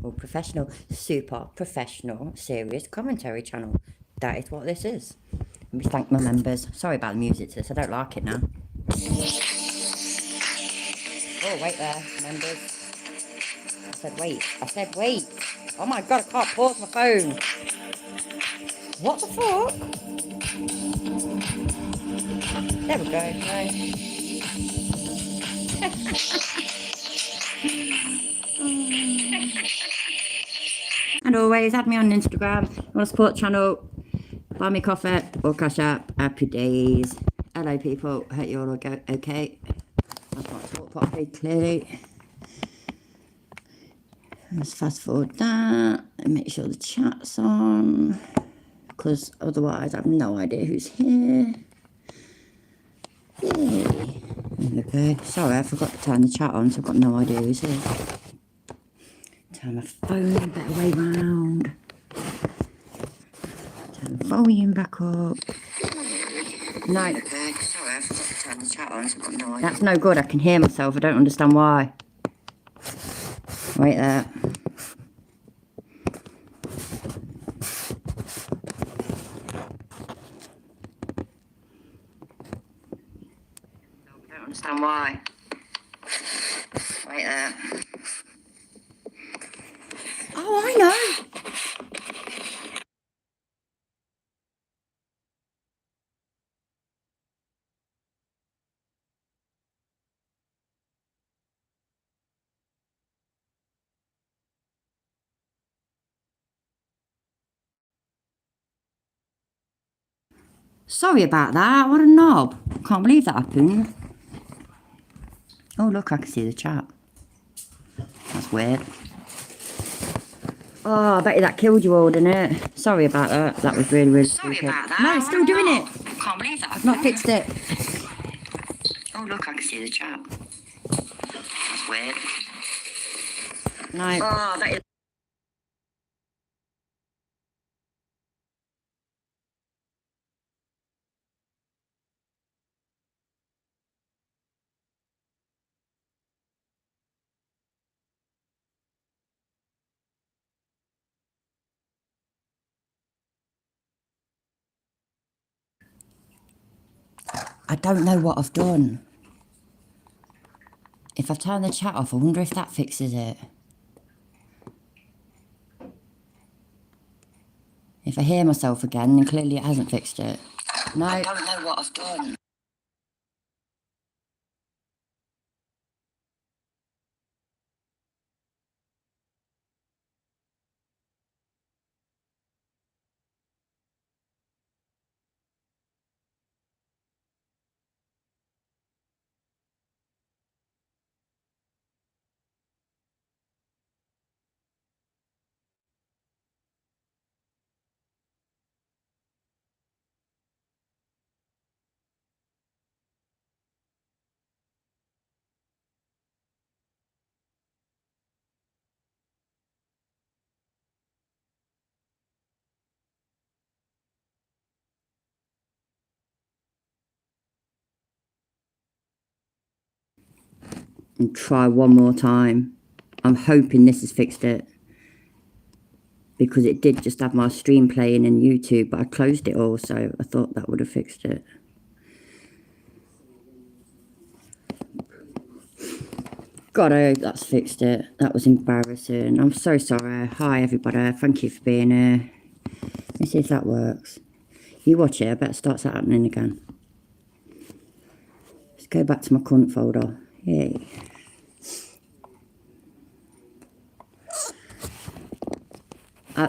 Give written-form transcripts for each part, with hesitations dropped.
or professional, super professional, serious commentary channel. That is what this is. Let me thank my members. Sorry about the music to this, I don't like it now. Oh, wait there, members. I said wait. I said wait. Oh my god, I can't pause my phone. What the fuck? There we go. No. And always add me on Instagram. Want to support the channel? Buy me coffee or cash app. Happy days. Hello people. Hope you all go okay. I can't talk properly clearly. Let's fast forward that and make sure the chat's on, because otherwise I have no idea who's here. Yay. There we go. Sorry, I forgot to turn the chat on, so I've got no idea who's here. Turn my phone a better way round. Turn the volume back up. No. Okay. Sorry, I forgot to turn the chat on, so I've got no idea. That's no good. I can hear myself. I don't understand why. Wait there. I don't understand why. Wait there. Oh, I know. Sorry about that. What a knob. Can't believe that happened. Oh, look, I can see the chat. That's weird. Oh, I bet you that killed you all, didn't it? Sorry about that. That was really, really stupid. Sorry about that. No, it's still doing it. Can't believe that. I've not fixed it. Oh, look, I can see the chat. That's weird. No. Oh, I bet you... I don't know what I've done. If I turn the chat off, I wonder if that fixes it. If I hear myself again, then clearly it hasn't fixed it. No. I don't know what I've done. And try one more time. I'm hoping this has fixed it, because it did just have my stream playing in YouTube, but I closed it all, so I thought that would have fixed it. God, I hope that's fixed it. That was embarrassing. I'm so sorry. Hi everybody, thank you for being here. Let's see if that works. You watch it, I bet it starts happening again. Let's go back to my current folder. Yay.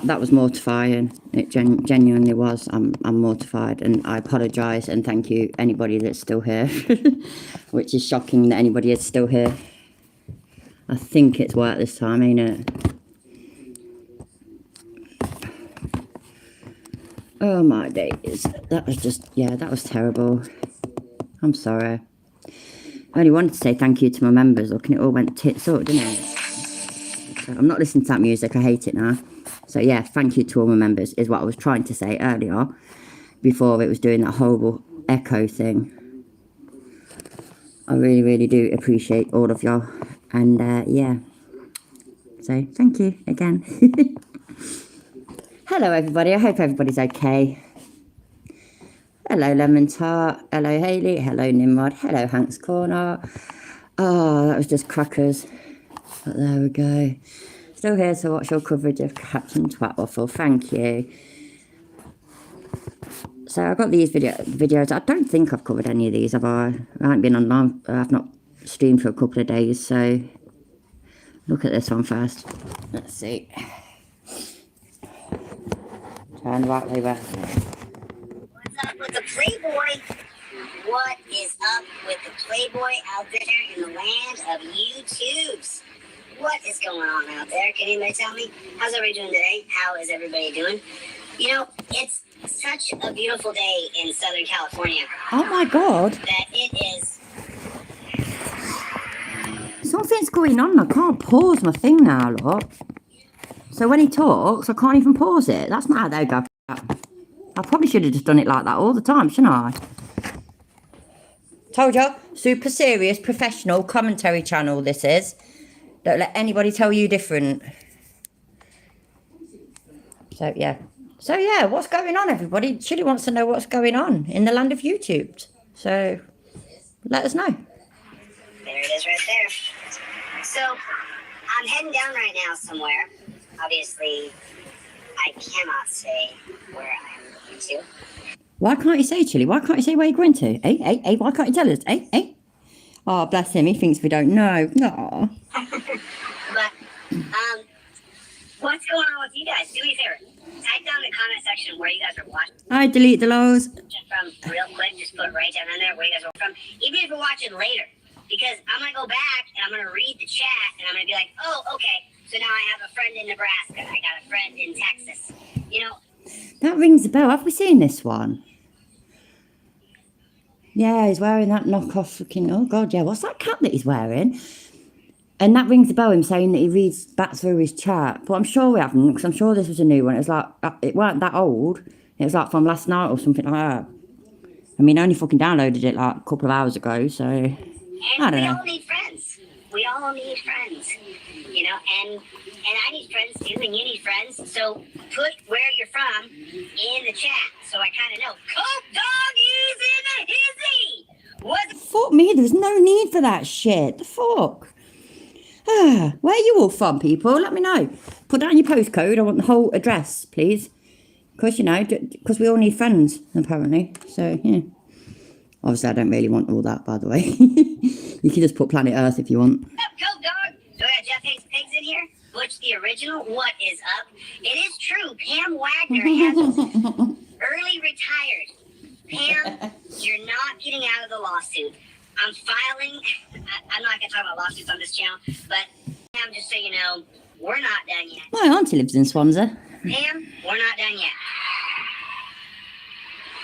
That was mortifying. It genuinely was. I'm mortified, and I apologise, and thank you anybody that's still here. Which is shocking that anybody is still here. I think it's worked this time, ain't it? Oh my days. That was just, yeah, that was terrible. I'm sorry. I only wanted to say thank you to my members. Look, and it all went tits up, didn't it? So I'm not listening to that music. I hate it now. So yeah, thank you to all my members is what I was trying to say earlier, before it was doing that horrible echo thing. I really, really do appreciate all of y'all. And yeah, So thank you again. Hello everybody, I hope everybody's okay. Hello Lemon Tart, hello Hayley, hello Nimrod, hello Hank's Corner. Oh, that was just crackers. But there we go. Still here to watch your coverage of Captain Twat Waffle, thank you. So I got these videos. I don't think I've covered any of these, have I? I haven't been online. I've not streamed for a couple of days, so look at this one first. Let's see. Turn the right way back. What's up with the Playboy? What is up with the Playboy out there in the land of YouTubes? What is going on out there? Can anybody tell me? How's everybody doing today? How is everybody doing? You know, it's such a beautiful day in Southern California. Oh my God. That it is. Something's going on. I can't pause my thing now, look. So when he talks, I can't even pause it. That's not how they go. I probably should have just done it like that all the time, shouldn't I? Told you, super serious, professional commentary channel this is. Don't let anybody tell you different. So yeah, what's going on, everybody? Chili wants to know what's going on in the land of YouTube. So let us know. There it is right there. So I'm heading down right now somewhere. Obviously, I cannot say where I am going to. Why can't you say, Chili? Why can't you say where you're going to? Hey, why can't you tell us? Hey. Oh, bless him. He thinks we don't know. No. But, what's going on with you guys? Do me a favor. Type down in the comment section where you guys are watching. I delete the lows. From real quick, just put right down in there where you guys are from. Even if you're watching later. Because I'm going to go back and I'm going to read the chat and I'm going to be like, oh, okay. So now I have a friend in Nebraska. I got a friend in Texas. You know. That rings a bell. Have we seen this one? Yeah, he's wearing that knockoff fucking... Oh, God, yeah. What's that cap that he's wearing? And that rings a bell, him saying that he reads back through his chat. But I'm sure we haven't, because I'm sure this was a new one. It was like... It weren't that old. It was like from last night or something like that. I mean, I only fucking downloaded it like a couple of hours ago, so... And I don't we know. all need friends. We all need friends. You know, and I need friends too, and you need friends. So put where you're from in the chat, so I kind of know. Coke Dog is in a hizzy. What? Fuck me, there's no need for that shit. The fuck? Where are you all from, people? Let me know. Put down your postcode. I want the whole address, please. Because, you know, because we all need friends, apparently. So, yeah. Obviously, I don't really want all that, by the way. You can just put Planet Earth if you want. What's up, Coke Dog? So we got Jeff Hates Pigs in here. Butch the Original. What is up? It is true. Pam Wagner has early retired. Pam, you're not getting out of the lawsuit. I'm filing. I'm not going to talk about lawsuits on this channel, but Pam, just so you know, we're not done yet. My auntie lives in Swansea. Pam, we're not done yet.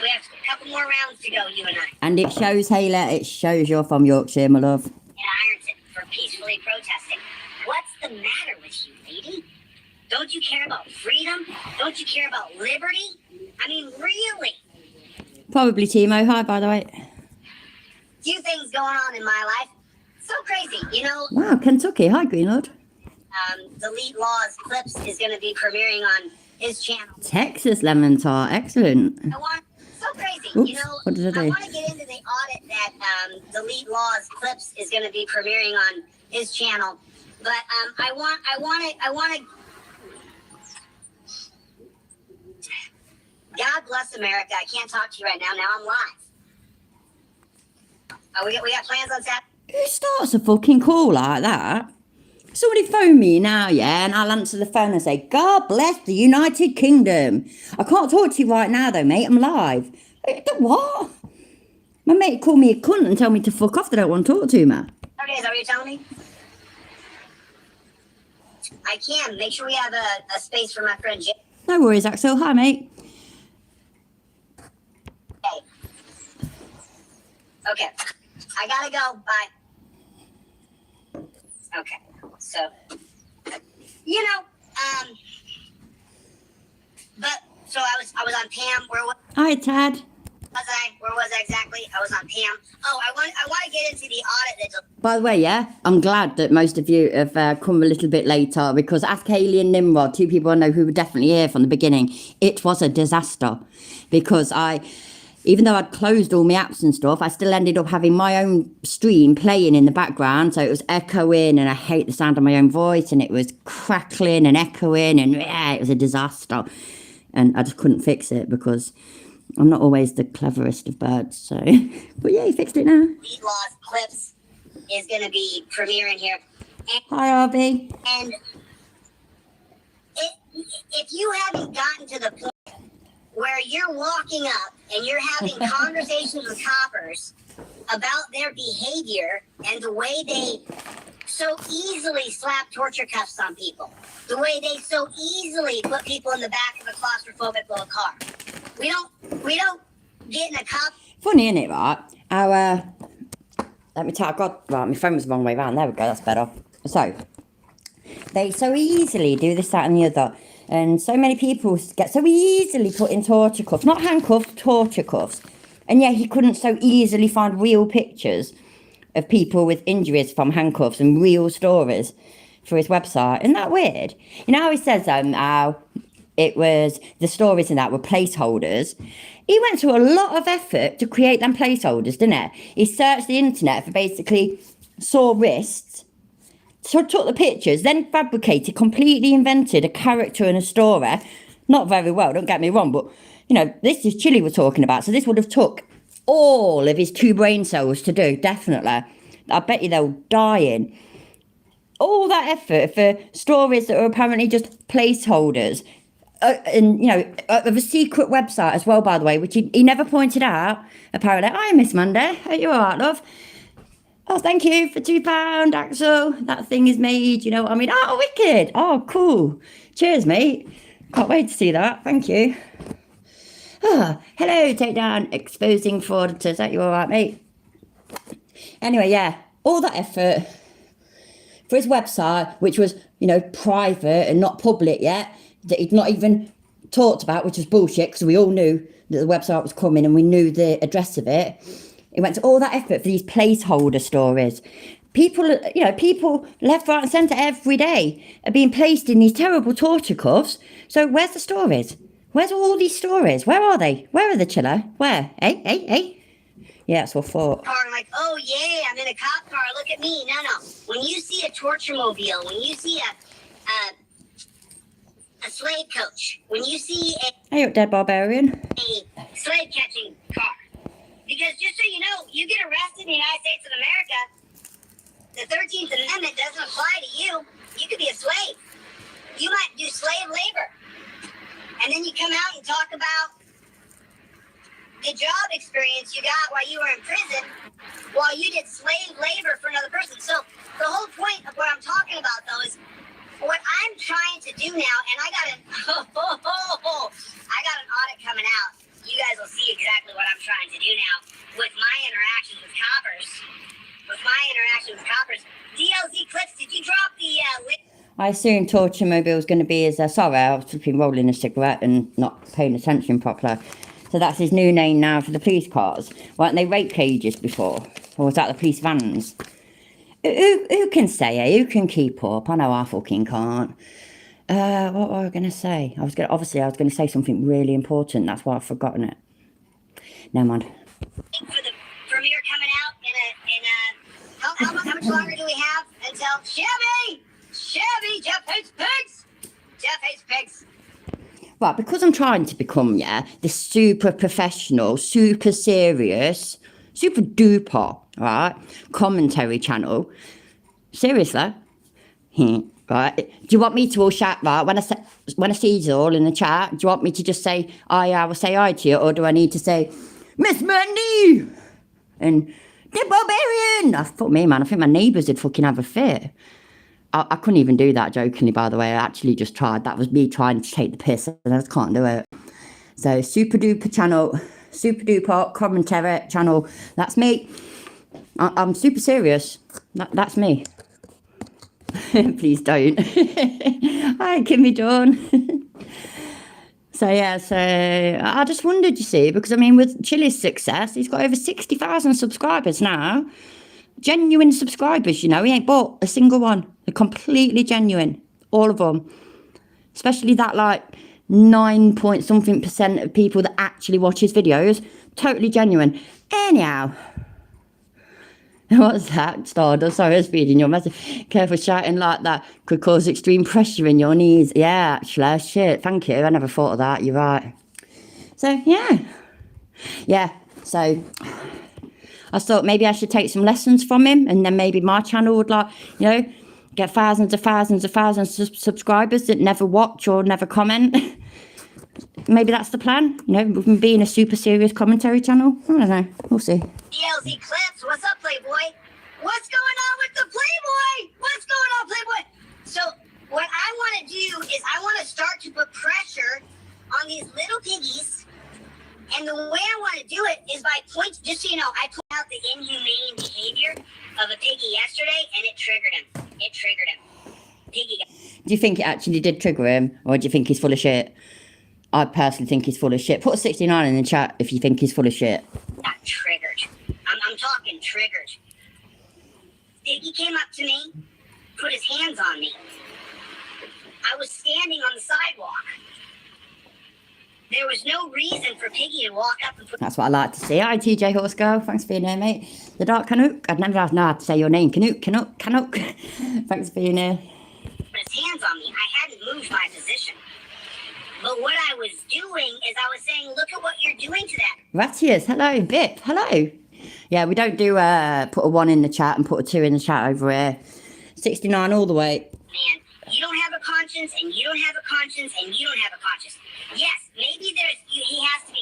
We have a couple more rounds to go, you and I. And it shows, Hayla, it shows you're from Yorkshire, my love. In Ironton for peacefully protesting. What's the matter with you, lady? Don't you care about freedom? Don't you care about liberty? I mean, really? Probably Timo. Hi, by the way. Few things going on in my life. So crazy, you know. Wow, Kentucky. Hi, Greenwood. Delete Laws Clips is going to be premiering on his channel. Texas lemon tart. Excellent. So crazy. Oops, You know, what did I do? I want to get into the audit that Delete Laws Clips is going to be premiering on his channel. But I want to. God bless America. I can't talk to you right now. Now I'm live. We got plans on Saturday. Who starts a fucking call like that? Somebody phone me now, yeah, and I'll answer the phone and say, God bless the United Kingdom. I can't talk to you right now, though, mate. I'm live. What? My mate called me a cunt and tell me to fuck off. They don't want to talk to me. Okay, is that what you're telling me? I can. Make sure we have a space for my friend Jay. No worries, Axel. Hi, mate. Okay. I gotta go. Bye. Okay. So, you know, but so I was on Pam. Where was Hi, Tad. I? Where was I exactly? I was on Pam. Oh, I want to get into the audit that's. By the way, yeah, I'm glad that most of you have come a little bit later, because Ask Hayley and Nimrod, two people I know who were definitely here from the beginning, it was a disaster, because even though I'd closed all my apps and stuff, I still ended up having my own stream playing in the background, so it was echoing, and I hate the sound of my own voice, and it was crackling and echoing, and yeah, it was a disaster, and I just couldn't fix it because I'm not always the cleverest of birds, so. But yeah, he fixed it now. Lead Laws Clips is going to be premiering here. And, Hi, Arby. and if you haven't gotten to the point where you're walking up and you're having conversations with coppers about their behavior and the way they so easily slap torture cuffs on people, the way they so easily put people in the back of a claustrophobic little car. We don't get in a cop. Funny, isn't it, right? Let me tell you, right, my phone was the wrong way around. There we go, that's better. So, they so easily do this, that, and the other. And so many people get so easily put in torture cuffs. Not handcuffs, torture cuffs. And yeah, he couldn't so easily find real pictures of people with injuries from handcuffs and real stories for his website. Isn't that weird? You know how he says how it was, the stories and that were placeholders. He went to a lot of effort to create them placeholders, didn't he? He searched the internet for basically sore wrists, so took the pictures, then fabricated, completely invented a character and a story. Not very well, don't get me wrong, but, you know, this is Chile we're talking about, so this would have took all of his 2 brain cells to do, definitely. I bet you they were dying. All that effort for stories that are apparently just placeholders. And, you know, of a secret website as well, by the way, which he never pointed out. Apparently, hi, Miss Monday. Are you all right, love? Oh, thank you for £2, Axel. That thing is made, you know what I mean? Oh, wicked. Oh, cool. Cheers, mate. Can't wait to see that. Thank you. Oh, hello, Takedown, exposing frauditors. Are you all right, mate? Anyway, yeah, all that effort for his website, which was, you know, private and not public yet, that he'd not even talked about, which was bullshit, because we all knew that the website was coming and we knew the address of it. He went to all that effort for these placeholder stories. People, you know, people left, right and centre every day are being placed in these terrible torture cuffs. So where's the stories? Where's all these stories? Where are they? Where are the chiller? Where? Hey? Yeah, that's what I thought. Car, like, oh yeah, I'm in a cop car. Look at me. No. When you see a torture mobile, when you see a slave coach, when you see Hey, up, dead barbarian. a slave catching car, because just so you know, you get arrested in the United States of America, the 13th Amendment doesn't apply to you. You could be a slave. You might do slave labor, and then you come out and talk about the job experience you got while you were in prison, while you did slave labor for another person. So the whole point of what I'm talking about, though, is what I'm trying to do now, and I got an audit coming out. You guys will see exactly what I'm trying to do now with my interactions with coppers. DLZ Clips, did you drop the link? I assume Torture Mobile's going to be his... sorry, I was flipping rolling a cigarette and not paying attention properly. So that's his new name now for the police cars. Weren't they rape cages before? Or was that the police vans? Who can say it? Who can keep up? I know I fucking can't. What was I going to say? I was going to say something really important. That's why I've forgotten it. Never mind. For the premiere coming out how much longer do we have until Chevy, Jeff hates pigs. Right, because I'm trying to become, this super professional, super serious, super duper, right, commentary channel. Seriously. Right. Do you want me to all shout, right, when I see you all in the chat, do you want me to just say, I will say hi to you, or do I need to say, Miss Mandy and the Barbarian? Fuck me, man, I think my neighbours would fucking have a fit. I couldn't even do that jokingly, by the way. I actually just tried. That was me trying to take the piss, and I just can't do it. So, super duper channel, super duper commentary channel. That's me. I'm super serious. That's me. Please don't. Hi, Kimmy Dawn. So yeah, so I just wondered, you see, because I mean, with Chili's success, he's got over 60,000 subscribers now. Genuine subscribers, you know, he ain't bought a single one. They're completely genuine, all of them. Especially that like 9 point something % of people that actually watch his videos, totally genuine. Anyhow, what's that, Stardust? Sorry, I was reading your message. Careful shouting like that could cause extreme pressure in your knees. Yeah, actually, shit, thank you. I never thought of that. You're right. So, yeah. So, I thought maybe I should take some lessons from him, and then maybe my channel would, like, you know, get thousands of subscribers that never watch or never comment. Maybe that's the plan, you know, with me being a super serious commentary channel. I don't know. We'll see. DLZ Clips, what's up, Playboy? What's going on with the Playboy? What's going on, Playboy? So, what I want to do is I want to start to put pressure on these little piggies. And the way I want to do it is by just so you know, I pointed out the inhumane behavior of a piggy yesterday, and it triggered him. It triggered him. Piggy got... Do you think it actually did trigger him, or do you think he's full of shit? I personally think he's full of shit. Put a 69 in the chat if you think he's full of shit. Got triggered. I'm talking triggered. Piggy came up to me, put his hands on me. I was standing on the sidewalk. There was no reason for Piggy to walk up and put... That's what I like to see. Hi, TJ Horse Girl. Thanks for being here, mate. The Dark Canuck. I'd never know how to say your name. Canuck. Thanks for being here. Put his hands on me. I hadn't moved my position. But what I was doing is I was saying, look at what you're doing to that. Ratius. Hello. Bip. Hello. Yeah, we don't do put a 1 in the chat and put a 2 in the chat over here. 69 all the way. Man, you don't have a conscience, and you don't have a conscience, and you don't have a conscience. Yes, maybe he has to be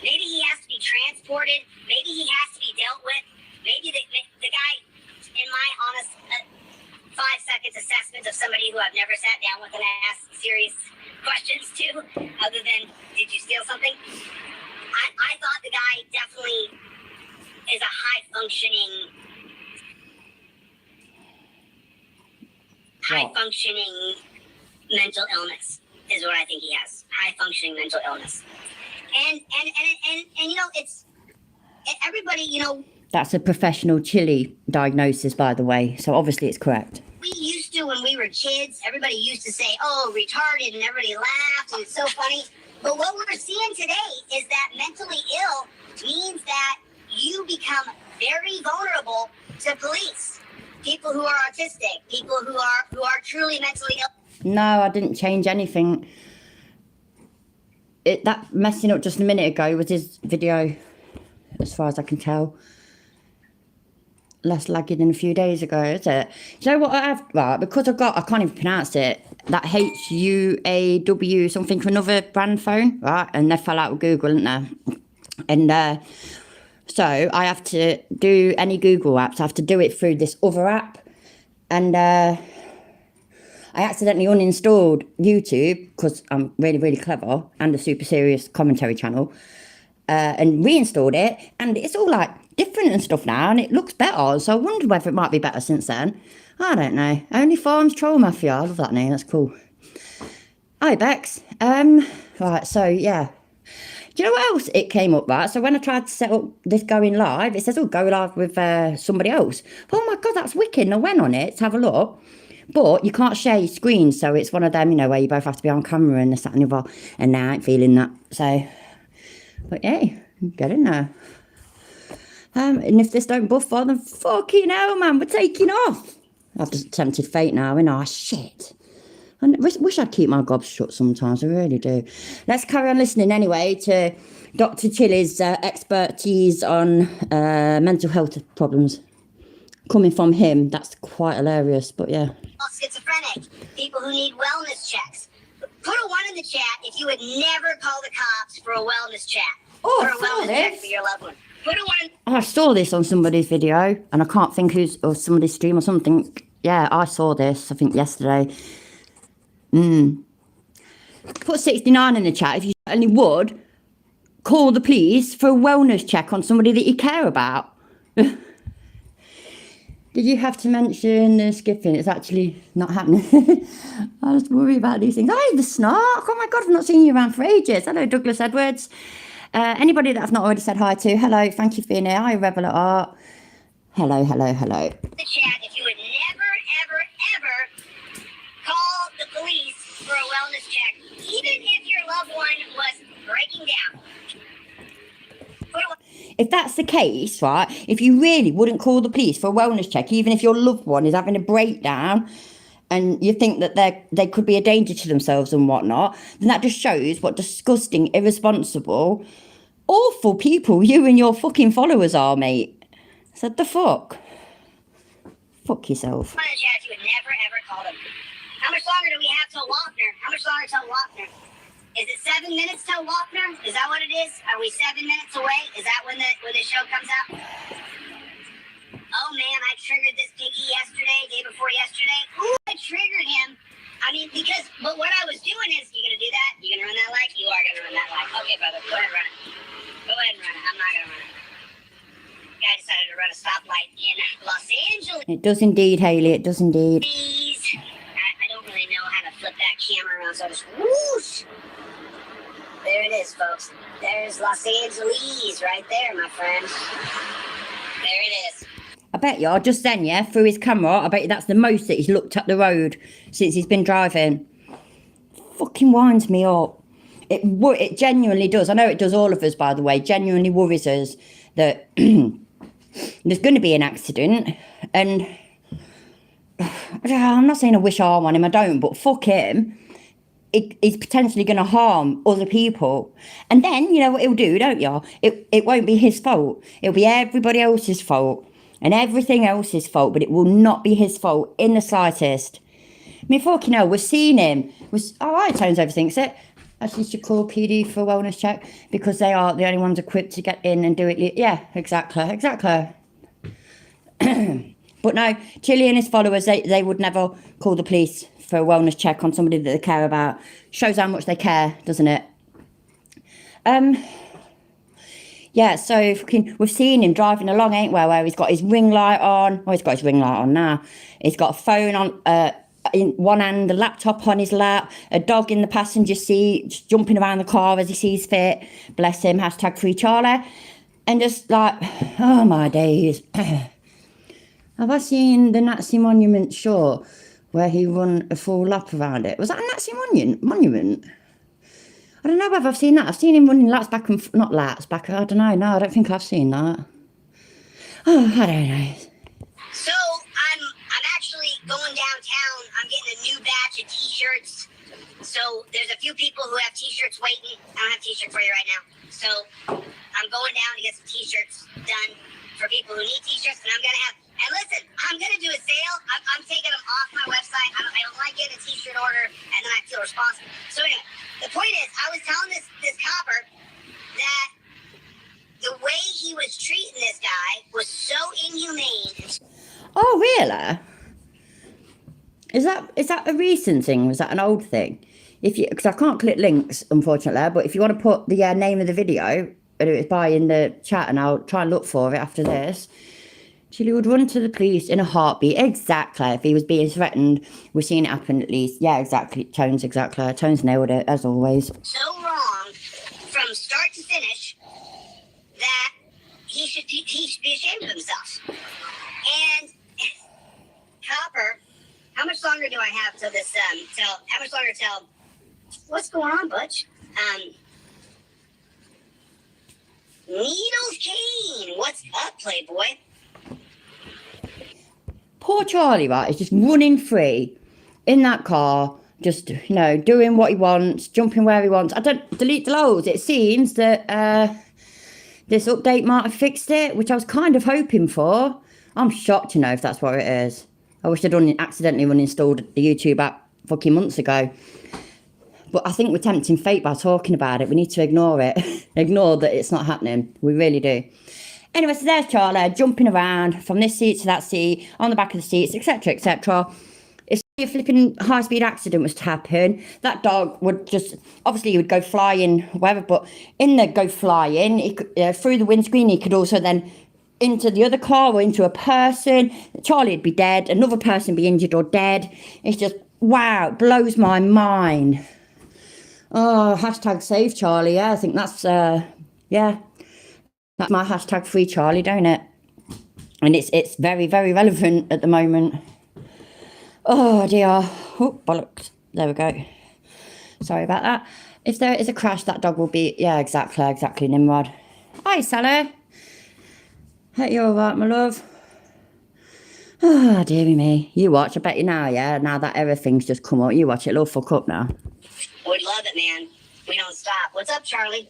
maybe he has to be transported. Maybe he has to be dealt with. Maybe the guy, in my honest 5 seconds assessment of somebody who I've never sat down with and asked serious questions to, other than, did you steal something? I thought the guy definitely is a high-functioning mental illness is what I think he has. High-functioning mental illness. And you know, it's everybody, you know. That's a professional Chili diagnosis, by the way. So obviously it's correct. We used to, when we were kids, everybody used to say, oh, retarded, and everybody laughed, and it's so funny. But what we're seeing today is that mentally ill means that you become very vulnerable to police. People who are autistic, people who are truly mentally ill. No, I didn't change anything. That messing up just a minute ago was his video, as far as I can tell. Less laggy than a few days ago, is it? Do you know what I have? Right, because I can't even pronounce it. That HUAW something for another brand phone, right? And they fell out with Google, didn't they? And so I have to do any Google apps. I have to do it through this other app. And I accidentally uninstalled YouTube because I'm really, really clever and a super serious commentary channel. And reinstalled it, and it's all like different and stuff now, and it looks better. So I wonder whether it might be better since then. I don't know. Only Farms Troll Mafia. I love that name. That's cool. Hi, Bex. Right. So yeah. Do you know what else it came up right? So when I tried to set up this going live, it says, "Oh, go live with somebody else." Oh my god, that's wicked! And I went on it to have a look. But you can't share your screen, so it's one of them, you know, where you both have to be on camera and this, that, and the other. And now I ain't feeling that. So. But hey, get in there. And if this don't buff for, then fucking hell, man, we're taking off. I've just tempted fate now, and oh shit. I wish I'd keep my gob shut sometimes, I really do. Let's carry on listening anyway to Dr. Chili's expertise on mental health problems. Coming from him, that's quite hilarious, but yeah. Schizophrenic, people who need wellness checks. Put a 1 in the chat if you would never call the cops for a wellness chat. Oh, or a wellness check for your loved one. Put a 1. I saw this on somebody's video, and I can't think who's, or somebody's stream or something. Yeah, I saw this, I think yesterday. Put 69 in the chat if you certainly would call the police for a wellness check on somebody that you care about. Did you have to mention skipping? It's actually not happening. I just worry about these things. Oh, the snark. Oh my God, I've not seen you around for ages. Hello, Douglas Edwards. Anybody that I've not already said hi to, hello, thank you for being here. Hi, Rebel at Art. Hello, hello, hello. The chat, if you would never, ever, ever call the police for a wellness check, even if your loved one was breaking down. If that's the case, right, if you really wouldn't call the police for a wellness check, even if your loved one is having a breakdown and you think that they could be a danger to themselves and whatnot, then that just shows what disgusting, irresponsible, awful people you and your fucking followers are, mate. So the fuck? Fuck yourself. On the chat, you would never, ever call them. How much longer do we have till Lochner? How much longer till Lochner? Is it 7 minutes till Lochner? Is that what it is? Are we 7 minutes away? Is that when the show comes out? Oh man, I triggered this piggy yesterday, day before yesterday. Ooh, I triggered him. I mean, but what I was doing is, you gonna do that? You gonna run that like? You are gonna run that like. Okay, brother, go ahead and run it. Go ahead and run it. I'm not gonna run it. Guy decided to run a stoplight in Los Angeles. It does indeed, Hayley, it does indeed. I don't really know how to flip that camera around, so I just whoosh. There it is, folks. There's Los Angeles right there, my friend. There it is. I bet you, just then, yeah, through his camera, I bet you that's the most that he's looked at the road since he's been driving. Fucking winds me up. It genuinely does. I know it does all of us, by the way. Genuinely worries us that there's going to be an accident. And I'm not saying I wish harm on him, I don't, but fuck him. He's potentially going to harm other people. And then, you know what he'll do, don't you? It won't be his fault. It'll be everybody else's fault. And everything else's fault, but it will not be his fault in the slightest. I mean, fucking hell, we're seeing him. iTunes overthinks it. Actually, should call PD for a wellness check because they are the only ones equipped to get in and do it. Yeah, exactly. But no, Chili and his followers, they would never call the police for a wellness check on somebody that they care about. Shows how much they care, doesn't it? Yeah, so fucking, we've seen him driving along, ain't we, where he's got his ring light on. Oh, he's got his ring light on now. He's got a phone on in one hand, a laptop on his lap, a dog in the passenger seat, just jumping around the car as he sees fit. Bless him, hashtag free Charlie. And just like, oh my days. Have I seen the Nazi Monument show where he run a full lap around it? Was that a Nazi monument? I don't know whether I've seen that. I've seen him running laps back and not laps back. I don't know. No, I don't think I've seen that. Oh, I don't know. So I'm actually going downtown. I'm getting a new batch of T-shirts. So there's a few people who have T-shirts waiting. I don't have a T-shirt for you right now. So I'm going down to get some T-shirts done for people who need T-shirts, and I'm gonna have. And listen, I'm gonna do a sale. I'm taking them off my website. I don't like getting a T-shirt order, and then I feel responsible. So anyway, the point is, I was telling this copper that the way he was treating this guy was so inhumane. Oh, really? Is that a recent thing? Was that an old thing? Because I can't click links, unfortunately, but if you want to put the name of the video, it's by in the chat, and I'll try and look for it after this. Chili would run to the police in a heartbeat. Exactly. If he was being threatened, we're seeing it happen at least. Yeah, exactly. Tones nailed it, as always. So wrong from start to finish that he should be ashamed of himself. And Copper, how much longer do I have till this? How much longer till? What's going on, Butch? Needles Kane, what's up, Playboy? Poor Charlie, right, is just running free in that car, just, you know, doing what he wants, jumping where he wants. I don't delete the loads. It seems that this update might have fixed it, which I was kind of hoping for. I'm shocked, you know, if that's what it is. I wish I'd accidentally uninstalled the YouTube app fucking months ago. But I think we're tempting fate by talking about it. We need to ignore it. Ignore that it's not happening. We really do. Anyway, so there's Charlie jumping around from this seat to that seat, on the back of the seats, etc., etc. If a flipping high-speed accident was to happen, that dog would just, obviously he would go flying, whatever, but in the go flying, he could, through the windscreen, he could also then into the other car or into a person, Charlie'd be dead, another person be injured or dead. It's just, wow, it blows my mind. Oh, hashtag save Charlie. Yeah, I think that's, yeah, that's my hashtag free Charlie, don't it? And it's very, very relevant at the moment. Oh dear. Oh, bollocks. There we go. Sorry about that. If there is a crash, that dog will be, yeah, exactly, Nimrod. Hi, Sally. Hope you're all right, my love. Oh, dearie me. You watch, I bet you now, yeah? Now that everything's just come up, you watch it, it'll fuck up now. Would love it, man. We don't stop. What's up, Charlie?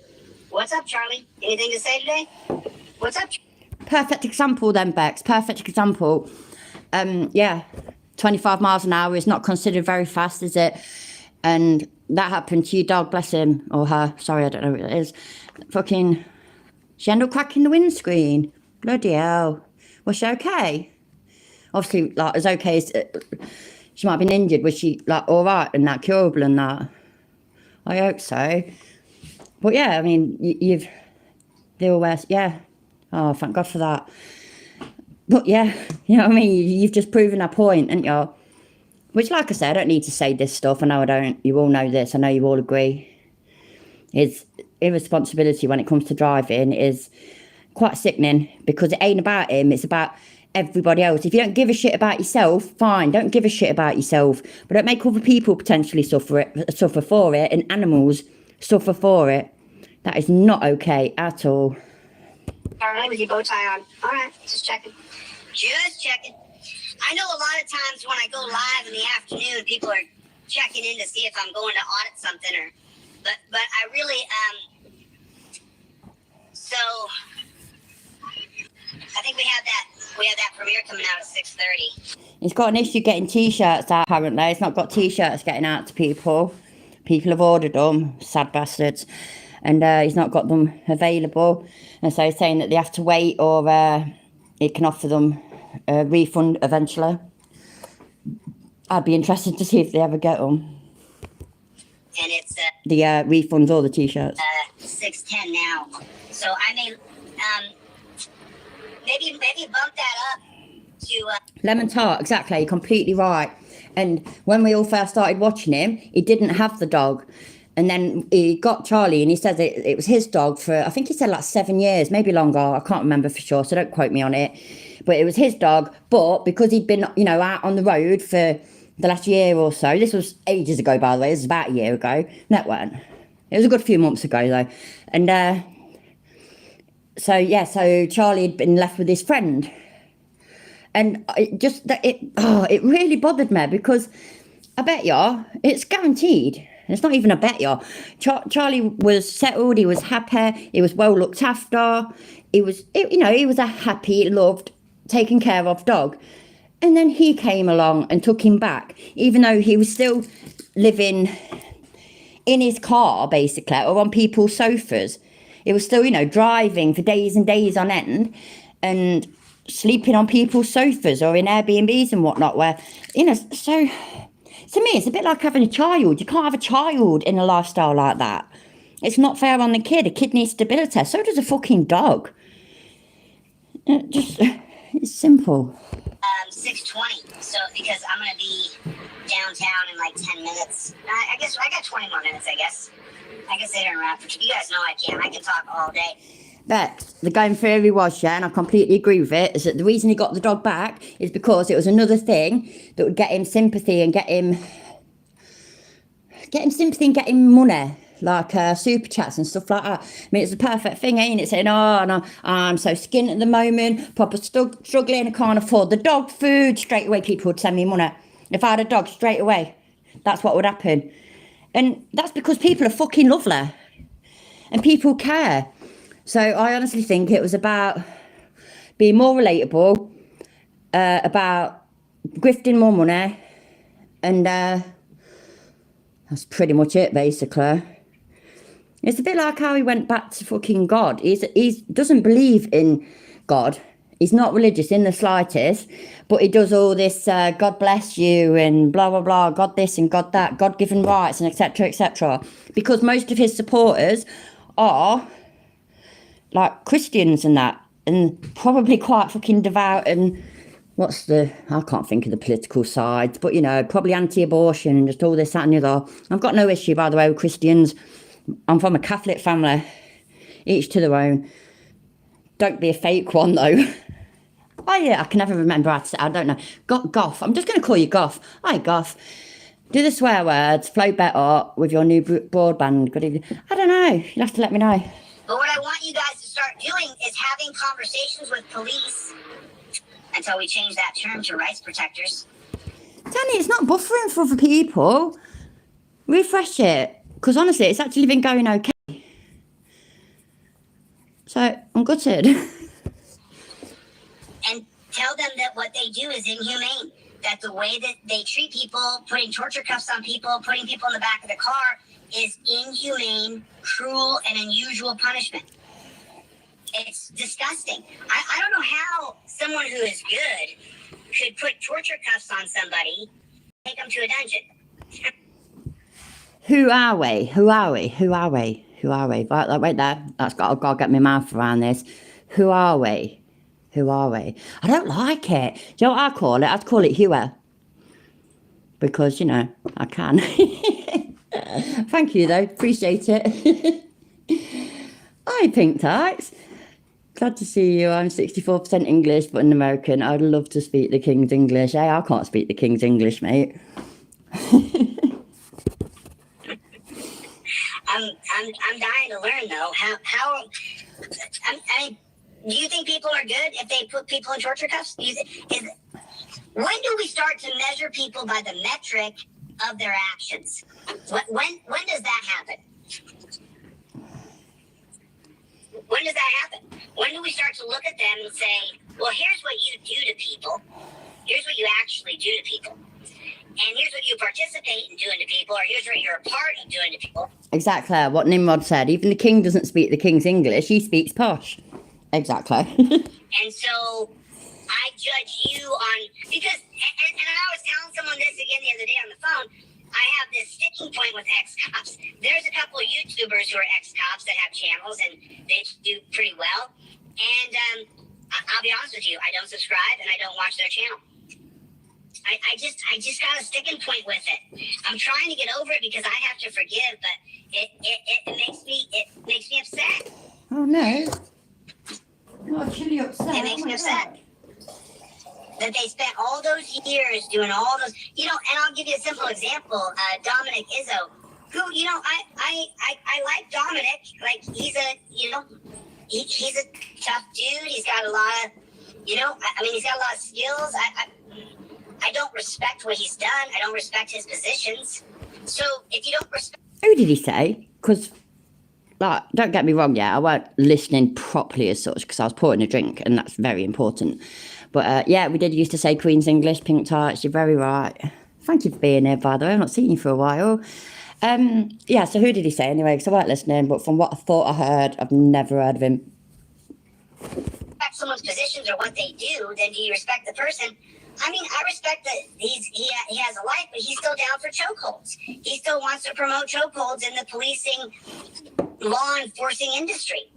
What's up, Charlie? Anything to say today? What's up? Perfect example then, Bex. Perfect example. Yeah, 25 miles an hour is not considered very fast, is it? And that happened to your dog, bless him, or her. Sorry, I don't know what it is. Fucking, she ended up cracking the windscreen. Bloody hell. Was she okay? Obviously, like, as okay as, she might have been injured. Was she, like, all right and that, curable and that? I hope so. But yeah, I mean, you've, they all wear, yeah. Oh, thank God for that. But yeah, you know what I mean? You've just proven that point, haven't you? Which, like I said, I don't need to say this stuff. I know I don't. You all know this. I know you all agree. His irresponsibility when it comes to driving is quite sickening, because it ain't about him. It's about everybody else. If you don't give a shit about yourself, fine. Don't give a shit about yourself. But don't make other people potentially suffer for it, and animals suffer for it. That is not okay at all. All right, with your bow tie on. All right, just checking. Just checking. I know a lot of times when I go live in the afternoon, people are checking in to see if I'm going to audit something, but I really so I think we have that premiere coming out at 6:30. He's got an issue getting t-shirts out, apparently. He's not got t-shirts getting out to people. People have ordered them, sad bastards, and he's not got them available. And so he's saying that they have to wait, or he can offer them a refund eventually. I'd be interested to see if they ever get them. And it's the refunds or the t-shirts. 6:10 now, so I may maybe bump that up to lemon tart. Exactly, you're completely right. And when we all first started watching him, he didn't have the dog. And then he got Charlie, and he says it was his dog for, I think he said like 7 years, maybe longer. I can't remember for sure, so don't quote me on it. But it was his dog. But because he'd been, you know, out on the road for the last year or so, this was ages ago, by the way, this was about a year ago. No, it weren't. It was a good few months ago, though. And so, yeah, so Charlie had been left with his friend. And it really bothered me, because I bet you, it's guaranteed. It's not even a bet you. Charlie was settled, he was happy, he was well looked after. He was a happy, loved, taken care of dog. And then he came along and took him back, even though he was still living in his car, basically, or on people's sofas. He was still, driving for days and days on end and sleeping on people's sofas or in Airbnbs and whatnot, where, so to me, it's a bit like having a child. You can't have a child in a lifestyle like that. It's not fair on the kid. A kid needs stability. So does a fucking dog. It's simple. 6:20. So because I'm gonna be downtown in like 10 minutes. I guess I got 20 more minutes. I guess they don't wrap. You guys know I can talk all day. But the going theory was, yeah, and I completely agree with it, is that the reason he got the dog back is because it was another thing that would get him sympathy and get him sympathy and get him money, like super chats and stuff like that. I mean, it's the perfect thing, ain't it? Saying, oh, no, I'm so skint at the moment, proper struggling, I can't afford the dog food. Straight away, people would send me money. If I had a dog, straight away, that's what would happen. And that's because people are fucking lovely and people care. So I honestly think it was about being more relatable, about grifting more money, and that's pretty much it, basically. It's a bit like how he went back to fucking God. He doesn't believe in God. He's not religious in the slightest, but he does all this God bless you and blah, blah, blah, God this and God that, God-given rights and etc., etc. Because most of his supporters are like Christians and that. and probably quite fucking devout and I can't think of the political sides, but probably anti-abortion and just all this, that and the other. I've got no issue, by the way, with Christians. I'm from a Catholic family, each to their own. Don't be a fake one, though. Oh, yeah, I can never remember how to say, I don't know. Goff, I'm just going to call you Goff. Hi, Goff. Do the swear words, flow better with your new broadband. Good evening. I don't know. You'll have to let me know. But what I want you guys to start doing is having conversations with police until we change that term to rights protectors. Danny, it's not buffering for other people. Refresh it. Because honestly, it's actually been going okay. So, I'm gutted. And tell them that what they do is inhumane. That the way that they treat people, putting torture cuffs on people, putting people in the back of the car, is inhumane, cruel, and unusual punishment. It's disgusting. I don't know how someone who is good could put torture cuffs on somebody, take them to a dungeon. Who are we? Who are we? Who are we? Who are we? Right there. I've got to get my mouth around this. Who are we? Who are we? I don't like it. Do you know what I call it? I'd call it Hewer. Because, I can. Thank you, though. Appreciate it. Hi, Pink Tights. Glad to see you. I'm 64% English, but an American. I'd love to speak the King's English. Hey, I can't speak the King's English, mate. I'm dying to learn though. How I mean, do you think people are good if they put people in torture cuffs? When do we start to measure people by the metric of their actions? When does that happen? When does that happen? When do we start to look at them and say, well, here's what you do to people. Here's what you actually do to people. And here's what you participate in doing to people, or here's what you're a part of doing to people. Exactly what Nimrod said. Even the king doesn't speak the king's English. He speaks posh. Exactly. And so I judge you on, because, and I was telling someone this again the other day on the phone, I have this sticking point with ex-cops. There's a couple of YouTubers who are ex-cops that have channels, and they do pretty well. And I'll be honest with you, I don't subscribe, and I don't watch their channel. I just got a sticking point with it. I'm trying to get over it because I have to forgive, but it makes me upset. Oh no. Not actually upset. It makes me upset. That they spent all those years doing all those, and I'll give you a simple example. Dominic Izzo, who, I like Dominic. Like, he's a tough dude. He's got a lot of, he's got a lot of skills. I don't respect what he's done. I don't respect his positions. So if you don't respect... Who did he say? Because, don't get me wrong, I weren't listening properly as such because I was pouring a drink, and that's very important. But, we did used to say Queen's English, Pink Tights. You're very right. Thank you for being here, by the way. I've not seen you for a while. So who did he say anyway? Because I weren't listening, but from what I thought I heard, I've never heard of him. Respect someone's positions or what they do, then do you respect the person? I mean, I respect that he has a life, but he's still down for chokeholds. He still wants to promote chokeholds in the policing, law enforcing industry.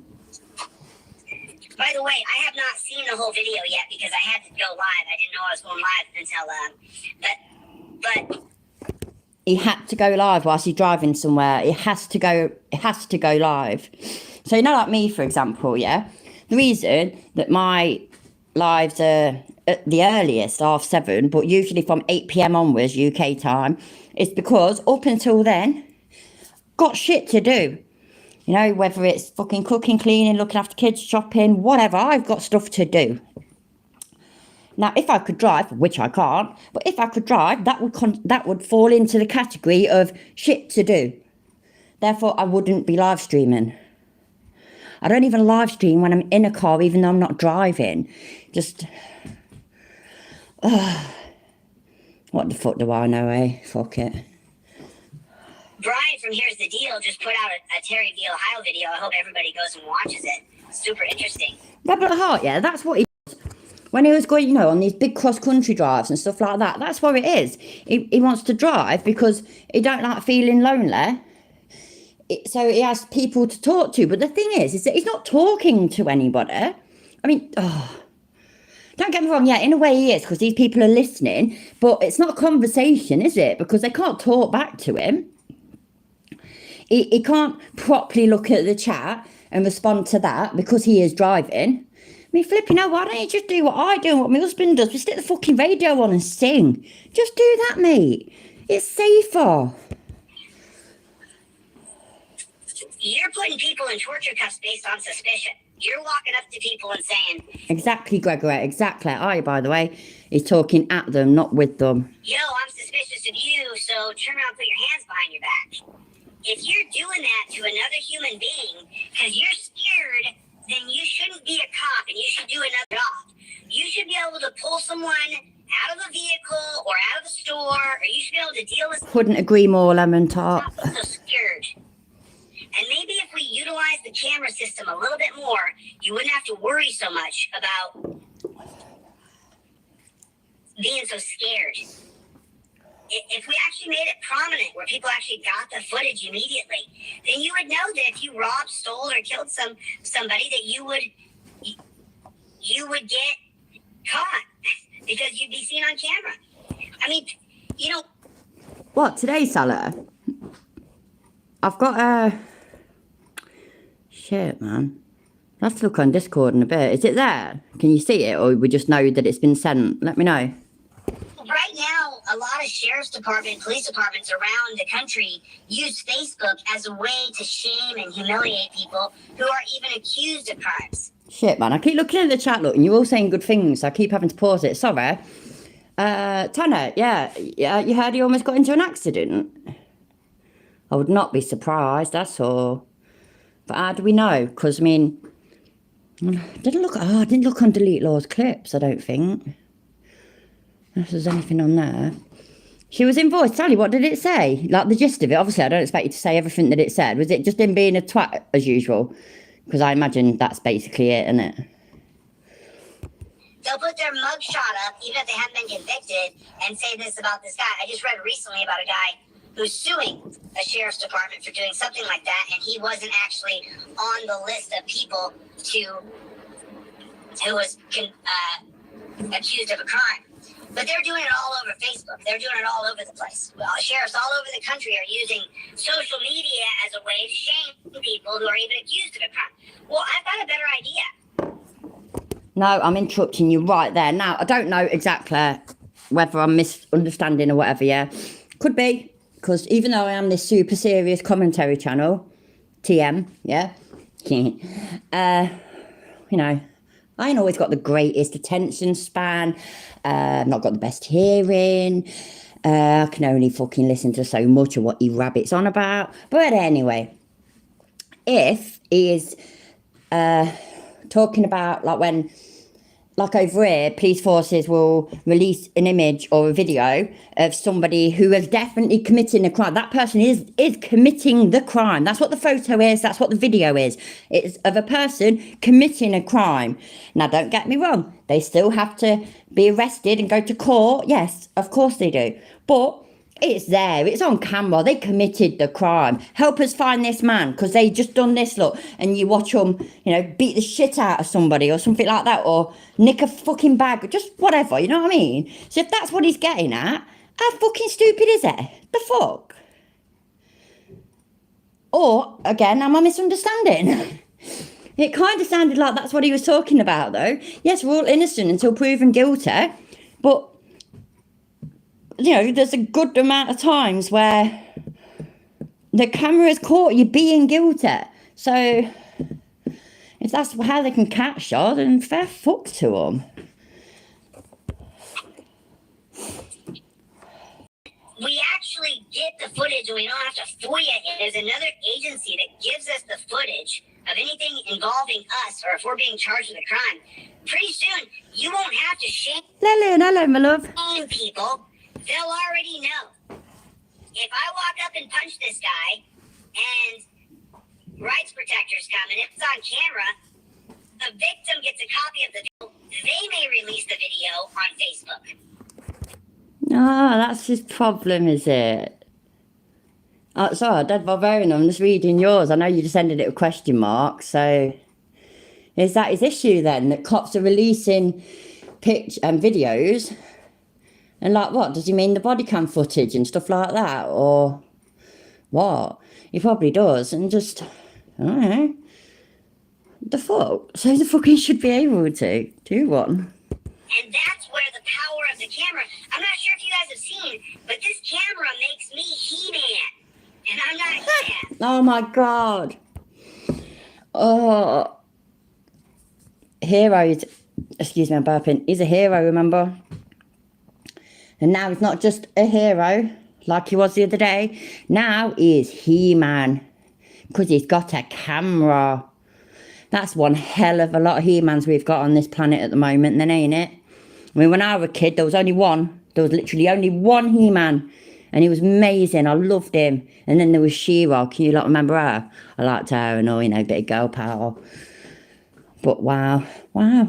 By the way, I have not seen the whole video yet because I had to go live. I didn't know I was going live until, but he had to go live whilst he's driving somewhere. It has to go live. So, like me, for example, the reason that my lives are at the earliest 7:30, but usually from 8 p.m. onwards UK time, is because up until then, got shit to do. Whether it's fucking cooking, cleaning, looking after kids, shopping, whatever, I've got stuff to do. Now, if I could drive, which I can't, but if I could drive, that would fall into the category of shit to do. Therefore, I wouldn't be live streaming. I don't even live stream when I'm in a car, even though I'm not driving. Just... what the fuck do I know, eh? Fuck it. Brian from Here's the Deal just put out a Terry V. Ohio video. I hope everybody goes and watches it. Super interesting. Rebel at heart, that's what he does. When he was going, on these big cross-country drives and stuff like that, that's what it is. He wants to drive because he don't like feeling lonely. So he has people to talk to. But the thing is that he's not talking to anybody. I mean, oh, don't get me wrong, yeah, in a way he is, because these people are listening, but it's not a conversation, is it? Because they can't talk back to him. He can't properly look at the chat and respond to that because he is driving. I mean, flipping out, why don't you just do what I do and what my husband does? We stick the fucking radio on and sing. Just do that, mate. It's safer. You're putting people in torture cuffs based on suspicion. You're walking up to people and saying, Exactly, Gregory, exactly. I, by the way, he's talking at them, not with them. yo, I'm suspicious of you, so turn around and put your hands behind your back. If you're doing that to another human being because you're scared, then you shouldn't be a cop and you should do another job. You should be able to pull someone out of a vehicle or out of the store, or you should be able to deal with Couldn't agree more, Lemon Tart. someone so scared. And maybe if we utilize the camera system a little bit more, you wouldn't have to worry so much about being so scared. If we actually made it prominent where people actually got the footage immediately, then you would know that if you robbed, stole, or killed somebody, that you would get caught because you'd be seen on camera. I mean, you know. What, today, Salah? I've got a... Shit, man. I'll have to look on Discord in a bit. Is it there? Can you see it? Or we just know that it's been sent? Let me know. Right now, a lot of sheriff's department, police departments around the country use Facebook as a way to shame and humiliate people who are even accused of crimes. Shit, man. I keep looking at the chat, look, and you're all saying good things. So I keep having to pause it. Sorry. Tanner, yeah, you heard he almost got into an accident? I would not be surprised, that's all. But how do we know? Because, I mean, I didn't look on Delete Law's clips, I don't think. If there's anything on there. She was invoiced. Sally, what did it say? Like the gist of it. Obviously, I don't expect you to say everything that it said. Was it just him being a twat as usual? Because I imagine that's basically it, isn't it? They'll put their mugshot up, even if they haven't been convicted, and say this about this guy. I just read recently about a guy who's suing a sheriff's department for doing something like that, and he wasn't actually on the list of people who was accused of a crime. But they're doing it all over Facebook. They're doing it all over the place. Well, sheriffs all over the country are using social media as a way to shame people who are even accused of a crime. Well, I've got a better idea. No, I'm interrupting you right there. Now, I don't know exactly whether I'm misunderstanding or whatever, yeah. Could be, because even though I am this super serious commentary channel, TM, yeah, you know, I ain't always got the greatest attention span. I've not got the best hearing. I can only fucking listen to so much of what he rabbits on about. But anyway, if he is talking about like when, like over here, police forces will release an image or a video of somebody who is definitely committing a crime. That person is committing the crime. That's what the photo is. That's what the video is. It's of a person committing a crime. Now, don't get me wrong. They still have to be arrested and go to court. Yes, of course they do. But it's there. It's on camera. They committed the crime. Help us find this man because they just done this, look. And you watch them, you know, beat the shit out of somebody or something like that, or nick a fucking bag, or just whatever, you know what I mean? So if that's what he's getting at, how fucking stupid is it? The fuck? Or, again, am I misunderstanding? It kind of sounded like that's what he was talking about, though. Yes, we're all innocent until proven guilty, but you know, there's a good amount of times where the camera has caught you being guilty. So if that's how they can catch you, then fair fuck to them. We actually get the footage and we don't have to FOIA it. There's another agency that gives us the footage of anything involving us or if we're being charged with a crime. Pretty soon, you won't have to shame Hello, my love. people. They'll already know. If I walk up and punch this guy and rights protectors come and it's on camera, the victim gets a copy of the video. They may release the video on Facebook. Ah, that's his problem, is it? Oh, sorry, Dead Barbarian, I'm just reading yours. I know you just ended it with question marks, so Is that his issue then? That cops are releasing videos? And like what? Does he mean the body cam footage and stuff like that? Or what? He probably does. And just, I don't know. The fuck? So the fucking should be able to do one. And that's where the power of the camera, I'm not sure if you guys have seen, but this camera makes me He-Man. And I'm not He-Man. Oh my God. Oh. Hero, excuse me, I'm burping. He's a hero, remember? And now he's not just a hero like he was the other day. Now he is He-Man. Because he's got a camera. That's one hell of a lot of He-Mans we've got on this planet at the moment, then, ain't it? I mean, when I was a kid, there was only one. There was literally only one He-Man. And he was amazing. I loved him. And then there was She-Ra. Can you lot remember her? I liked her and all, you know, bit of girl power. But wow. Wow.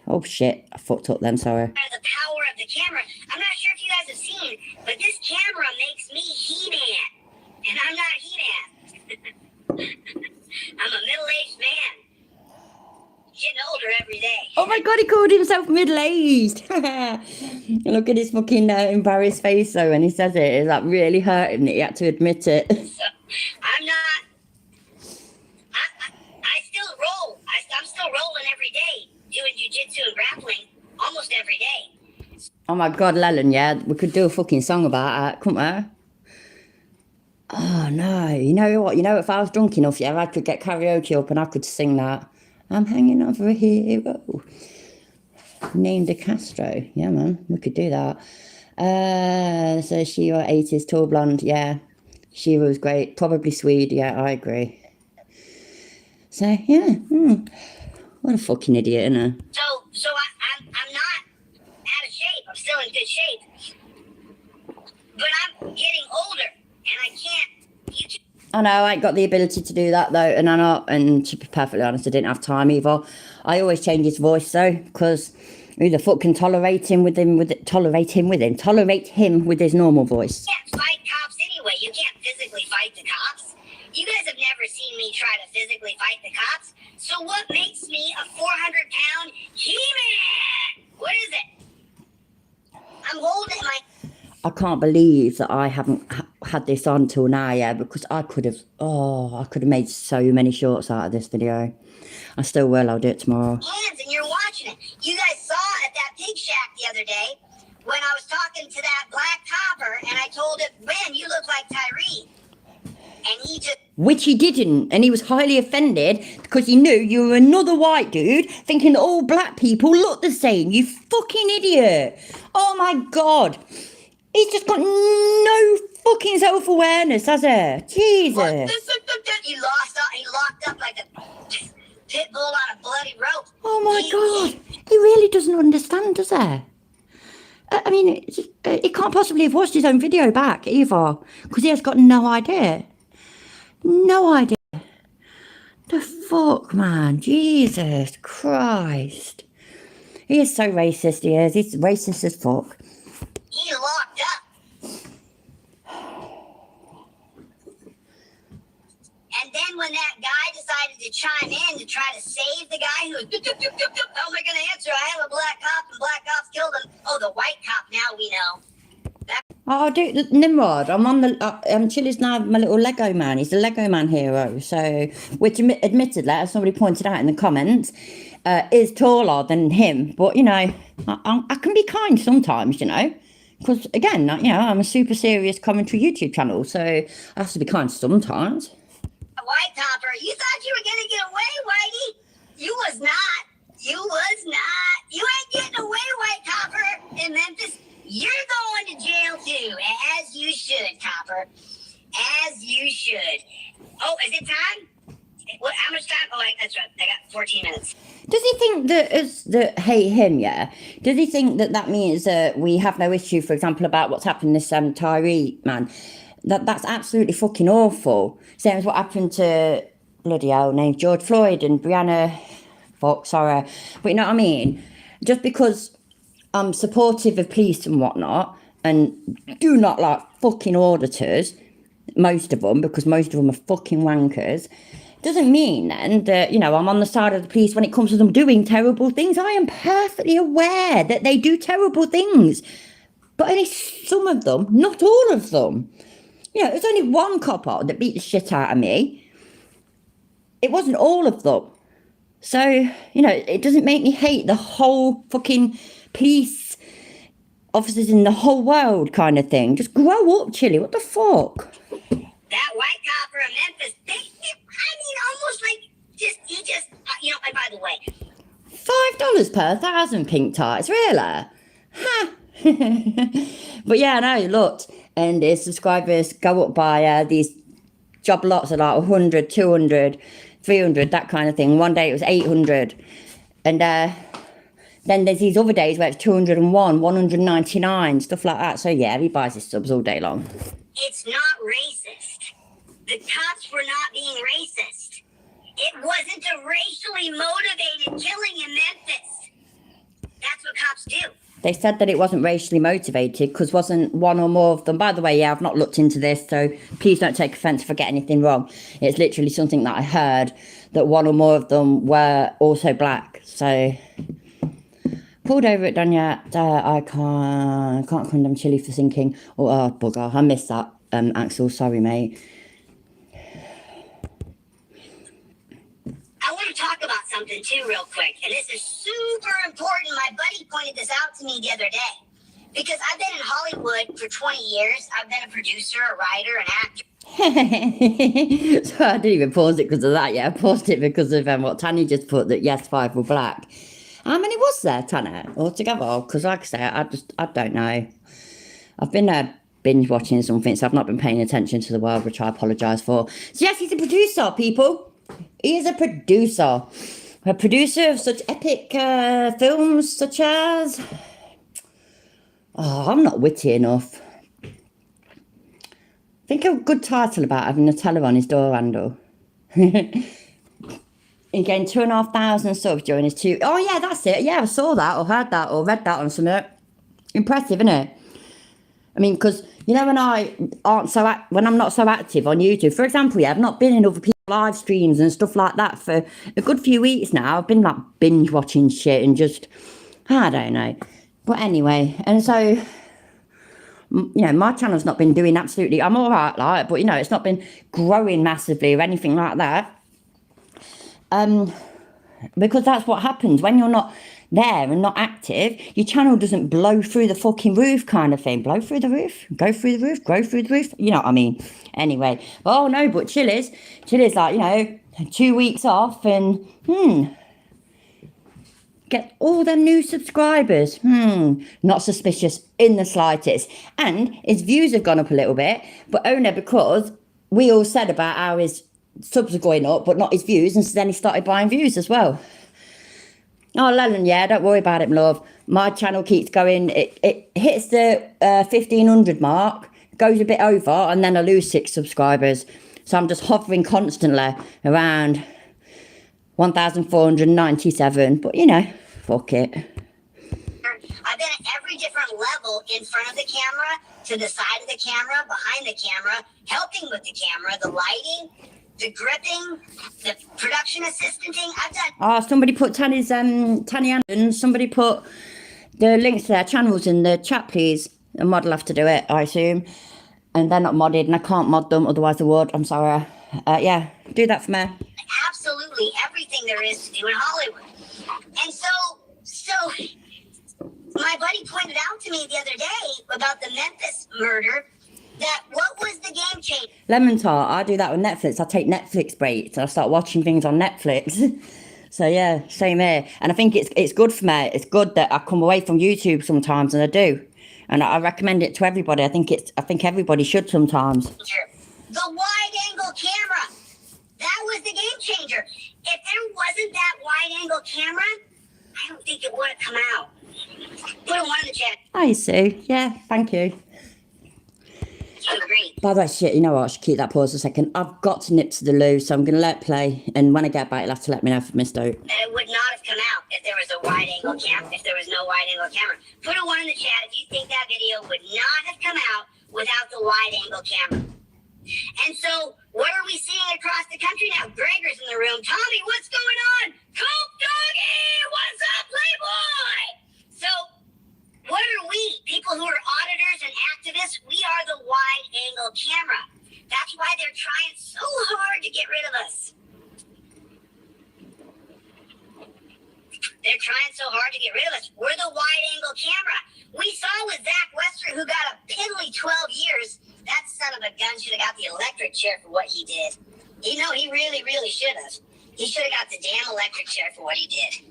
Oh, shit. I fucked up then, sorry. The power of the camera. I'm not sure if you guys have seen, but this camera makes me He-Man. And I'm not He-Man. I'm a middle-aged man. Getting older every day. Oh my God, he called himself middle-aged. Look at his fucking embarrassed face though when he says it. It's like really hurt him that he had to admit it. So, I'm not... I still roll. I'm still rolling every day. Doing jiu-jitsu and grappling almost every day. Oh my God, Lellen, yeah. We could do a fucking song about that, couldn't we? Oh no, you know what? You know, if I was drunk enough, yeah, I could get karaoke up and I could sing that. I'm hanging over a hero. Named De Castro. Yeah, man, we could do that. So She-Ra 80s, tall blonde, yeah. She was great. Probably Swede, yeah, I agree. So, yeah. What a fucking idiot, isn't he? So I'm not out of shape. I'm still in good shape. But I'm getting older, and I can't... I know, I ain't got the ability to do that though, and and to be perfectly honest, I didn't have time either. I always change his voice though, because who the fuck can tolerate him with his normal voice? You can't fight cops anyway. You can't physically fight the cops. You guys have never seen me try to physically fight the cops. So what makes me a 400-pound He-Man? What is it? I'm holding my... I can't believe that I haven't had this on till now, yeah, because I could have made so many shorts out of this video. I still will, I'll do it tomorrow. Hands, and you're watching it. You guys saw at that pig shack the other day when I was talking to that black copper and I told him, Ben, you look like Tyree. And he just... Which he didn't, and he was highly offended because he knew you were another white dude thinking that all black people look the same. You fucking idiot. Oh my God. He's just got no fucking self-awareness, has he? Jesus. He locked up like a pit bull on a bloody rope. Oh my God. He really doesn't understand, does he? I mean, he can't possibly have watched his own video back either, because he has got no idea. No idea. The fuck, man. Jesus Christ. He is so racist, he is. He's racist as fuck. He locked up. And then when that guy decided to chime in to try to save the guy who was, how am I going to answer? I have a black cop and black cops killed him. Oh, the white cop, now we know. Oh, dude, Nimrod, I'm Chili's now my little Lego man. He's the Lego man hero. So, which admittedly, as somebody pointed out in the comments, is taller than him. But, you know, I can be kind sometimes, you know. Because, again, you know, I'm a super serious commentary YouTube channel. So, I have to be kind sometimes. White topper, you thought you were going to get away, Whitey? You was not. You was not. You ain't getting away, White Topper, in Memphis. You're going to jail too, as you should, Topper. As you should. Oh, is it time? What? How much time? Oh, that's right. I got 14 minutes. Does he think that hate him, yeah? Does he think that means that we have no issue, for example, about what's happened to this Tyree man? That's absolutely fucking awful. Same as what happened to bloody hell named George Floyd and Breonna. Fuck, sorry. But you know what I mean? Just because I'm supportive of police and whatnot, and do not like fucking auditors, most of them, because most of them are fucking wankers, doesn't mean then that, you know, I'm on the side of the police when it comes to them doing terrible things. I am perfectly aware that they do terrible things, but only some of them, not all of them. You know, there's only one copper that beat the shit out of me. It wasn't all of them. So, you know, it doesn't make me hate the whole fucking police officers in the whole world kind of thing. Just grow up, Chili. What the fuck? That white cop from Memphis, almost like he just, you know, and by the way, $5 per 1,000 pink tarts, really? Huh. But yeah, no, look, and his subscribers go up by these job lots of like 100, 200, 300, that kind of thing. One day it was 800. And then there's these other days where it's 201, 199, stuff like that. So yeah, he buys his subs all day long. It's not racist. The cops were not being racist. It wasn't a racially motivated killing in Memphis. That's what cops do. They said that it wasn't racially motivated because wasn't one or more of them. By the way, yeah, I've not looked into this, so please don't take offence if I get anything wrong. It's literally something that I heard, that one or more of them were also black. So, pulled over at Danyat. I can't condemn Chili for sinking. Oh, bugger. I missed that, Axel. Sorry, mate. I want to talk about something too real quick, and this is super important. My buddy pointed this out to me the other day, because I've been in Hollywood for 20 years. I've been a producer, a writer, an actor. So I didn't even pause it because of that. Yeah, I paused it because of what Tanya just put, that yes, 5 were black. How many was there, Tanya, altogether? Because like I say, I don't know. I've been binge watching something, so I've not been paying attention to the world, which I apologise for. So yes, he's a producer, people. He is a producer of such epic films such as... Oh, I'm not witty enough. Think of a good title about having a teller on his door handle. He gained 2,500 subs during his two... Oh, yeah, that's it. Yeah, I saw that or heard that or read that on something. Impressive, isn't it? I mean, because, you know, when I'm not so active on YouTube, for example, yeah, I've not been in other people's live streams and stuff like that for a good few weeks now. I've been like binge watching shit and just, I don't know. But anyway, and so, you know, my channel's not been doing absolutely, I'm all right, like, but, you know, it's not been growing massively or anything like that. Because that's what happens when you're not there and not active. Your channel doesn't blow through the fucking roof kind of thing. Blow through the roof, go through the roof, grow through the roof. You know what I mean? Anyway, oh no, but Chili's like, you know, 2 weeks off and get all them new subscribers. Not suspicious in the slightest. And his views have gone up a little bit, but only because we all said about how his subs are going up, but not his views, and so then he started buying views as well. Oh, Lennon, yeah, don't worry about it, my love. My channel keeps going. It hits the 1,500 mark, goes a bit over, and then I lose 6 subscribers. So I'm just hovering constantly around 1,497. But, you know, fuck it. I've been at every different level, in front of the camera, to the side of the camera, behind the camera, helping with the camera, the lighting, the gripping, the production assistanting. I've done... Oh, somebody put Tanya Anderson, somebody put the links to their channels in the chat, please. A mod will have to do it, I assume. And they're not modded, and I can't mod them, otherwise I would. I'm sorry. Yeah, do that for me. Absolutely everything there is to do in Hollywood. And so my buddy pointed out to me the other day about the Memphis murder, that what was the game changer? Lemon tart, I do that with Netflix. I take Netflix breaks and I start watching things on Netflix. So yeah, same here. And I think it's good for me. It's good that I come away from YouTube sometimes, and I do. And I recommend it to everybody. I think everybody should sometimes. The wide angle camera. That was the game changer. If there wasn't that wide angle camera, I don't think it would have come out. Put a 1 in the chat. Hi, Sue. Yeah, thank you. You agree. By the way, shit, you know what? I should keep that pause a second. I've got to nip to the loo, so I'm going to let it play. And when I get back, you'll have to let me know if I missed out. It would not have come out if there was a wide angle camera, if there was no wide angle camera. Put a 1 in the chat if you think that video would not have come out without the wide angle camera. And so, what are we seeing across the the country now. Gregor's in the room. Tommy, what's going on? Coke Doggy, what's up, Playboy? So, what are we? People who are auditors and activists, we are the wide-angle camera. That's why they're trying so hard to get rid of us. They're trying so hard to get rid of us. We're the wide-angle camera. We saw with Zach Wester, who got a piddly 12 years. That son of a gun should have got the electric chair for what he did. You know, he really, really should have. He should have got the damn electric chair for what he did.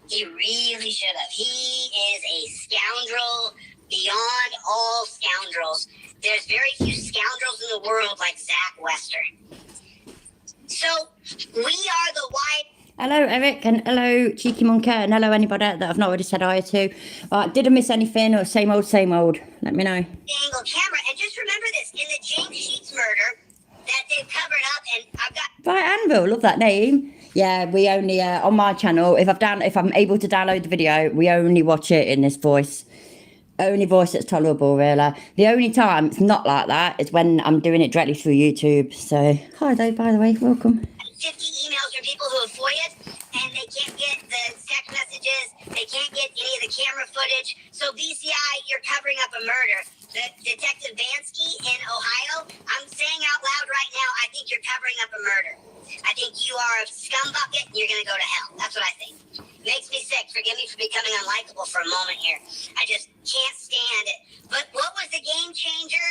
He really should have. He is a scoundrel beyond all scoundrels. There's very few scoundrels in the world like Zach Wester. So, we are the wide... Hello, Eric, and hello, Cheeky Monkey, and hello, anybody that I've not already said hi to. Did I miss anything, or same old, same old? Let me know. Angle camera, and just remember this, in the James Sheets murder that they've covered up, and I've got... Right, Anvil, love that name. Yeah, we only, on my channel, if I'm able to download the video, we only watch it in this voice. Only voice that's tolerable, really. The only time it's not like that is when I'm doing it directly through YouTube. So, hi though, by the way, welcome. 50 emails from people who have FOIA'd, and they can't get the text messages, they can't get any of the camera footage. So BCI, you're covering up a murder. The Detective Bansky in Ohio, I'm saying out loud right now, I think you're covering up a murder. I think you are a scumbucket and you're going to go to hell. That's what I think. Makes me sick. Forgive me for becoming unlikable for a moment here. I just can't stand it. But what was the game changer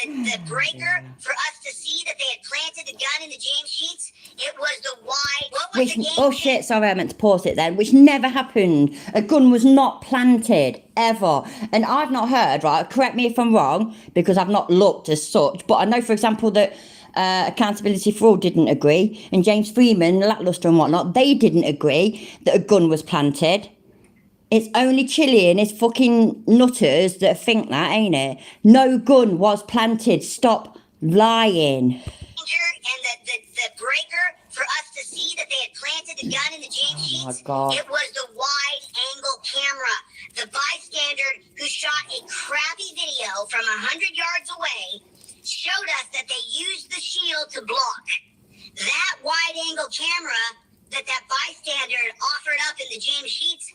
and the breaker for us to see that they had planted the gun in the James Sheets? It was the wide. What was the game Oh shit, sorry, I meant to pause it then. Which never happened. A gun was not planted, ever. And I've not heard, right, correct me if I'm wrong, because I've not looked as such, but I know, for example, that Accountability for All didn't agree, and James Freeman, Lackluster and whatnot, they didn't agree that a gun was planted. It's only Chile and his fucking nutters that think that, ain't it? No gun was planted. Stop lying. And the breaker for us to see that they had planted the gun in the James Sheets, my God. it was the wide-angle camera. The bystander who shot a crappy video from 100 yards away showed us that they used the shield to block. That wide-angle camera that bystander offered up in the James Sheets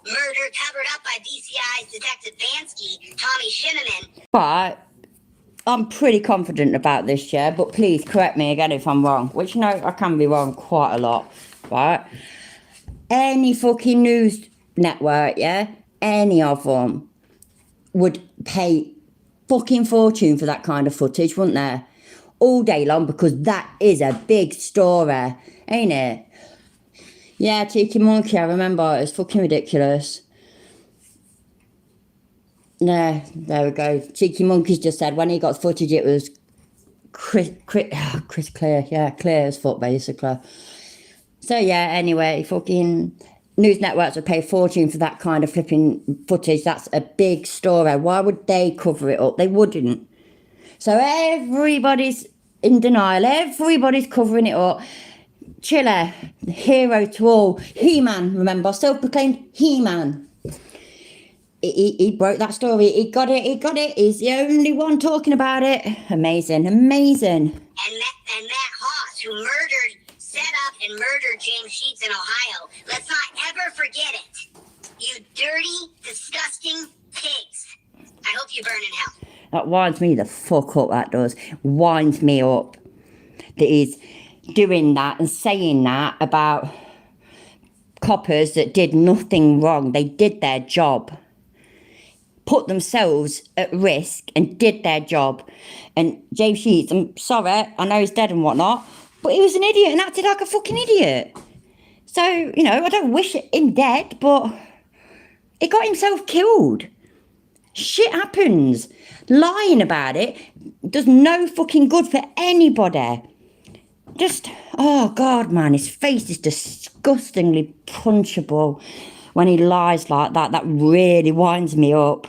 murder covered up by BCI's Detective Bansky, Tommy Shinneman. But I'm pretty confident about this, yeah, but please correct me again if I'm wrong, which, you know, I can be wrong quite a lot, right? Any fucking news network, yeah, any of them would pay fucking fortune for that kind of footage, wouldn't they? All day long, because that is a big story, ain't it? Yeah, Cheeky Monkey, I remember, it's fucking ridiculous. Yeah, there we go. Cheeky Monkey's just said when he got footage, it was Chris clear. Yeah, clear as fuck, basically. So, yeah, anyway, fucking news networks would pay a fortune for that kind of flipping footage. That's a big story. Why would they cover it up? They wouldn't. So, everybody's in denial. Everybody's covering it up. Chile, hero to all. He-Man, remember? Self-proclaimed He-Man. He broke that story. He got it. He's the only one talking about it. Amazing. And Matt Haas, who set up and murdered James Sheets in Ohio. Let's not ever forget it. You dirty, disgusting pigs. I hope you burn in hell. That winds me the fuck up, that does. Winds me up. That he's doing that and saying that about coppers that did nothing wrong. They did their job. Put themselves at risk and did their job. And James Sheets, I'm sorry, I know he's dead and whatnot, but he was an idiot and acted like a fucking idiot. So, you know, I don't wish him dead, but he got himself killed. Shit happens. Lying about it does no fucking good for anybody. Just, oh God, man, his face is disgustingly punchable. When he lies like that, that really winds me up.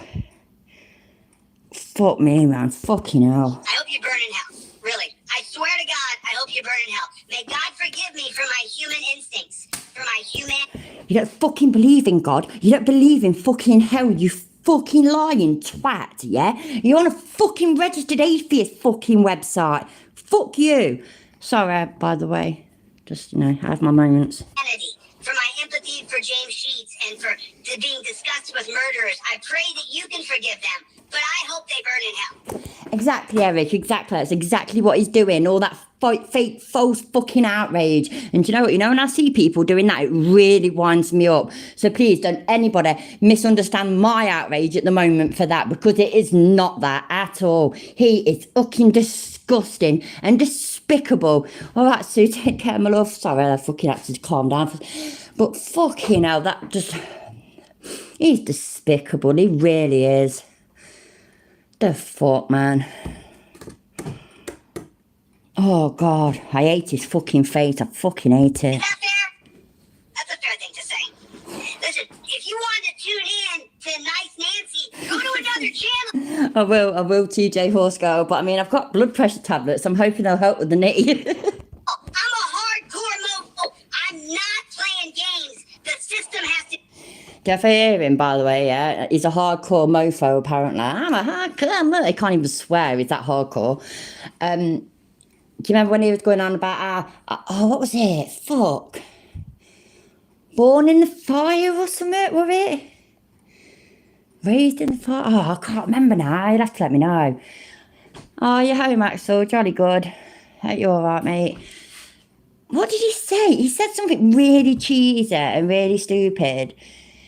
Fuck me, man. Fucking hell. I hope you burn in hell. Really. I swear to God, I hope you burn in hell. May God forgive me for my human instincts. For my human... You don't fucking believe in God. You don't believe in fucking hell, you fucking lying twat, yeah? You're on a fucking registered atheist fucking website. Fuck you. Sorry, by the way. Just, I have my moments. For my empathy for James Sheets and for being disgusted with murderers, I pray that you can forgive them, but I hope they burn in hell. Exactly, Eric, exactly. That's exactly what he's doing. All that fake, false fucking outrage. And do you know what? When I see people doing that, it really winds me up. So please don't anybody misunderstand my outrage at the moment for that, because it is not that at all. He is fucking disgusting and despicable. All right, Sue, take care, my love. Sorry, I fucking had to calm down. But fucking hell, that just... He's despicable. He really is. The fuck, man. Oh, God. I hate his fucking face. I fucking hate it. Is that fair? That's a fair thing to say. Listen, if you want to tune in to Nice Nancy, go to another channel. I will, TJ Horse Girl. But I mean, I've got blood pressure tablets. I'm hoping they'll help with the knee. I'm a hardcore mofo. I'm not playing games. The system has to... Do you ever hear him, by the way, yeah? He's a hardcore mofo, apparently. I'm a hardcore mofo. He can't even swear. He's that hardcore. Do you remember when he was going on about what was it? Fuck. Born in the fire or something, was it? Raised in the fire? Oh, I can't remember now. You'll have to let me know. Oh, you're home, Axel. Jolly good. Hope you're all right, mate. What did he say? He said something really cheesy and really stupid.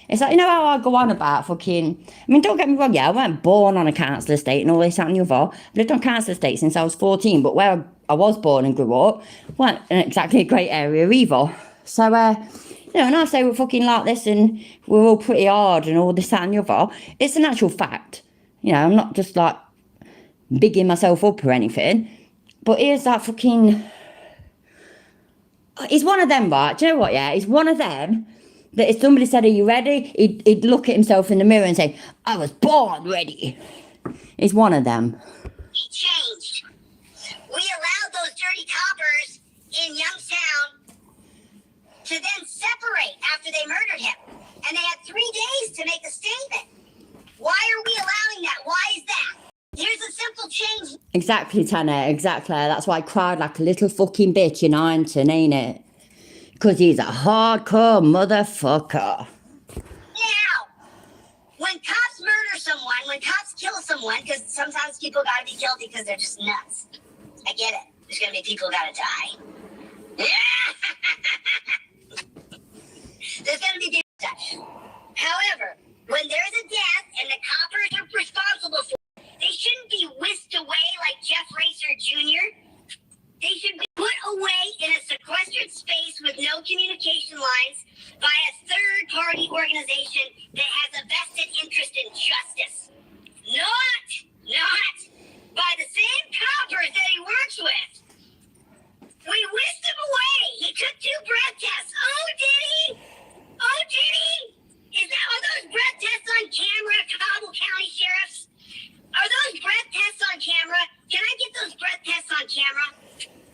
It's like, how I go on about fucking... I mean, don't get me wrong, yeah, I weren't born on a council estate and all this, that and the other. I've lived on a council estate since I was 14, but where I was born and grew up weren't in exactly a great area either. So, and I say we're fucking like this and we're all pretty hard and all this, that and the other. It's an actual fact. I'm not just, like, bigging myself up or anything. But here's that fucking... He's one of them, right? Do you know what, yeah? He's one of them... that if somebody said, are you ready? He'd look at himself in the mirror and say, I was born ready. He's one of them. He changed. We allowed those dirty coppers in Youngstown to then separate after they murdered him. And they had 3 days to make a statement. Why are we allowing that? Why is that? Here's a simple change. Exactly, Tanner, exactly. That's why I cried like a little fucking bitch in Ironton, ain't it? Because he's a hardcore motherfucker. Now, when cops murder someone, when cops kill someone, because sometimes people gotta be killed because they're just nuts. I get it. There's gonna be people who gotta die. There's gonna be people who die. However, when there's a death and the coppers are responsible for it, they shouldn't be whisked away like Jeff Racer Jr. They should be put away in a sequestered space with no communication lines by a third-party organization that has a vested interest in justice. Not by the same coppers that he works with. We whisked him away. He took 2 breath tests. Oh, did he? Are those breath tests on camera, Cobble County sheriffs? Are those breath tests on camera? Can I get those breath tests on camera?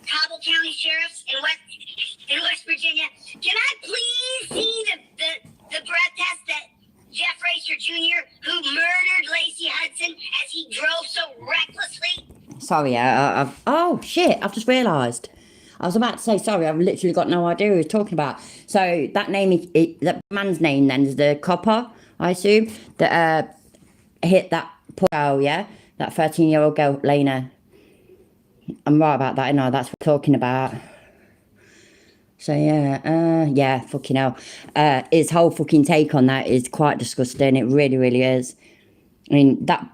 Cobble County sheriffs in West Virginia. Can I please see the breath test that Jeff Racer Jr., who murdered Lacey Hudson as he drove so recklessly? Sorry, oh shit, I've just realised. I was about to say sorry, I've literally got no idea who he was talking about. So that name, that man's name then is the copper, I assume, that hit that poor girl, yeah? That 13-year-old girl, Lena. I'm right about that, that's what we're talking about. So yeah, fucking hell. His whole fucking take on that is quite disgusting. It really, really is. I mean, that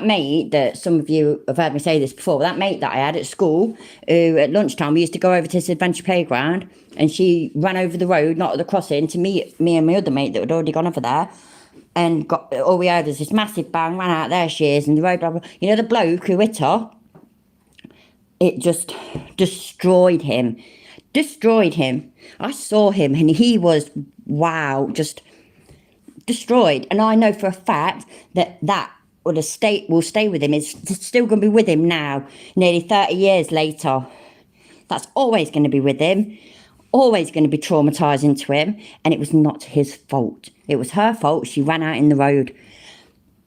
mate that some of you have heard me say this before, that mate that I had at school, who at lunchtime we used to go over to this adventure playground, and she ran over the road, not at the crossing, to meet me and my other mate that had already gone over there. And all we heard was this massive bang, ran out, there she is, and the road, blah, blah. The bloke who hit her, it just destroyed him. I saw him, and he was, wow, just destroyed. And I know for a fact that will stay with him. It's still going to be with him now, nearly 30 years later. That's always going to be with him. Always going to be traumatising to him, and it was not his fault. It was her fault. She ran out in the road.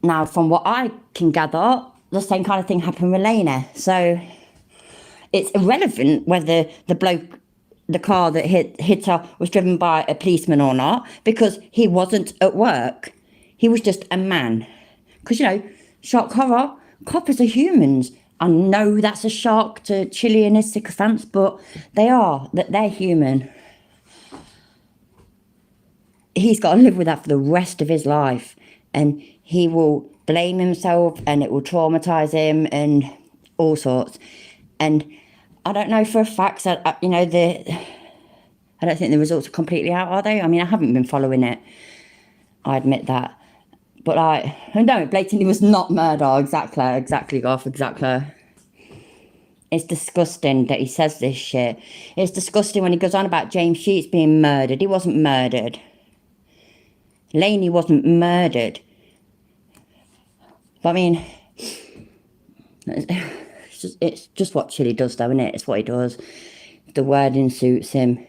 Now, from what I can gather, the same kind of thing happened with Lena. So, it's irrelevant whether the car that hit her was driven by a policeman or not, because he wasn't at work. He was just a man. Because, shock horror, coppers are humans. I know that's a shock to Chili and his sycophants, but they're human. He's got to live with that for the rest of his life, and he will blame himself, and it will traumatize him and all sorts. And I don't know for a fact that, I don't think the results are completely out, are they? I mean, I haven't been following it. I admit that. But no, it blatantly was not murder. Exactly, Garth, exactly. It's disgusting that he says this shit. It's disgusting when he goes on about James Sheets being murdered. He wasn't murdered. Laney wasn't murdered. But I mean, it's just what Chili does, though, isn't it? It's what he does. The wording suits him.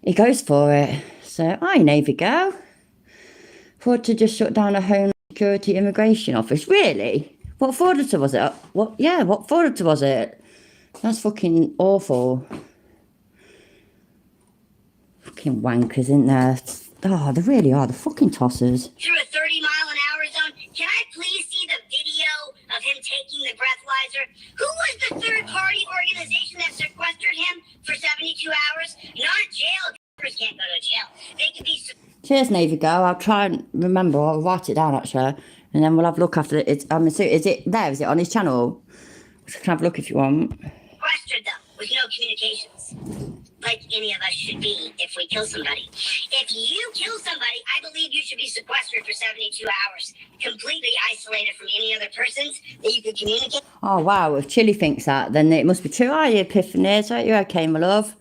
He goes for it. So, Navy girl. Thought to just shut down a Home Security Immigration Office. Really? What auditor was it? What auditor was it? That's fucking awful. Fucking wankers, isn't there? Oh, they really are. The fucking tossers. Through a 30-mile-an-hour zone. Can I please see the video of him taking the breathalyzer? Who was the third-party organization that sequestered him for 72 hours? Not jail. Can't go to jail. They could be. Cheers, Navy girl. I'll try and remember. I'll write it down, actually, and then we'll have a look after it. Is it there? Is it on his channel? We can have a look if you want. Sequestered them with no communications, like any of us should be if we kill somebody. If you kill somebody, I believe you should be sequestered for 72 hours, completely isolated from any other persons that you could communicate. Oh wow! If Chili thinks that, then it must be true. Are you, Epiphany? Are you okay, my love?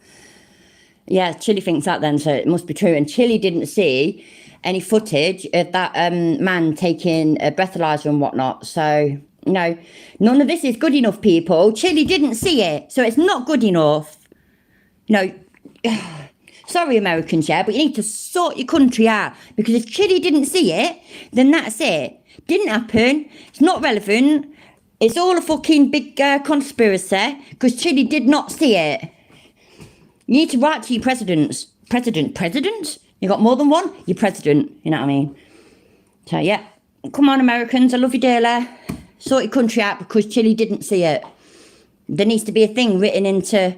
Yeah, Chili thinks that then, so it must be true. And Chili didn't see any footage of that man taking a breathalyzer and whatnot. So, none of this is good enough, people. Chili didn't see it, so it's not good enough. Sorry, Americans, yeah, but you need to sort your country out. Because if Chili didn't see it, then that's it. Didn't happen. It's not relevant. It's all a fucking big conspiracy, because Chili did not see it. You need to write to your presidents. President? You got more than one? You're president. You know what I mean? So, yeah. Come on, Americans. I love you dearly. Sort your country out because Chili didn't see it. There needs to be a thing written into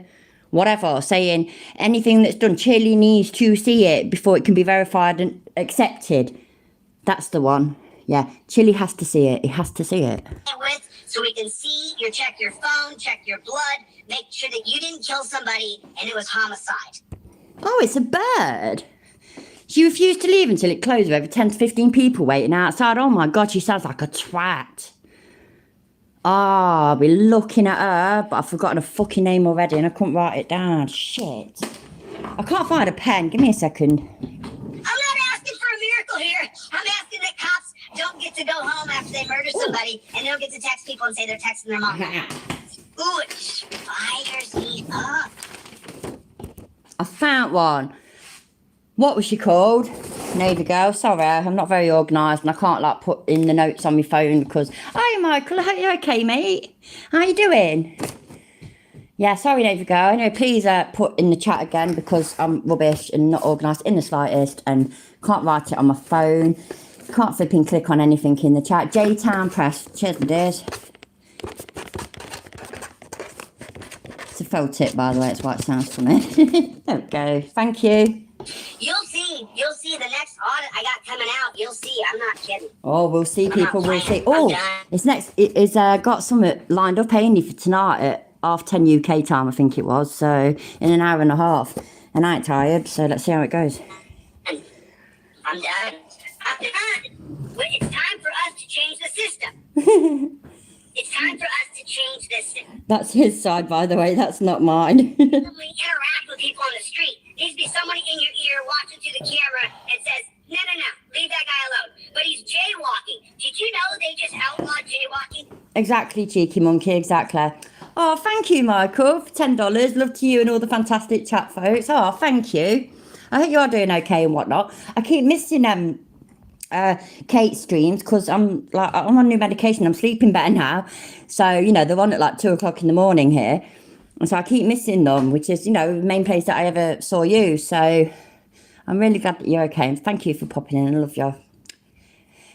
whatever, saying anything that's done, Chili needs to see it before it can be verified and accepted. That's the one. Yeah. Chili has to see it. He has to see it. So we can see, check your phone, check your blood, make sure that you didn't kill somebody and it was homicide. Oh, it's a bird. She refused to leave until it closed with over 10 to 15 people waiting outside. Oh my God, she sounds like a twat. I'll be looking at her, but I've forgotten her fucking name already and I couldn't write it down. Shit. I can't find a pen. Give me a second. I'm not asking for a miracle here. I'm asking that cops don't get to go home after they murder somebody and don't get to text people and say they're texting their mom. Ooh, it fires me up. I found one. What was she called? Navy girl. Sorry, I'm not very organised and I can't put in the notes on my phone because... Hi, Michael. I hope you're okay, mate. How you doing? Yeah, sorry, Navy girl. Please put in the chat again because I'm rubbish and not organised in the slightest and can't write it on my phone. Can't flipping click on anything in the chat. J-Town Press. Cheers, my dears. It's a faux tip, by the way. It's why it sounds funny. There we go. Thank you. You'll see the next audit I got coming out. You'll see. I'm not kidding. Oh, we'll see, people. We'll see. Oh, it's got something lined up, ain't it, for tonight at 10:30 UK time, I think it was. So in an hour and a half. And I ain't tired, so let's see how it goes. I'm done. It's time for us to change the system. It's time for us to change this system. That's his side, by the way. That's not mine. We interact with people on the street. There needs to be somebody in your ear watching through the camera and says, no, leave that guy alone. But he's jaywalking. Did you know they just outlawed jaywalking? Exactly, cheeky monkey, exactly. Oh, thank you, Michael, for $10. Love to you and all the fantastic chat, folks. Oh, thank you. I hope you are doing okay and whatnot. I keep missing Kate streams because I'm on new medication. I'm sleeping better now. So, you know, they're on at like 2:00 in the morning here. And so I keep missing them, which is, you know, the main place that I ever saw you. So I'm really glad that you're okay. And thank you for popping in. I love you.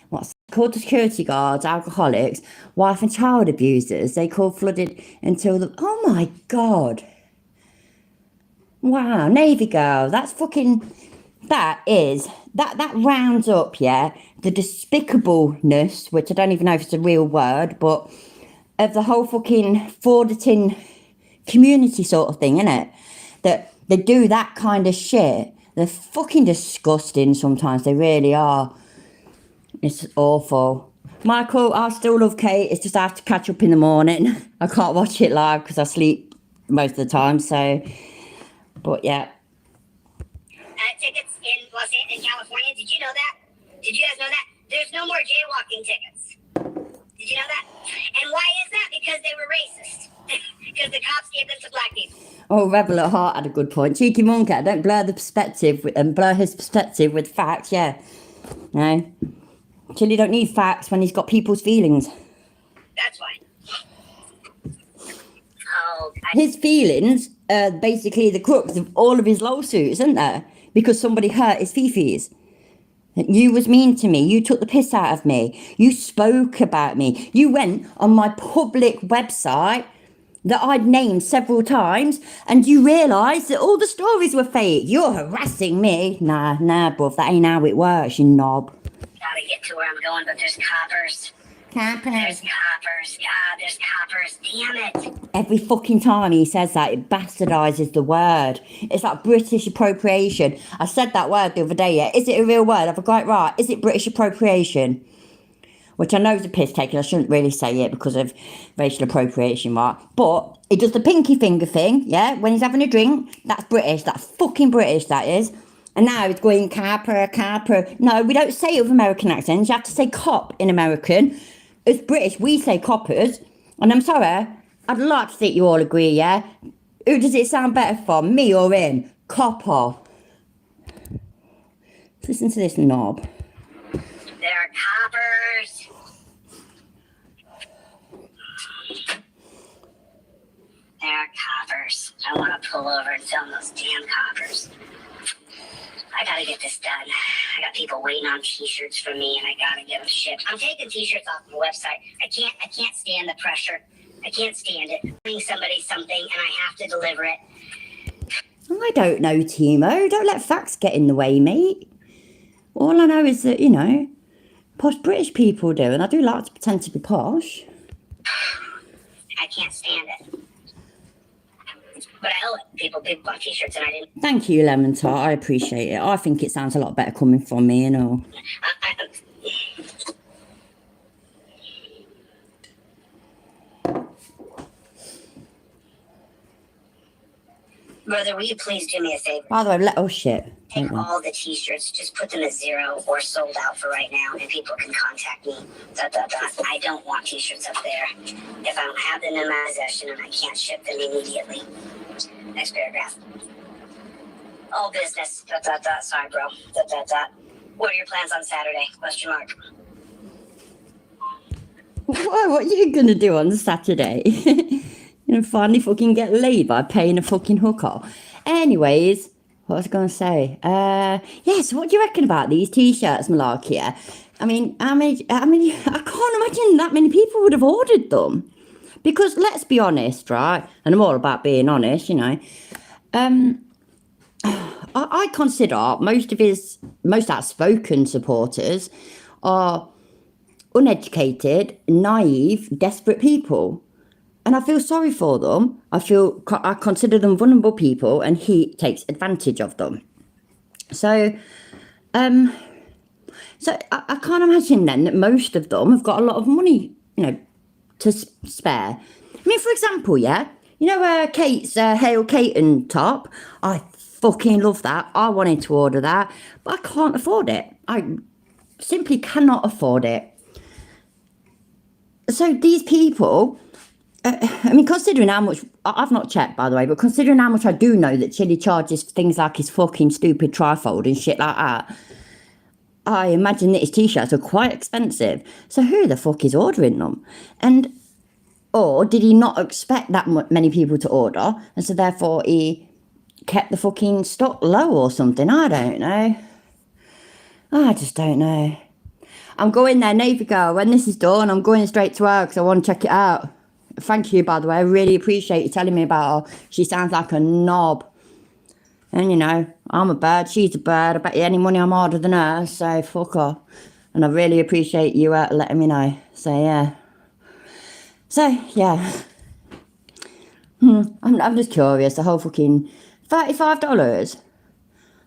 What's called the security guards, alcoholics, wife and child abusers. They call flooded until the... Oh my God. Wow, Navy girl. That's fucking... That rounds up, yeah, the despicableness, which I don't even know if it's a real word, but of the whole fucking frauditing community sort of thing, innit? That they do that kind of shit. They're fucking disgusting sometimes. They really are. It's awful. Michael, I still love Kate. It's just I have to catch up in the morning. I can't watch it live because I sleep most of the time. So, but yeah. Tickets in California. Did you know that? Did you guys know that? There's no more jaywalking tickets. Did you know that? And why is that? Because they were racist. Because the cops gave them to black people. Oh, Rebel at Heart had a good point. Cheeky monkey, don't blur the perspective and blur his perspective with facts. Yeah, no. Chili don't need facts when he's got people's feelings. That's why. Oh, his feelings are basically the crux of all of his lawsuits, isn't there? Because somebody hurt his fifis. You was mean to me. You took the piss out of me. You spoke about me. You went on my public website that I'd named several times and you realised that all the stories were fake. You're harassing me. Nah, bruv, that ain't how it works, you knob. Gotta get to where I'm going, but there's coppers. There's coppers. God, there's coppers. Damn it. Every fucking time he says that, it bastardizes the word. It's like British appropriation. I said that word the other day, yeah. Is it a real word? Have I got it right? Is it British appropriation? Which I know is a piss taking. I shouldn't really say it because of racial appropriation, right? But he does the pinky finger thing, yeah? When he's having a drink, that's British. That's fucking British, that is. And now he's going capper. No, we don't say it with American accents. You have to say cop in American. As British, we say coppers. And I'm sorry, I'd like to think you all agree, yeah? Who does it sound better from, me or him? Copper. Listen to this knob. There are coppers. There are coppers. I want to pull over and film those damn coppers. I gotta get this done. I got people waiting on t-shirts for me and I gotta get them shipped. I'm taking t-shirts off the website. I can't stand the pressure. I can't stand it. Bring somebody something and I have to deliver it. I don't know, Timo. Don't let facts get in the way, mate. All I know is that, you know, posh British people do, and I do like to pretend to be posh. I can't stand it. But I owe it. People bought t-shirts and I didn't. Thank you, Lemon Tart. I appreciate it. I think it sounds a lot better coming from me, you know. Brother, will you please do me a favor? By the way, oh shit. Take all the t-shirts, just put them at 0 or sold out for right now, and people can contact me. ... I don't want t-shirts up there if I don't have them in my possession and I can't ship them immediately. Next paragraph. All business. ... Sorry, bro. ... What are your plans on Saturday? Question mark. What are you gonna do on Saturday? You know, finally fucking get laid by paying a fucking hooker. Anyways, what was I gonna say? Yes, what do you reckon about these t-shirts, Malakia? I mean, I can't imagine that many people would have ordered them. Because let's be honest, right? And I'm all about being honest, you know. I consider most outspoken supporters are uneducated, naive, desperate people. And I feel sorry for them. I consider them vulnerable people, and he takes advantage of them. So I can't imagine then that most of them have got a lot of money, you know, to spare. I mean, for example, yeah, you know, Kate's Hail Caton top. I fucking love that. I wanted to order that, but I can't afford it. I simply cannot afford it. So these people. I mean, considering how much, I've not checked, by the way, but considering how much I do know that Chili charges for things like his fucking stupid trifold and shit like that, I imagine that his t-shirts are quite expensive. So who the fuck is ordering them? And or did he not expect that many people to order, and so therefore he kept the fucking stock low or something? I don't know. I just don't know. I'm going there, Navy girl. When this is done, I'm going straight to her because I want to check it out. Thank you, by the way. I really appreciate you telling me about her. She sounds like a knob. And, you know, I'm a bird. She's a bird. I bet you any money I'm harder than her. So, fuck her. And I really appreciate you letting me know. So, yeah. So, yeah. I'm just curious. The whole fucking $35.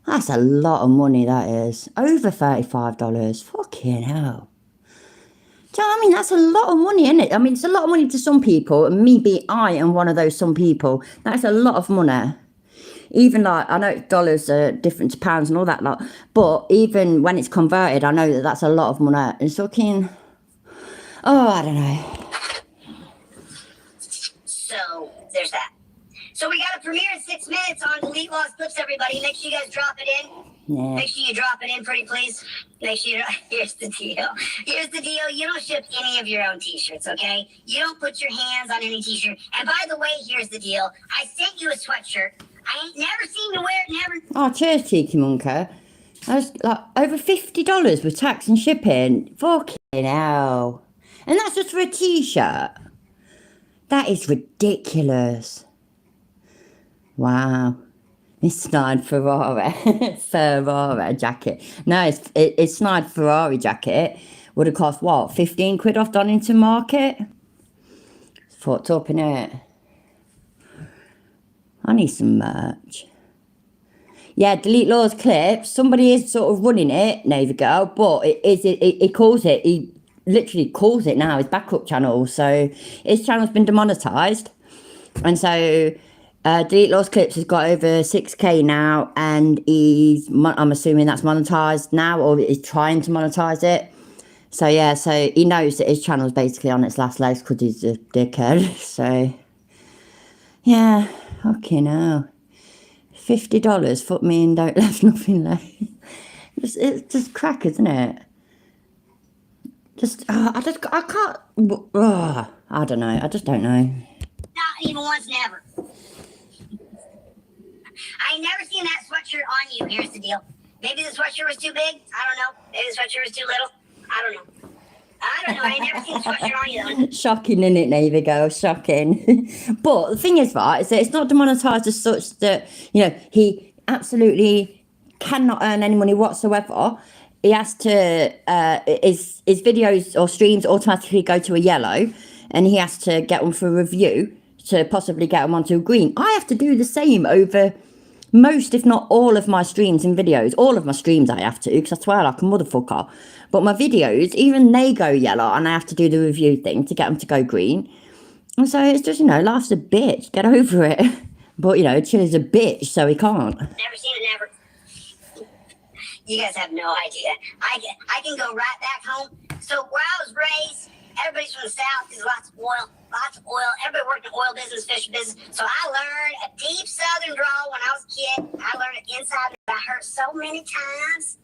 That's a lot of money, that is. Over $35. Fucking hell. Do you know what I mean? That's a lot of money, isn't it? I mean, it's a lot of money to some people. And I am one of those some people. That's a lot of money. Even like, I know dollars are different to pounds and all that lot. But even when it's converted, I know that that's a lot of money. It's fucking... Oh, I don't know. So, there's that. So we got a premiere in 6 minutes on Delete Lost Clips, everybody. Make sure you guys drop it in. Yeah. Make sure you drop it in, pretty please. Make sure you... Here's the deal. Here's the deal. You don't ship any of your own t-shirts, okay? You don't put your hands on any t-shirt. And by the way, here's the deal. I sent you a sweatshirt. I ain't never seen you wear it, never... Oh, cheers, Cheeky Monkey. That's like over $50 with tax and shipping. Fucking hell. And that's just for a t-shirt. That is ridiculous. Wow. It's snide Ferrari. Ferrari jacket. No, it's snide Ferrari jacket. Would have cost, what, 15 quid off Donington Market? It's fucked up, innit? I need some merch. Yeah, Delete Law's Clips. Somebody is sort of running it, Navy Girl, but he calls it, he literally calls it now his backup channel. So his channel's been demonetised. And so Delete Law's Clips has got over 6k now, and I'm assuming that's monetised now, or he's trying to monetise it. So yeah, so he knows that his channel's basically on its last legs because he's a dickhead. So yeah, fucking hell. $50, fuck me and don't left nothing left. It's just crackers, isn't it? I can't, I don't know, I just don't know. Not even once, never. I ain't never seen that sweatshirt on you. Here's the deal. Maybe the sweatshirt was too big. I don't know. Maybe the sweatshirt was too little. I don't know. I ain't never seen the sweatshirt on you, though. Shocking, isn't it, Navy Girl? Shocking. But the thing is, right, is that it's not demonetised as such that, you know, he absolutely cannot earn any money whatsoever. He has to, his videos or streams automatically go to a yellow, and he has to get them for review to possibly get them onto a green. I have to do the same over most, if not all, of my streams and videos. All of my streams I have to, because I swear like a motherfucker. But my videos, even they go yellow, and I have to do the review thing to get them to go green. And so it's just, you know, life's a bitch. Get over it. But, you know, Chili's a bitch, so he can't. Never seen it, never. You guys have no idea. I can go right back home. So where I was raised, everybody's from the South. There's lots of oil. Everybody worked in oil business, fish business. So I learned a deep Southern drawl when I was a kid. I learned it inside. I heard so many times.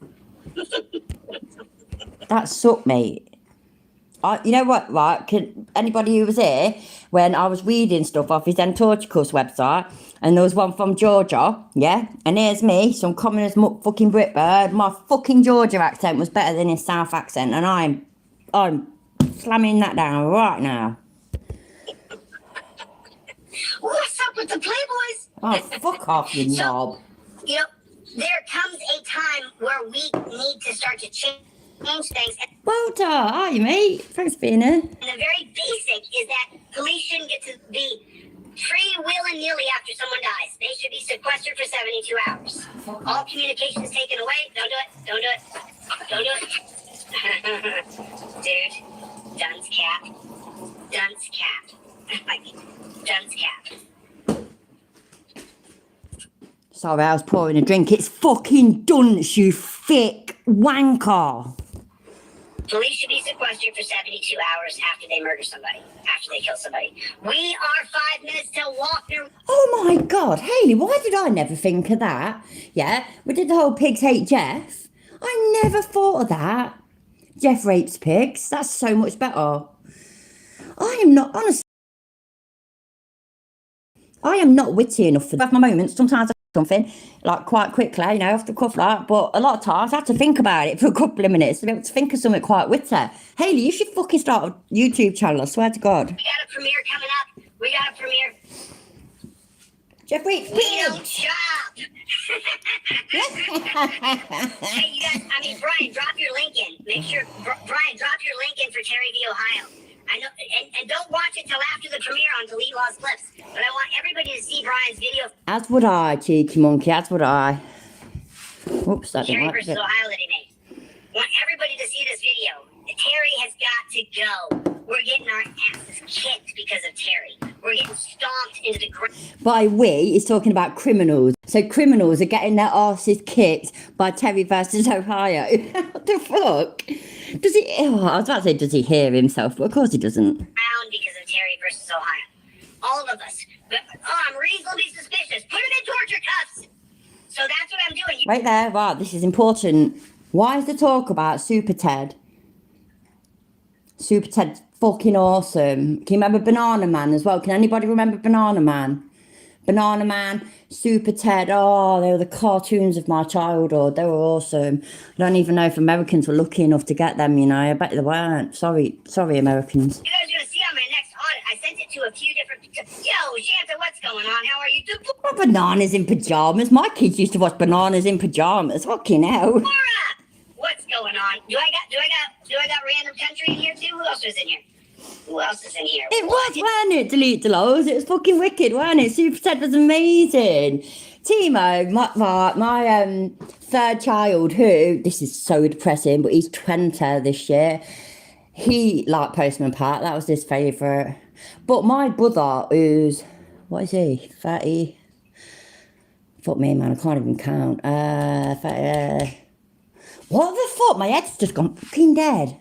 That sucked, mate. You know what, right? Anybody who was here when I was reading stuff off his Entorticus website, and there was one from Georgia, yeah? And here's me, some common as fucking Britbird. My fucking Georgia accent was better than his South accent, and I'm slamming that down right now. What's up with the Playboys? Oh, fuck off, you knob. You know, there comes a time where we need to start to change things. Well done, are you, mate? Thanks for being here. And the very basic is that police shouldn't get to be free willy-nilly after someone dies. They should be sequestered for 72 hours. All communications taken away. Don't do it. Don't do it. Don't do it. Dude, Dunce cap. Dunce cap. Dunce cap. Sorry, I was pouring a drink. It's fucking dunce, you thick wanker. Police should be sequestered for 72 hours after they murder somebody, after they kill somebody. We are 5 minutes till Walker. Oh my God, Hayley, why did I never think of that? Yeah, we did the whole pigs hate Jeff. I never thought of that. Jeff rapes pigs. That's so much better. I am not, honestly, I am not witty enough for that. I have my moments. Sometimes I do something, like, quite quickly, you know, off the cuff, like, but a lot of times I have to think about it for a couple of minutes to be able to think of something quite witty. Hayley, you should fucking start a YouTube channel, I swear to God. We got a premiere coming up. We got a premiere. Jeff rapes We don't pigs. shop. Hey, you guys, I mean, Brian, drop your link in. Make sure, Brian, drop your link in for Terry v. Ohio. I know, and don't watch it till after the premiere on Delete Lost Clips. But I want everybody to see Brian's video. As would I, cheeky monkey, as would I. Oops, that didn't Terry work. versus Ohio that he made. Want everybody to see this video. Terry has got to go. We're getting our asses kicked because of Terry. We're getting stomped into the ground. By we, he's talking about criminals. So criminals are getting their asses kicked by Terry versus Ohio. What the fuck? Does he? Oh, I was about to say, does he hear himself? But of course he doesn't. Because of Terry versus Ohio. All of us. But, I'm reasonably suspicious. Put him in torture cuffs. So that's what I'm doing. Right there. Wow, this is important. Why is the talk about Super Ted? Super Ted's fucking awesome. Can you remember Banana Man as well? Can anybody remember Banana Man? Banana Man, Super Ted. Oh, they were the cartoons of my childhood. They were awesome. I don't even know if Americans were lucky enough to get them, you know. I bet they weren't. Sorry, Americans. You guys are going to see on my next audit. I sent it to a few different... Yo, Shanta, what's going on? How are you? What, Bananas in Pajamas? My kids used to watch Bananas in Pajamas. Fucking hell. Laura! What's going on? Do I got random country in here too? Who else is in here? Who else is in here? It was, wasn't it? Delete the lows. It was fucking wicked, wasn't it? Super Ted was amazing. Timo, my third child, who, this is so depressing, but he's 20 this year. He liked Postman Pat. That was his favourite. But my brother, who's, what is he? 30? Fuck me, man. I can't even count. 30, what the fuck? My head's just gone fucking dead.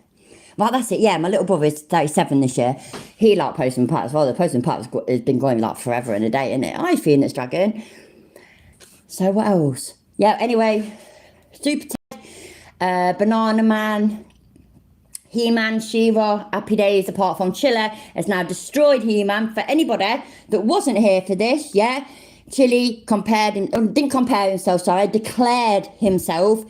Well, that's it. Yeah, my little brother is 37 this year. He liked Postman Pat as well. The Postman Pat has been going like forever and a day, isn't it? I Phoenix Dragon. So what else? Yeah, anyway. Super Ted, Banana Man, He-Man, She-Ra, Happy Days, apart from Chiller, has now destroyed He-Man. For anybody that wasn't here for this, yeah, Chili didn't compare himself, sorry, declared himself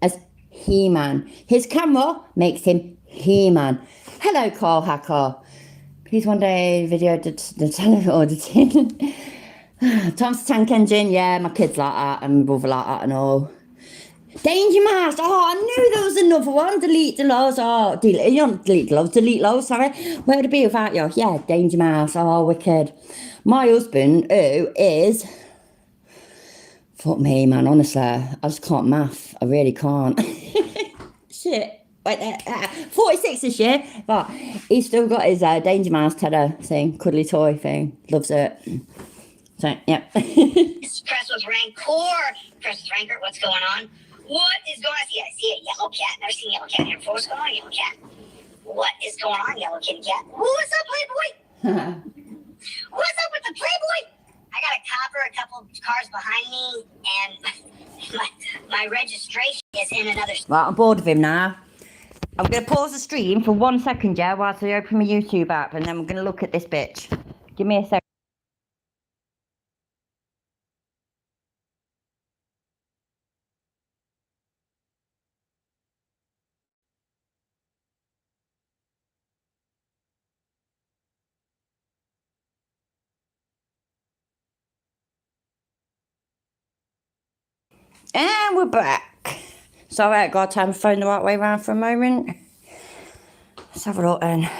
as He-Man. His camera makes him He-Man. Hello, Carl Hacker. Please one day video the auditing. Tom's Tank Engine, yeah, my kids like that and my brother like that and all. Danger Mouse, oh, I knew there was another one. Delete the lows, oh, you don't delete the lows, delete lows, sorry. Where would it be without you? Yeah, Danger Mouse, oh, wicked. My husband, who is, fuck me, man, honestly, I just can't math. I really can't. Shit. Wait, 46 this year, but he's still got his Danger Mouse Tedder thing, cuddly toy thing. Loves it. So, yeah. Press with Rancor. Press with Rancor. What's going on? What is going on? I see a yellow cat. Never seen a yellow cat here before. What's going on, yellow cat? What is going on, yellow kitty cat? What's up, Playboy? What's up with the Playboy? I got a copper, a couple cars behind me, and my registration is in another... Right, I'm bored of him now. I'm going to pause the stream for 1 second, yeah, whilst I open my YouTube app, and then we're going to look at this bitch. Give me a second. And we're back. Sorry, I got time to phone the right way around for a moment. Let's have a look then.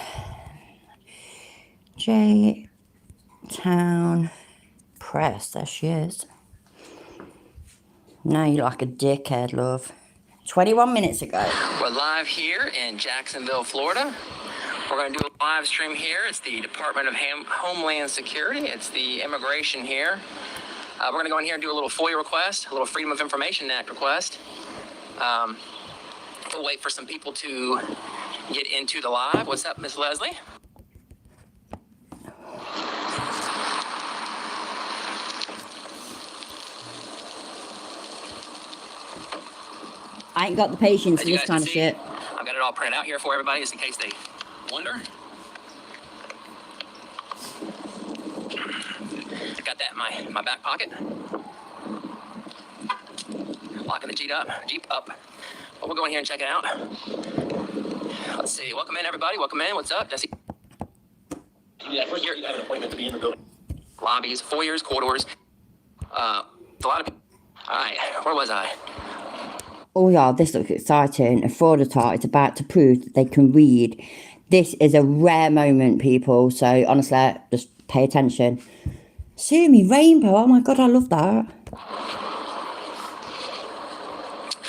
J Town Press, there she is. Now you're like a dickhead, love. 21 minutes ago. We're live here in Jacksonville, Florida. We're going to do a live stream here. It's the Department of Homeland Security. It's the immigration here. We're going to go in here and do a little FOIA request, a little Freedom of Information Act request. We'll wait for some people to get into the live. What's up, Miss Leslie? I ain't got the patience As for you this guys can kind of see, shit. I've got it all printed out here for everybody, just in case they wonder. Got that in my back pocket. Locking the Jeep up. But we'll go in here and check it out. Let's see. Welcome in, everybody. Welcome in. What's up, Jesse? You have an appointment to be in the building. Lobbies, foyers, corridors. A lot of people. All right, where was I? Oh yeah, this looks exciting. A frauditor is about to prove that they can read. This is a rare moment, people. So honestly, just pay attention. See me, rainbow. Oh my god, I love that.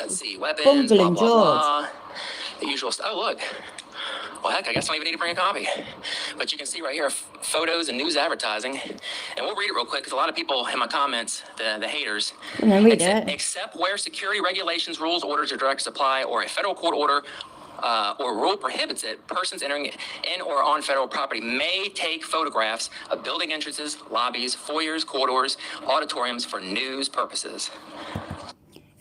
Let's see, weapons, Bungle blah, and blah, George. blah. The usual stuff. Oh, look. Well, heck, I guess I don't even need to bring a copy. But you can see right here, photos and news advertising. And we'll read it real quick, because a lot of people in my comments, the haters, Read it. except where security regulations, rules, orders, or direct supply, or a federal court order or rule prohibits it, persons entering in or on federal property may take photographs of building entrances, lobbies, foyers, corridors, auditoriums for news purposes.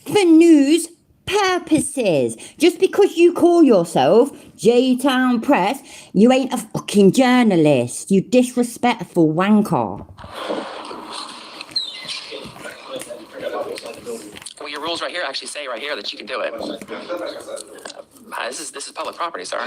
For news purposes. Just because you call yourself J-Town Press, you ain't a fucking journalist. You disrespectful wanker. Well, your rules right here actually say right here that you can do it. This is public property, sir.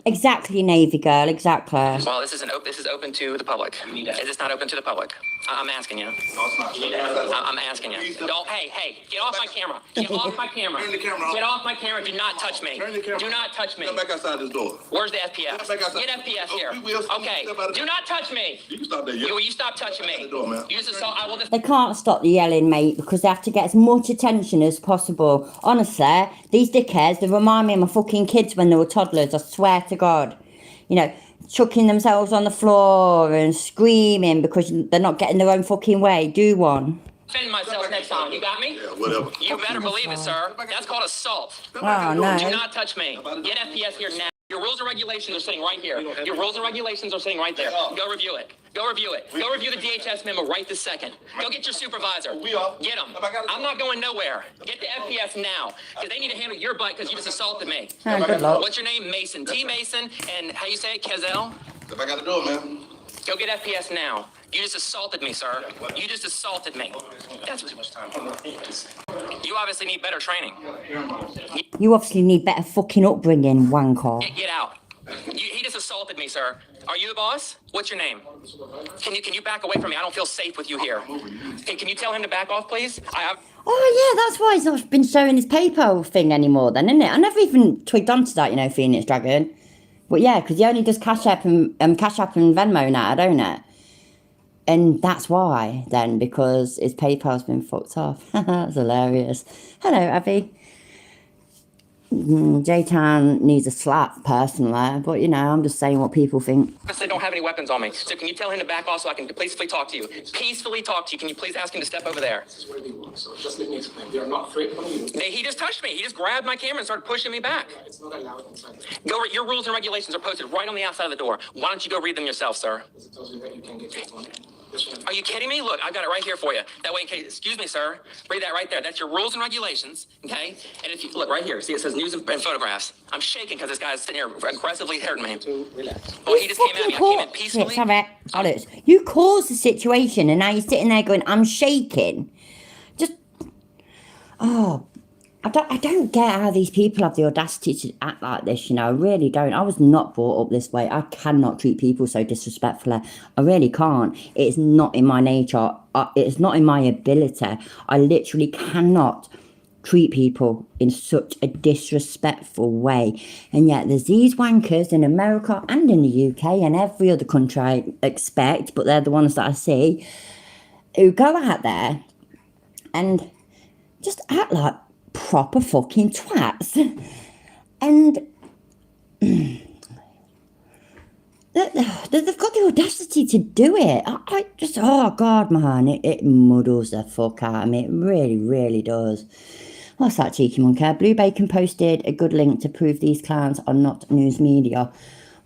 Exactly, Navy girl. Exactly. Well, this is open to the public. Is this not open to the public? I'm asking you. I'm asking you. Don't. Hey, get off my camera. Get off my camera. Turn the camera off. Get off my camera. Do not touch me. Turn the camera. Do not touch me. Step back outside this door. Where's the FPS? Step back outside. Get FPS here. Oh, we will. Okay. Step out of Do there. not touch me. You can stop there. You stop touching me. The door, man. You just assault. I will. They can't stop the yelling, mate, because they have to get as much attention as possible. Honestly, these dickheads, they remind me of my fucking kids when they were toddlers, I swear to God. You know, chucking themselves on the floor and screaming because they're not getting their own fucking way. Do one. Defend myself next time. You got me? Yeah, whatever. You better believe it, sir. That's called assault. Oh, no. Do not touch me. Get FPS here now. Your rules and regulations are sitting right here. Your rules and regulations are sitting right there. Go review it. Go review it. Go review the DHS memo right this second. Go get your supervisor. Get him. I'm not going nowhere. Get the FPS now. Because they need to handle your butt because you just assaulted me. Oh, good luck. What's your name? Mason. T. Mason. And how you say it? Kezel? Step back out the door, man. Go get FPS now. You just assaulted me, sir. You just assaulted me. That's too much time. You obviously need better training. You obviously need better fucking upbringing, wanker. Get out. He just assaulted me, sir. Are you the boss? What's your name? Can you back away from me? I don't feel safe with you here. Can you tell him to back off, please? Oh, yeah, that's why he's not been showing his PayPal thing anymore then, isn't it? I never even twigged onto that, you know, Phoenix Dragon. But yeah, because he only does Cash App and Venmo now, don't it? And that's why, then, because his PayPal's been fucked off. That's hilarious. Hello, Abby. J-Town needs a slap, personally. But, you know, I'm just saying what people think. I don't have any weapons on me. So can you tell him to back off so I can peacefully talk to you? Peacefully talk to you. Can you please ask him to step over there? So just let me explain. They are not threatening you. He just touched me. He just grabbed my camera and started pushing me back. It's not allowed inside. Your rules and regulations are posted right on the outside of the door. Why don't you go read them yourself, sir? It tells you that you can get this one. Are you kidding me? Look, I've got it right here for you. That way, in case, excuse me, sir. Read that right there. That's your rules and regulations, okay? And if you look right here, see it says news and photographs. I'm shaking because this guy's sitting here aggressively hurting me. Relax. Well, he just came at me. I came in peacefully. Alex, you caused the situation and now you're sitting there going, I'm shaking. Just, I don't get how these people have the audacity to act like this, you know. I really don't. I was not brought up this way. I cannot treat people so disrespectfully. I really can't. It's not in my nature. It's not in my ability. I literally cannot treat people in such a disrespectful way. And yet there's these wankers in America and in the UK and every other country I expect, but they're the ones that I see, who go out there and just act like proper fucking twats. And they've got the audacity to do it. I just, oh God, man, it muddles the fuck out of me. It really, really does. What's that, cheeky monkey? Blue Bacon posted a good link to prove these clowns are not news media.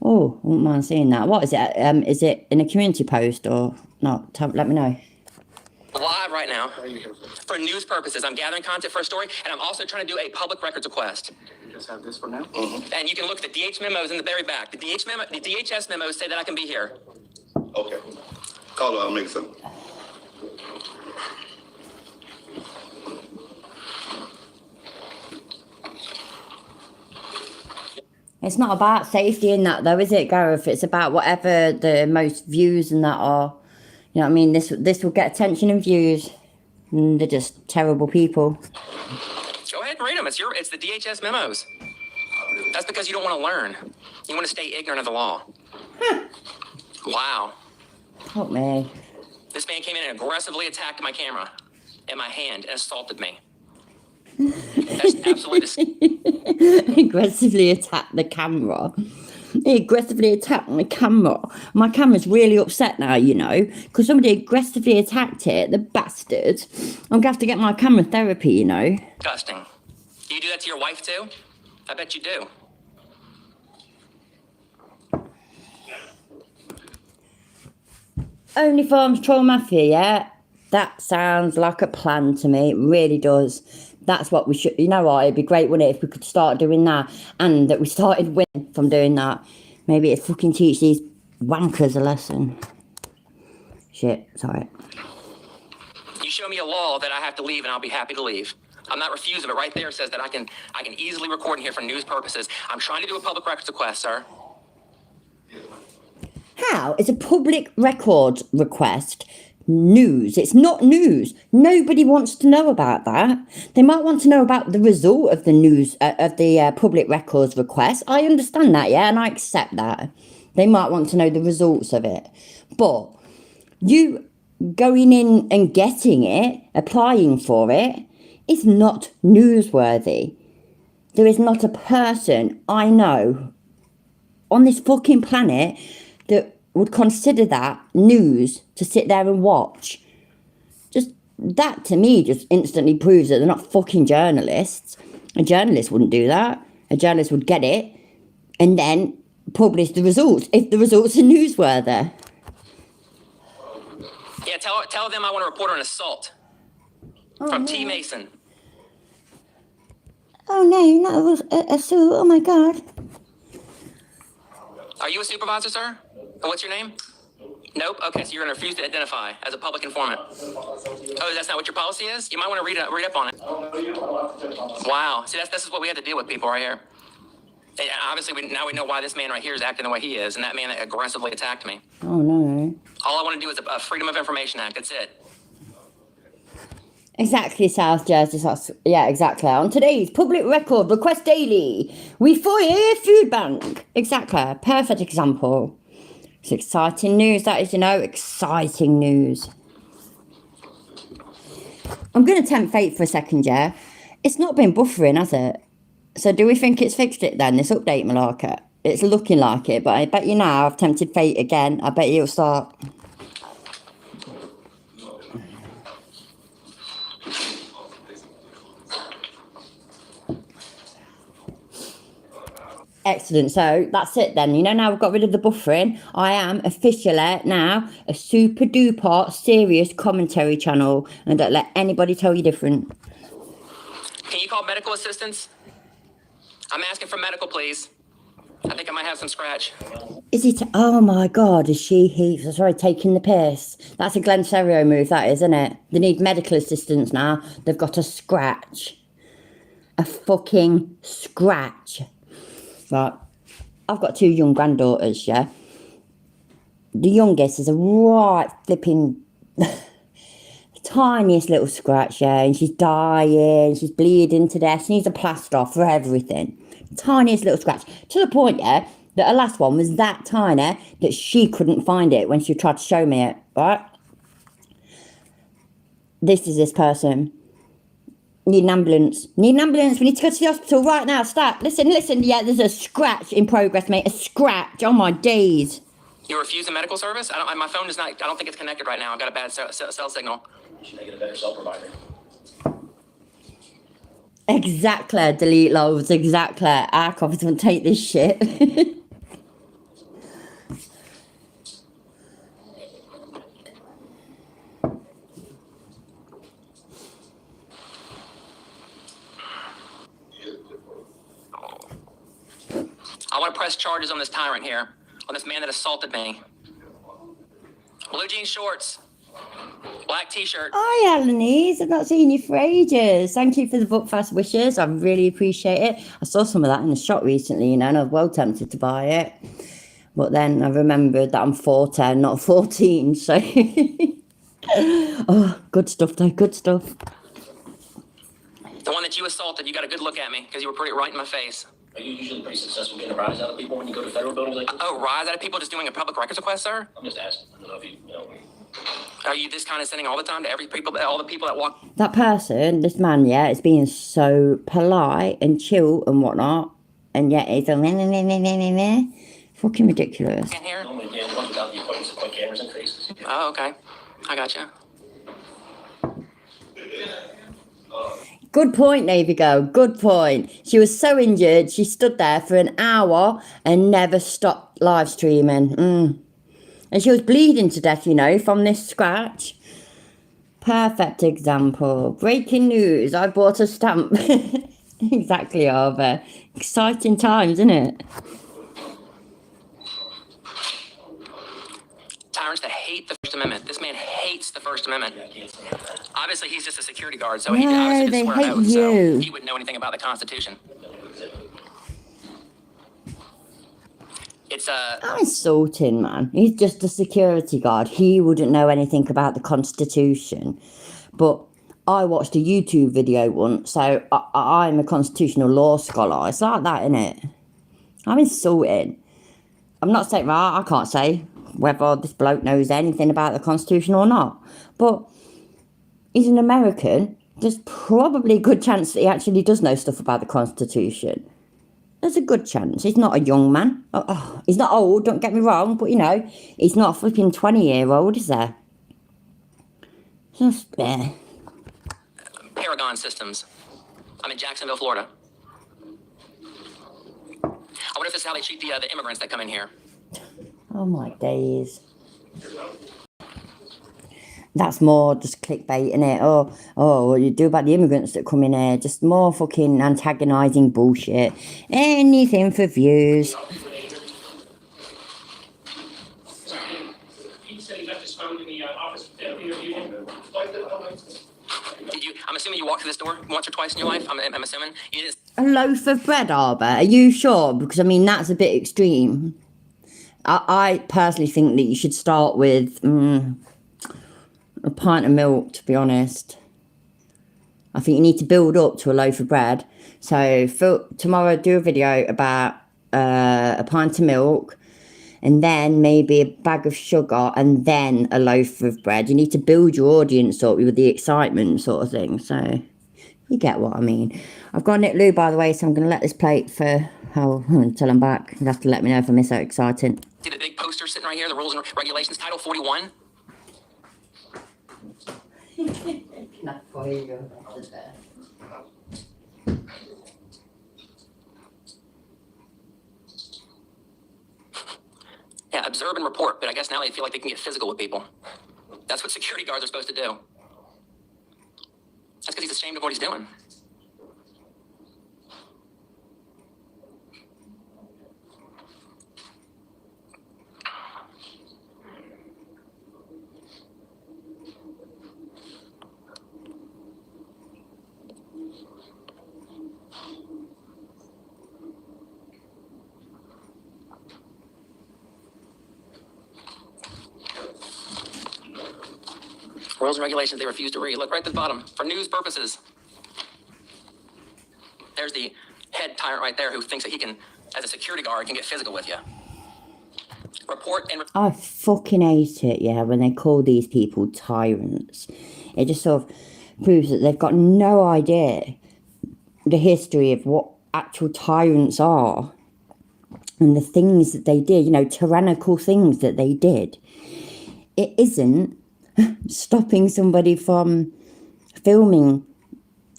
Oh, I wouldn't mind seeing that. What is it? Is it in a community post or not? Let me know. Live right now. What are you here for? For news purposes. I'm gathering content for a story, and I'm also trying to do a public records request. You just have this for now? And you can look at the DH memos in the very back. The DHS memos say that I can be here. Okay. Call her, I'll make some. It's not about safety in that though, is it, Gareth? It's about whatever the most views and that are. You know what I mean? This will get attention and views. And they're just terrible people. Go ahead and read them. It's the DHS memos. That's because you don't want to learn. You want to stay ignorant of the law. Wow. Help me. This man came in and aggressively attacked my camera and my hand and assaulted me. That's absolutely Aggressively attacked the camera. He aggressively attacked my camera. My camera's really upset now, you know, because somebody aggressively attacked it, the bastard. I'm going to have to get my camera therapy, you know. disgusting. Do you do that to your wife too? I bet you do. Only Farms Troll Mafia, yeah? That sounds like a plan to me. It really does. That's what we should... You know what? It'd be great, wouldn't it, if we could start doing that and that we started winning from doing that. Maybe it'd fucking teach these wankers a lesson. Shit, sorry. You show me a law that I have to leave and I'll be happy to leave. I'm not refusing, but right there says that I can easily record in here for news purposes. I'm trying to do a public records request, sir. How is a public record request news? It's not news. Nobody wants to know about that. They might want to know about the result of the news, of the public records request. I understand that, yeah, and I accept that. They might want to know the results of it. But you going in and getting it, applying for it, is not newsworthy. There is not a person I know on this fucking planet that would consider that news to sit there and watch. Just that to me just instantly proves that they're not fucking journalists. A journalist wouldn't do that. A journalist would get it and then publish the results if the results are newsworthy. Yeah, tell them I want to report an assault from T. Mason. Oh no, not a suit. Oh my god. Are you a supervisor, sir? And what's your name? Nope. Okay, so you're going to refuse to identify as a public informant. Oh, that's not what your policy is? You might want to read up on it. Wow. See, this is what we have to deal with, people right here. And obviously, now we know why this man right here is acting the way he is, and that man aggressively attacked me. Oh no. All I want to do is a Freedom of Information Act. That's it. Exactly, South Jersey. Yeah, exactly. On today's Public Record Request Daily, we fire Food Bank. Exactly. Perfect example. It's exciting news, that is, you know, exciting news. I'm going to tempt fate for a second, yeah? It's not been buffering, has it? So do we think it's fixed it then, this update, Malaka? It's looking like it, but I bet you now I've tempted fate again. I bet you'll start... Excellent. So that's it then. You know, now we've got rid of the buffering. I am officially now a super duper serious commentary channel, and don't let anybody tell you different. Can you call medical assistance? I'm asking for medical, please. I think I might have some scratch. Is it? Oh my God, is she? Sorry, taking the piss. That's a Glen Serio move, that is, isn't it? They need medical assistance now. They've got a scratch. A fucking scratch. Right, I've got 2 young granddaughters, yeah? The youngest is a right flipping tiniest little scratch, yeah? And she's dying, she's bleeding to death, she needs a plaster for everything. Tiniest little scratch. To the point, yeah, that her last one was that tiny that she couldn't find it when she tried to show me it, right? This is this person. Need an ambulance. Need an ambulance. We need to go to the hospital right now. Stop. Listen. Yeah, there's a scratch in progress, mate. A scratch. Oh, my days. You're refusing medical service? My phone is not, I don't think it's connected right now. I've got a bad cell signal. You should make it a better cell provider. Exactly. Delete loads. Exactly. Our coffers won't take this shit. want to press charges on this tyrant here, on this man that assaulted me. Blue jean shorts, black t-shirt. Hi, Alanis. I've not seen you for ages. Thank you for the book fast wishes. I really appreciate it. I saw some of that in the shop recently, you know, and I was well tempted to buy it. But then I remembered that I'm 14, not 14. So, oh, good stuff, though. Good stuff. The one that you assaulted, you got a good look at me because you were pretty right in my face. Are you usually pretty successful getting a rise out of people when you go to federal buildings like this? Oh, rise out of people just doing a public records request, sir? I'm just asking. I don't know if you know. Are you this condescending all the time to all the people that walk? That person, this man, yeah, is being so polite and chill and whatnot, and yet it's a fucking ridiculous. In here? Normally, again, ones without the equipment to point cameras in faces. Oh, okay. I gotcha. Good point, Navy Girl. Good point. She was so injured, she stood there for an hour and never stopped live streaming. And she was bleeding to death, you know, from this scratch. Perfect example. Breaking news. I bought a stamp. Exactly, Arva. Exciting times, isn't it? Tyrants that hate the First Amendment. This man hates the First Amendment. Obviously, he's just a security guard, so he No, obviously they didn't swear hate an oath, so you. he wouldn't know anything about the Constitution. It's I'm insulting, man. He's just a security guard. He wouldn't know anything about the Constitution. But I watched a YouTube video once, so I'm a constitutional law scholar. It's like that, isn't it? I'm insulting. I'm not saying, right, I can't say whether this bloke knows anything about the Constitution or not. But he's an American. There's probably a good chance that he actually does know stuff about the Constitution. There's a good chance. He's not a young man. He's not old, don't get me wrong, but, you know, he's not a flipping 20-year-old, is there? Just, Paragon Systems. I'm in Jacksonville, Florida. I wonder if this is how they treat the immigrants that come in here. Oh, my days. That's more just clickbait, innit? Oh, what do you do about the immigrants that come in here? Just more fucking antagonising bullshit. Anything for views. He said he left his phone in the office. Interviewed him. Did you? I'm assuming you walked through this door once or twice in your life. I'm assuming you didn't. A loaf of bread, Arbor? Are you sure? Because, I mean, that's a bit extreme. I personally think that you should start with a pint of milk, to be honest. I think you need to build up to a loaf of bread. So tomorrow, do a video about a pint of milk, and then maybe a bag of sugar, and then a loaf of bread. You need to build your audience up with the excitement sort of thing. So you get what I mean. I've got Nick Lou, by the way, so I'm going to let this play for until I'm back. You'll have to let me know if I miss out exciting. See the big poster sitting right here, the rules and regulations, Title 41. Yeah, observe and report, but I guess now they feel like they can get physical with people. That's what security guards are supposed to do. That's because he's ashamed of what he's doing. Rules and regulations they refuse to read. Look right at the bottom. For news purposes. There's the head tyrant right there who thinks that he can, as a security guard, can get physical with you. Report and... I fucking hate it, yeah, when they call these people tyrants. It just sort of proves that they've got no idea the history of what actual tyrants are. And the things that they did, you know, tyrannical things that they did. It isn't stopping somebody from filming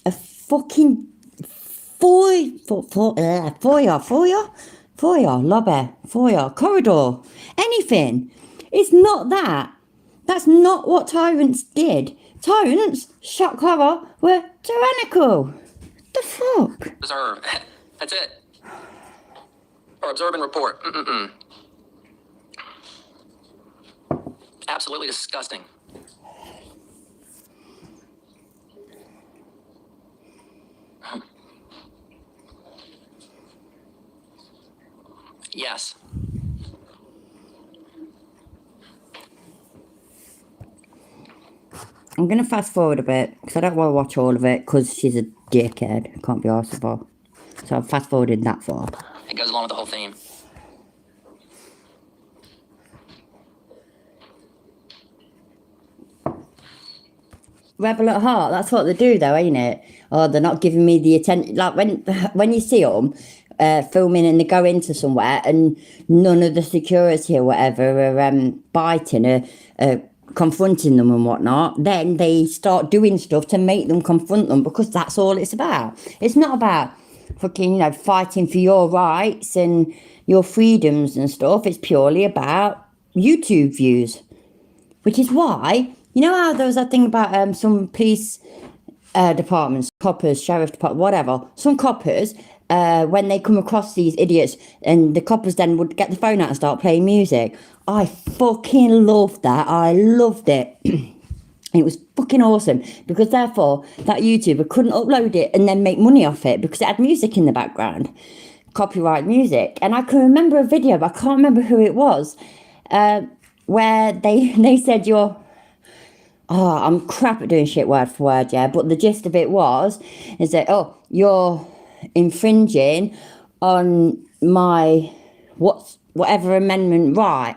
a fucking foyer, lobby, foyer, corridor, anything. It's not that. That's not what tyrants did. Tyrants, shock horror, were tyrannical. The fuck? Reserve. That's it. Or observe and report. Mm-mm-mm. Absolutely disgusting. Yes. I'm going to fast forward a bit because I don't want to watch all of it because she's a dickhead. I can't be arsed with her. So I've fast forwarded that far. It goes along with the whole theme. Rebel at heart, that's what they do though, ain't it? Oh, they're not giving me the attention. Like when you see them filming and they go into somewhere and none of the security or whatever are biting or confronting them and whatnot, then they start doing stuff to make them confront them because that's all it's about. It's not about fucking, fighting for your rights and your freedoms and stuff. It's purely about YouTube views. Which is why, you know how there was that thing about some police departments, coppers, sheriff department, whatever, some coppers, when they come across these idiots, and the coppers then would get the phone out and start playing music. I fucking loved that. I loved it. It was fucking awesome because therefore that YouTuber couldn't upload it and then make money off it because it had music in the background, copyright music. And I can remember a video, but I can't remember who it was, where they said I'm crap at doing shit word for word, yeah, but the gist of it is that, you're infringing on my whatever amendment right.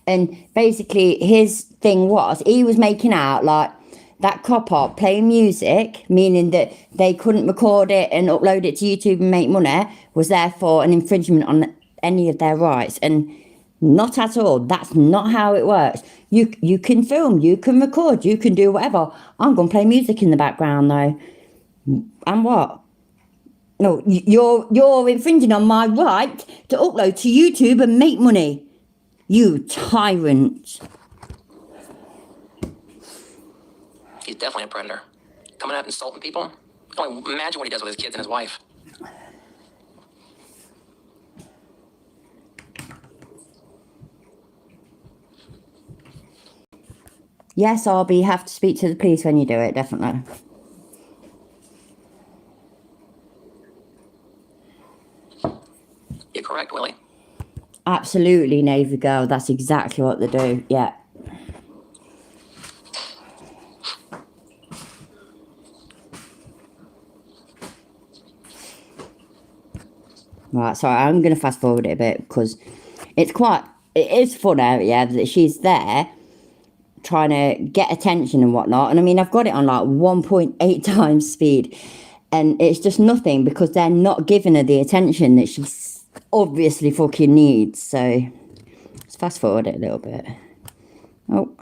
And basically his thing was, he was making out like that cop-op playing music, meaning that they couldn't record it and upload it to YouTube and make money, was therefore an infringement on any of their rights. And not at all. That's not how it works. You can film, you can record, you can do whatever. I'm going to play music in the background though. And what? No, you're infringing on my right to upload to YouTube and make money. You tyrant. He's definitely a predator. Coming out and insulting people. Only imagine what he does with his kids and his wife. Yes, Arby, you have to speak to the police when you do it, definitely. You're correct, Willie. Absolutely, Navy girl. That's exactly what they do. Yeah. Right, sorry, I'm going to fast forward it a bit because it is fun area that she's there trying to get attention and whatnot. And I mean, I've got it on like 1.8 times speed and it's just nothing because they're not giving her the attention that she obviously fucking needs. So let's fast forward it a little bit. Oh.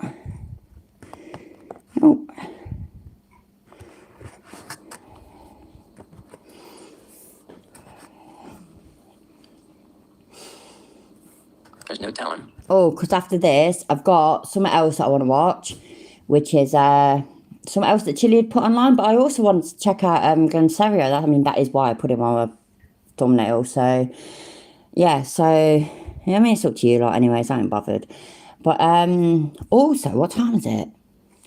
There's no telling. Oh, because after this, I've got something else that I want to watch, which is something else that Chili had put online. But I also wanted to check out Glen Serio. That is why I put him on a thumbnail. So, yeah. So, yeah, I mean, it's up to you lot anyways. I ain't bothered. But also, what time is it?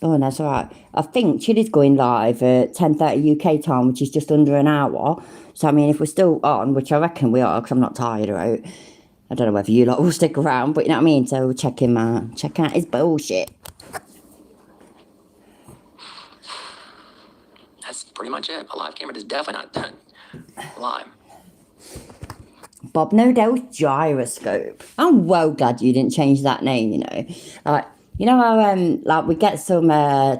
Oh, no, it's all right. I think Chili's going live at 10:30 UK time, which is just under an hour. So, I mean, if we're still on, which I reckon we are, because I'm not tired out. I don't know whether you lot will stick around, but you know what I mean? So check him out. Check out his bullshit. That's pretty much it. A live camera is definitely not done live. Bob Nodell's gyroscope. I'm well glad you didn't change that name, you know. Like, you know how we get some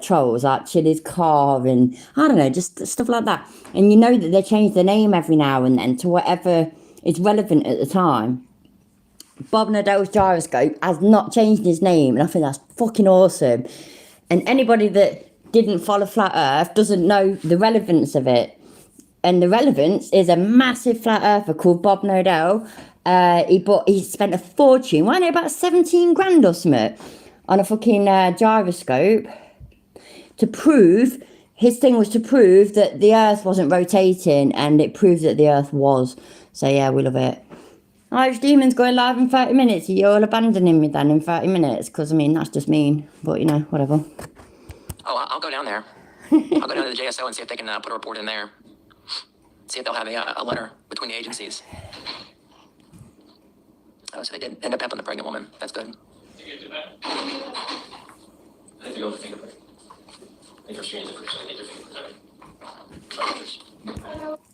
trolls like Chili's car and I don't know, just stuff like that. And you know that they change the name every now and then to whatever is relevant at the time. Bob Nodell's gyroscope has not changed his name, and I think that's fucking awesome. And anybody that didn't follow Flat Earth doesn't know the relevance of it. And the relevance is a massive flat earther called Bob Nodell. He spent a fortune, wasn't it, about 17 grand or something, on a fucking gyroscope to prove, his thing was to prove that the earth wasn't rotating, and it proved that the earth was. So yeah, we love it. Irish Demon's going live in 30 minutes. Are you all abandoning me then in 30 minutes? Because, I mean, that's just mean. But, you know, whatever. Oh, I'll go down there. I'll go down to the JSO and see if they can put a report in there. See if they'll have a letter between the agencies. Oh, so they did end up helping the pregnant woman. That's good. You can do that. I think they go with the fingerprint. Fingerprint, so they need their fingerprint.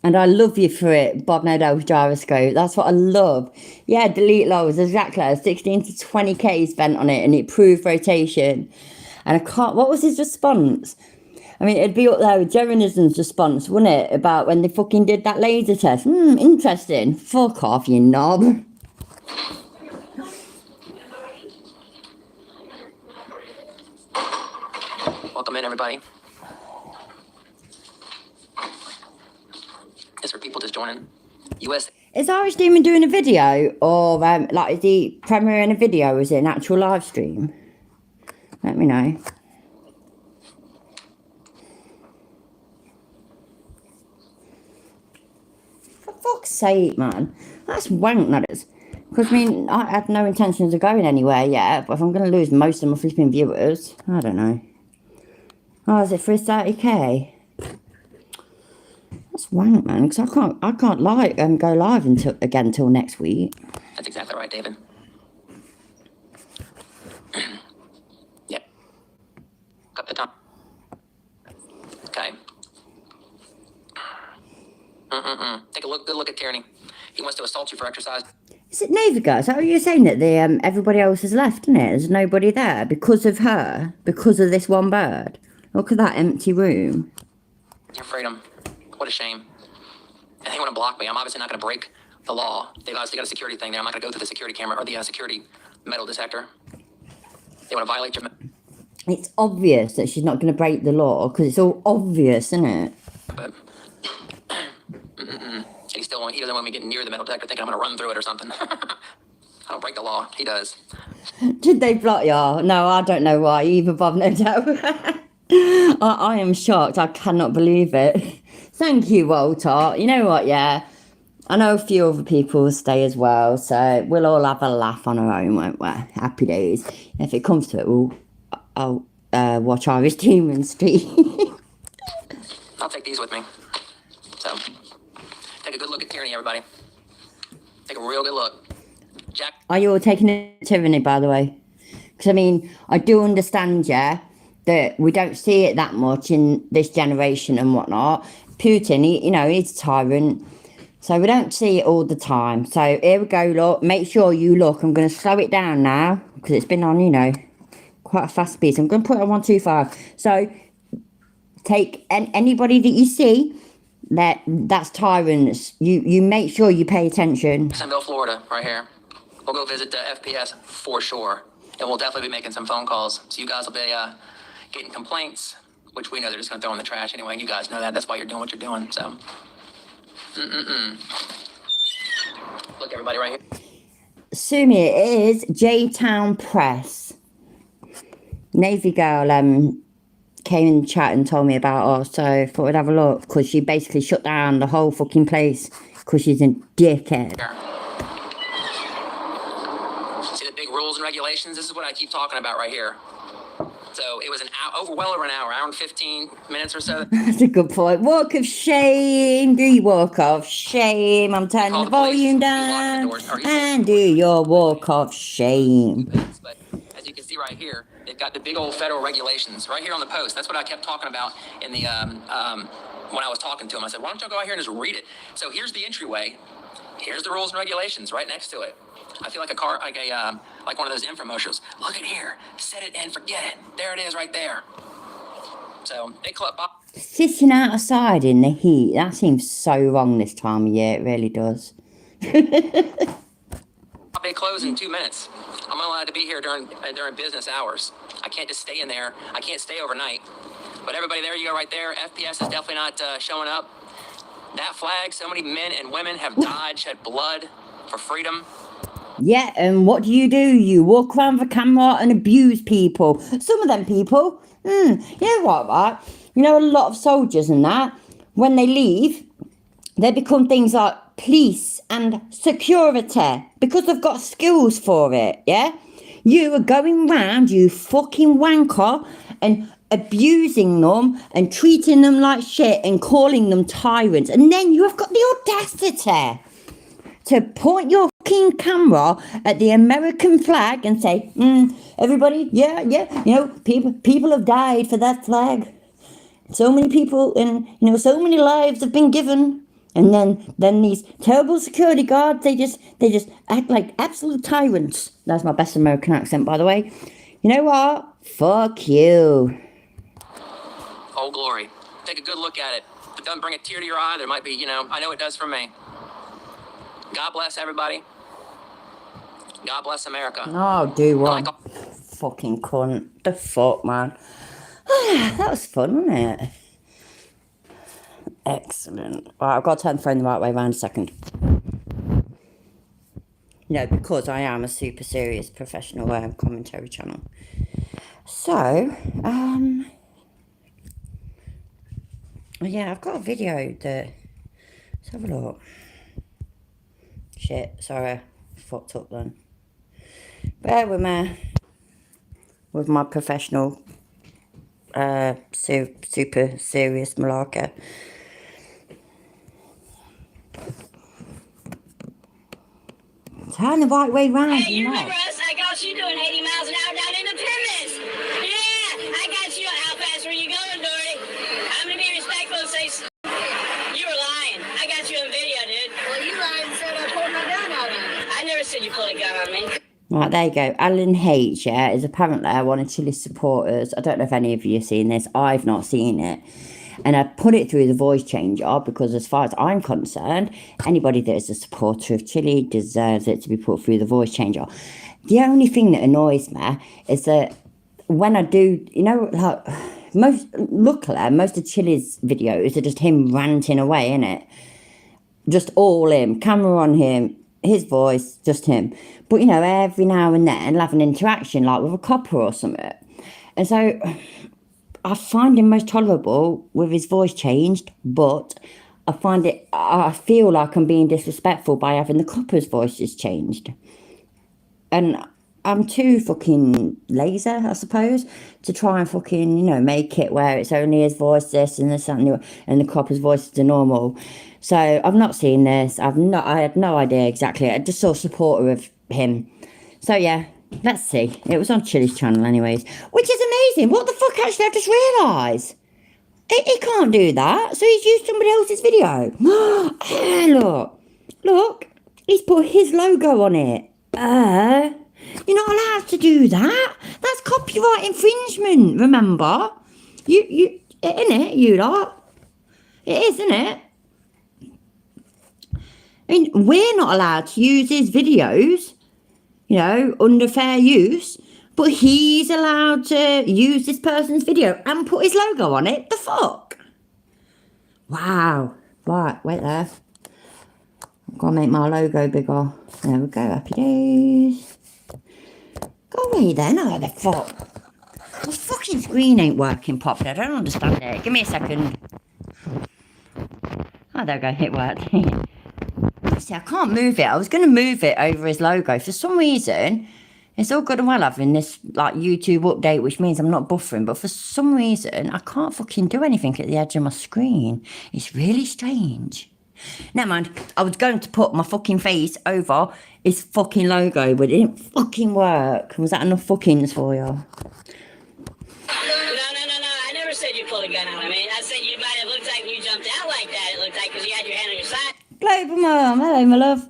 And I love you for it, Bob Nodel's gyroscope. That's what I love. Yeah, delete lows, exactly. 16 to 20k spent on it and it proved rotation. And I can't, what was his response? I mean, it'd be up there with Jeranism's response, wouldn't it? About when they fucking did that laser test. Interesting. Fuck off, you knob. Welcome in, everybody. This for people just joining. US. Is Irish Demon doing a video? Or, like, is he premiering a video? Or is it an actual live stream? Let me know. For fuck's sake, man. That's wank, that is. Because, I mean, I had no intentions of going anywhere yet. But if I'm going to lose most of my flipping viewers, I don't know. Oh, is it for 30k? That's wank, man. Because I can't go live until next week. That's exactly right, David. Yep. Got the time. Okay. Take a good look at Tierney. He wants to assault you for exercise. Is it Naviga? Is that what you're saying? That the everybody else has left, isn't it? There's nobody there because of her, because of this one bird. Look at that empty room. Your freedom. What a shame. And they want to block me. I'm obviously not going to break the law. They've obviously got a security thing there. I'm not going to go through the security camera or the security metal detector. They want to violate your... It's obvious that she's not going to break the law because it's all obvious, isn't it? But... And he doesn't want me getting near the metal detector thinking I'm going to run through it or something. I don't break the law. He does. Did they block you? No, I don't know why either, Bob, no doubt. I am shocked. I cannot believe it. Thank you, Walter. You know what, yeah. I know a few other people will stay as well, so we'll all have a laugh on our own, won't we? Happy days. If it comes to it, I'll watch Irish Demon Street. I'll take these with me. So, take a good look at Tierney, everybody. Take a real good look. Jack. Are you all taking a tyranny, by the way? Because, I mean, I do understand, yeah, that we don't see it that much in this generation and whatnot. Putin, he's a tyrant. So we don't see it all the time. So here we go, look. Make sure you look. I'm going to slow it down now because it's been on, quite a fast speed. So I'm going to put it on 125. So take anybody that you see that's tyrants. You make sure you pay attention. Jacksonville, Florida, right here. We'll go visit the FPS for sure. And we'll definitely be making some phone calls. So you guys will be getting complaints, which we know they're just going to throw in the trash anyway. You guys know that. That's why you're doing what you're doing. So, Look, everybody, right here. Sumi, it is J-Town Press. Navy girl came in the chat and told me about her, so I thought I'd have a look because she basically shut down the whole fucking place because she's a dickhead. See the big rules and regulations? This is what I keep talking about right here. So it was well over an hour and 15 minutes or so. That's a good point. Walk of shame. Do your walk of shame. I'm turning the volume down. And do your walk of shame. But as you can see right here, they've got the big old federal regulations right here on the post. That's what I kept talking about in the when I was talking to him. I said, why don't you go out here and just read it? So here's the entryway. Here's the rules and regulations right next to it. I feel like a car, like one of those infomercials. Look at here, set it and forget it. There it is, right there. So big club. Sitting outside in the heat. That seems so wrong this time of year. It really does. They close in 2 minutes. I'm not allowed to be here during business hours. I can't just stay in there. I can't stay overnight. But everybody, there you go, right there. FPS is definitely not showing up. That flag. So many men and women have died, shed blood for freedom. Yeah, and what do? You walk around the camera and abuse people. Some of them people, you know what, right? A lot of soldiers and that, when they leave, they become things like police and security because they've got skills for it, yeah? You are going round, you fucking wanker, and abusing them and treating them like shit and calling them tyrants. And then you have got the audacity to point your fucking camera at the American flag and say, everybody, yeah, you know, people have died for that flag. So many people and, you know, so many lives have been given. And then these terrible security guards, they just act like absolute tyrants. That's my best American accent, by the way. You know what? Fuck you. Oh, glory. Take a good look at it. If it doesn't bring a tear to your eye, there might be, you know, I know it does for me. God bless everybody. God bless America. Oh, do one. Fucking cunt. The fuck, man. That was fun, wasn't it? Excellent. Right, I've got to turn the phone the right way around a second. You know, because I am a super serious professional commentary channel. So, yeah, I've got a video that... Let's have a look. Shit, sorry. Fucked up then. Bear with me. With my professional, super serious malarkey. Turn the right way round. Hey, you remember us? I got you doing 80 miles an hour down Independence. Yeah, I got you. How fast were you going, Dory? I'm going to be respectful and say you were lying. I got you on video, dude. Well, you lied and said I pulled my gun out on you. I never said you pulled a gun on me. Right, there you go. Alan H, yeah, is apparently one of Chili's supporters. I don't know if any of you have seen this. I've not seen it. And I put it through the voice changer because as far as I'm concerned, anybody that is a supporter of Chile deserves it to be put through the voice changer. The only thing that annoys me is that when I do, you know, like, most of Chili's videos are just him ranting away, innit? Just all him, camera on him, his voice, just him. But, you know, every now and then, he'll have an interaction, like with a copper or something. And so I find him most tolerable with his voice changed, but I feel like I'm being disrespectful by having the copper's voices changed. And I'm too fucking lazy, I suppose, to try and fucking, you know, make it where it's only his voice this and this and the copper's voice is normal. So I've not seen this. I had no idea exactly. I just saw a supporter of him. So yeah, let's see. It was on Chili's channel anyways, which is amazing. What the fuck, actually, I just realised. He can't do that, so he's used somebody else's video. Hey, look, he's put his logo on it. You're not allowed to do that. That's copyright infringement, remember? You, innit, you lot? It is, innit? I mean, we're not allowed to use his videos, you know, under fair use, but he's allowed to use this person's video and put his logo on it. The fuck? Wow. Right, wait there. I've got to make my logo bigger. There we go, happy days. Go away then, oh the fuck. The fucking screen ain't working properly, I don't understand it. Give me a second. Oh, there we go, it worked. See, I can't move it. I was going to move it over his logo. For some reason, it's all good and well having this like YouTube update, which means I'm not buffering. But for some reason, I can't fucking do anything at the edge of my screen. It's really strange. Never mind. I was going to put my fucking face over his fucking logo, but it didn't fucking work. Was that enough fuckings for you? No. I never said you pulled a gun on me. I said you might have looked like when you jumped out like that. It looked like because you had your hand on your side. Global Mom, hello, my love.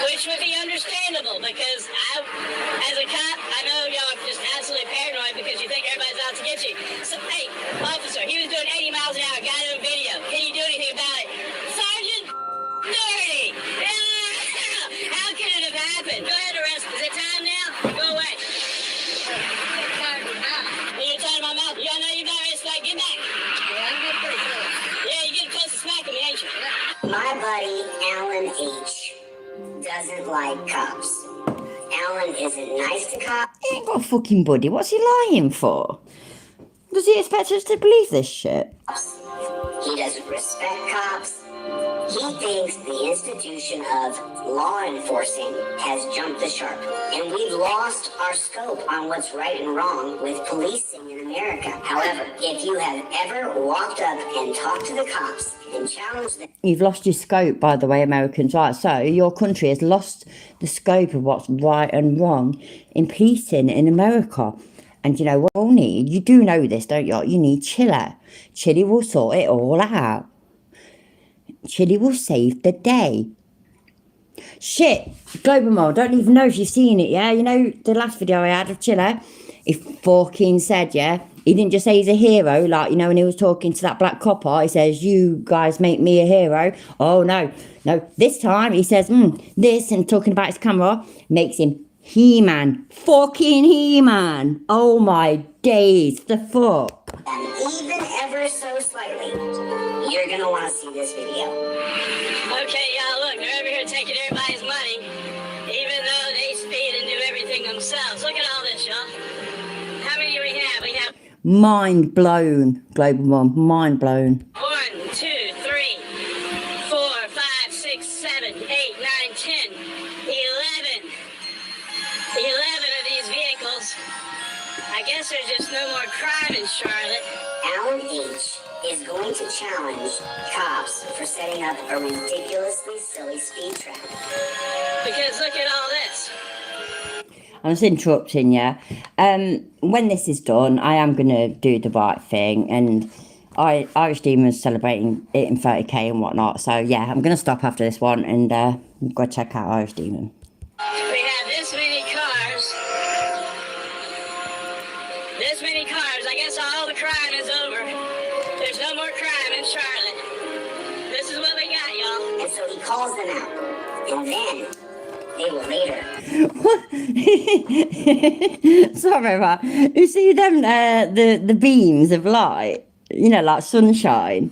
Which would be understandable because as a cop, I know y'all are just absolutely paranoid because you think everybody's out to get you. So, hey, officer, he was doing 80 miles an hour, got it on video. Can you do anything about it? Sergeant Dirty! How can it have happened? Go ahead, arrest. Is it time now? Go away. You're tired of my mouth. Y'all know you're not ready to get back. Yeah, I'm getting pretty close. Yeah, you're getting close to smacking me, ain't you? My buddy, Alan H., doesn't like cops. Alan isn't nice to cops. He ain't got a fucking buddy. What's he lying for? Does he expect us to believe this shit? He doesn't respect cops. He thinks the institution of law enforcing has jumped the shark, and we've lost our scope on what's right and wrong with policing in America. However, if you have ever walked up and talked to the cops and challenged them, You've lost your scope, by the way, Americans, right? So your country has lost the scope of what's right and wrong in policing in America. And you know what we'll need? You do know this, don't you? You need Chile. Chile will sort it all out. Chile will save the day. Shit, Global Mole, don't even know if you've seen it, yeah? You know the last video I had of Chile? He fucking said, yeah? He didn't just say he's a hero, like, you know, when he was talking to that black copper, he says, you guys make me a hero. Oh, no. This time he says, this, and talking about his camera, makes him He-Man. Fucking He-Man. Oh, my days. The fuck? even ever so slightly, you're gonna want to see this video. Okay, y'all, look, they're over here taking everybody's money, even though they speed and do everything themselves. Look at all this, y'all. How many do we have? We have Mind blown, Global Mom. Mind blown. 1, 2, 3, 4, 5, 6, 7, 8, 9, 10, 11. 11 of these vehicles. I guess there's just no more crime in Charlotte. Alan H. is going to challenge cops for setting up a ridiculously silly speed trap. Because look at all this. I'm just interrupting you. When this is done, I am going to do the right thing. And Irish Demon's celebrating it in 30k and whatnot. So, yeah, I'm going to stop after this one and go check out Irish Demon. We have this many cars. This many cars. I guess all the crime is over. There's no more crime in Charlotte. This is what we got, y'all. And so he calls them out. And then they will later. Sorry, right. You see them, the beams of light, you know, like sunshine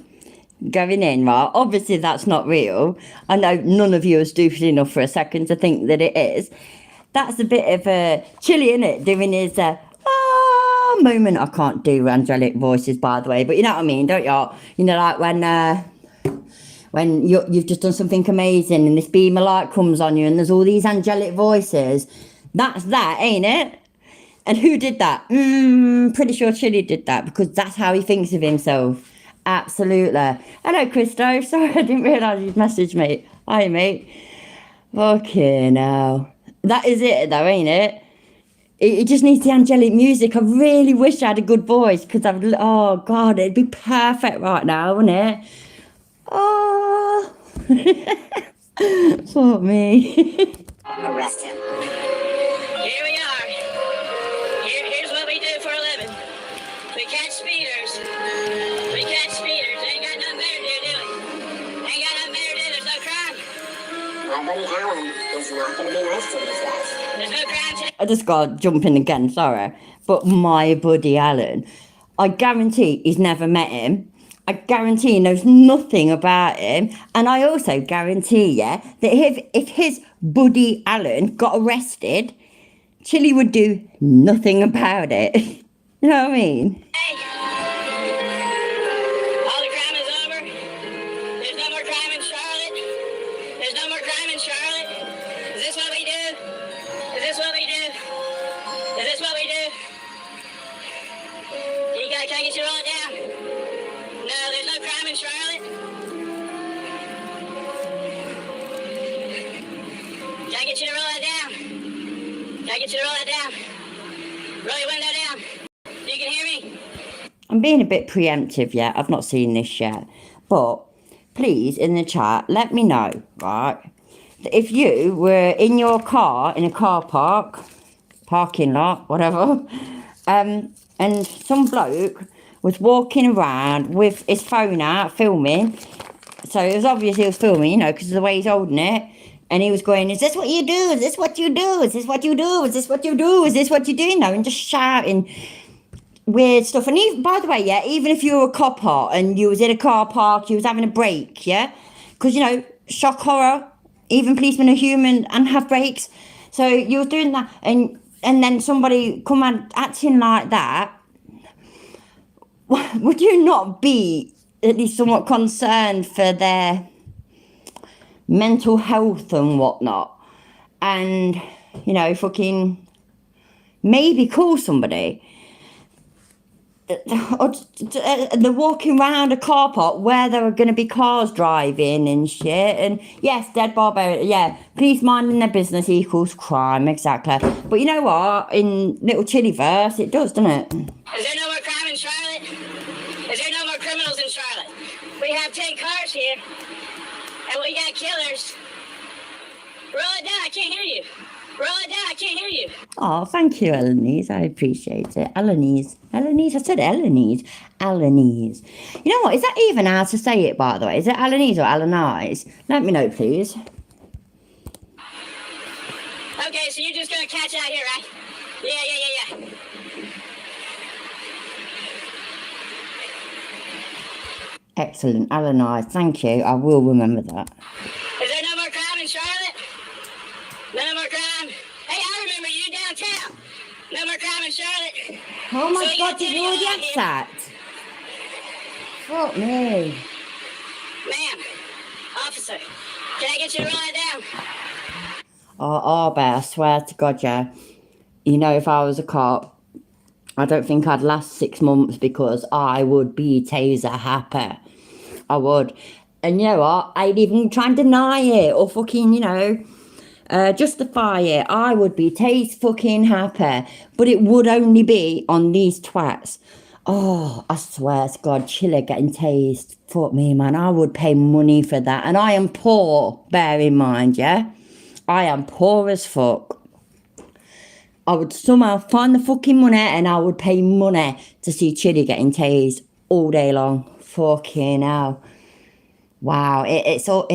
going in, right? Obviously, that's not real. I know none of you are stupid enough for a second to think that it is. That's a bit of a Chilly, innit? Doing his moment. I can't do angelic voices, by the way, but you know what I mean, don't you? You know, like when you've just done something amazing and this beam of light comes on you and there's all these angelic voices. That's that, ain't it? And who did that? Pretty sure Chilly did that because that's how he thinks of himself. Absolutely. Hello, Christo. Sorry, I didn't realise you'd messaged me. Hi, mate. Fucking hell. That is it, though, ain't it? It just needs the angelic music. I really wish I had a good voice because oh, God, it'd be perfect right now, wouldn't it? Oh. Fuck me. Arrest him. Here we are. Here's what we do for a living. We catch speeders. We catch speeders. Ain't got nothing better to do. Ain't got nothing better to do. There's no crime. My buddy Alan is not going to be nice to these guys. There's no crime today. I just got to jump in again, sorry. But my buddy Alan, I guarantee he's never met him. I guarantee he knows nothing about him. And I also guarantee, yeah, that if his buddy Alan got arrested, Chilly would do nothing about it. You know what I mean? Hey. All the crime is over. There's no more crime in Charlotte. There's no more crime in Charlotte. Is this what we do? Is this what we do? Is this what we do? Can I get you to roll it down? No, there's no crime in Charlotte. Can I get you to roll that down? Can I get you to roll that down? Roll your window down. You can hear me? I'm being a bit preemptive yet. I've not seen this yet. But please, in the chat, let me know, right? That if you were in your car, in a car park, parking lot, whatever, and some bloke was walking around with his phone out, filming. So it was obvious he was filming, you know, because of the way he's holding it. And he was going, is this what you do? Is this what you do? Is this what you do? Is this what you do? Is this what you do? You know, and just shouting weird stuff. And even, by the way, yeah, even if you were a copper and you was in a car park, you was having a break, yeah? Because, you know, shock horror, even policemen are human and have breaks. So you were doing that and then somebody come and acting like that. Would you not be at least somewhat concerned for their mental health and whatnot, and, you know, fucking maybe call somebody. They're walking around a car park where there are going to be cars driving and shit. And yes, dead barbarian. Yeah, police minding their business equals crime, exactly. But you know what? In Little Chilly verse, it does, doesn't it? Is there no more crime in Charlotte? Is there no more criminals in Charlotte? We have 10 cars here, and we got killers. Roll it down, I can't hear you. Roll it down, I can't hear you. Oh, thank you, Elenise. I appreciate it. Elenise. I said Elenise. Elenise. You know what? Is that even how to say it, by the way? Is it Elenise or Elenise? Let me know, please. Okay, so you're just gonna catch out here, right? Yeah. Excellent, Elenise. Thank you. I will remember that. Is there no more crime in Charlotte? No more crime? Hey, I remember you downtown. No more crime in Charlotte. Oh my So you God, got did you 10 already out have here. that? Fuck me. Ma'am, officer, can I get you to roll it down? Oh, Bear, I swear to God, yeah. You know, if I was a cop, I don't think I'd last 6 months because I would be taser happy. I would. And you know what? I'd even try and deny it or fucking, you know, justify it. I would be tase fucking happy. But it would only be on these twats. Oh, I swear to God, Chiller getting tased. Fuck me, man. I would pay money for that. And I am poor, bear in mind, yeah? I am poor as fuck. I would somehow find the fucking money and I would pay money to see Chili getting tased all day long. Fucking hell. Wow, it's all...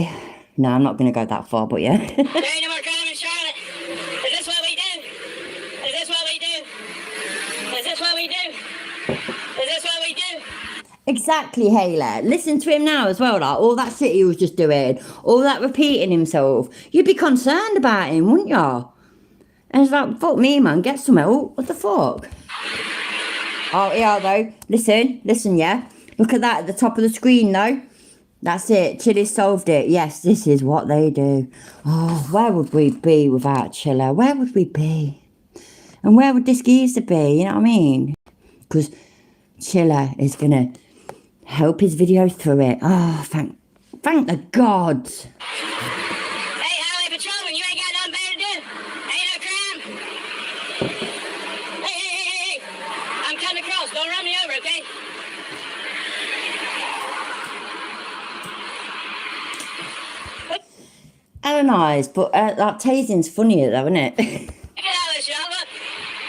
no, I'm not going to go that far, but yeah. There ain't no more crime in Charlotte. Is this what we do? Is this what we do? Is this what we do? Is this what we do? Exactly, Hayla. Listen to him now as well, like, all that shit he was just doing, all that repeating himself. You'd be concerned about him, wouldn't you? And it's like, fuck me, man, get some help. What the fuck? Oh, yeah, though. Listen, yeah? Look at that at the top of the screen, though. That's it. Chili solved it. Yes, this is what they do. Oh, where would we be without Chiller? Where would we be? And where would this geezer be? You know what I mean? Because Chiller is going to help his video through it. Oh, thank the gods. Hey, highway patrolman, you ain't got nothing better to do. Ain't no crime. Hey. I'm coming across. Don't run me over, okay? Analysed, but that tasing's funnier though, isn't it? Look at all this, y'all.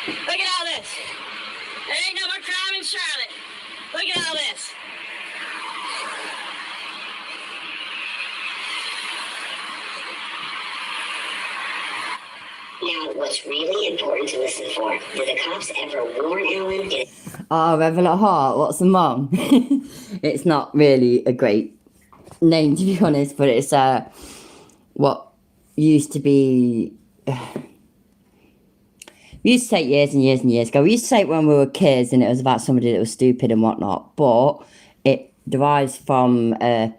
Look at all this. There ain't no more crime in Charlotte. Look at all this. Now, what's really important to listen for, did the cops ever warn Alan? Oh, Reveler Heart, what's the mom? It's not really a great name, to be honest, but it's what used to be... we used to say it years and years and years ago. We used to say it when we were kids and it was about somebody that was stupid and whatnot, but it derives from a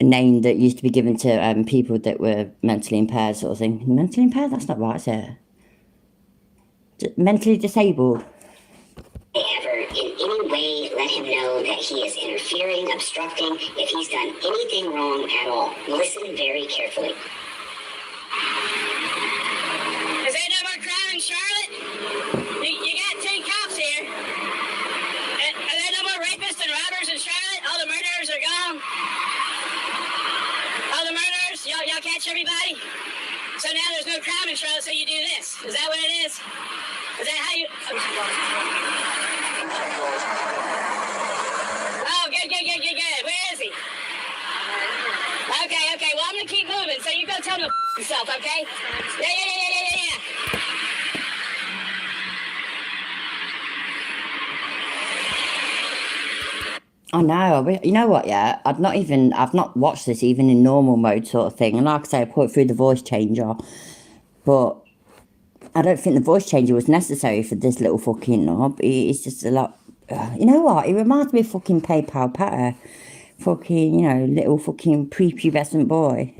name that used to be given to people that were mentally impaired, sort of thing. Mentally impaired? That's not right, is it? Mentally disabled. Ever in any way let him know that he is interfering, obstructing, if he's done anything wrong at all. Listen very carefully. Is there no more crime in Charlotte? You got 10 cops here. Are there no more rapists and robbers in Charlotte? All the murderers are gone. All the murderers? Y'all catch everybody? So now there's no crime in Charlotte, so you do this. Is that what it is? Is that how you... Oh, good. Where is he? Okay. Well, I'm gonna keep moving, so you go tell him to himself, okay? Yeah. I know. You know what? Yeah, I've not watched this even in normal mode, sort of thing. And like I say, I put it through the voice changer, but I don't think the voice changer was necessary for this little fucking knob. It's just a lot. You know what? It reminds me of fucking PayPal Patter, fucking, you know, little fucking prepubescent boy.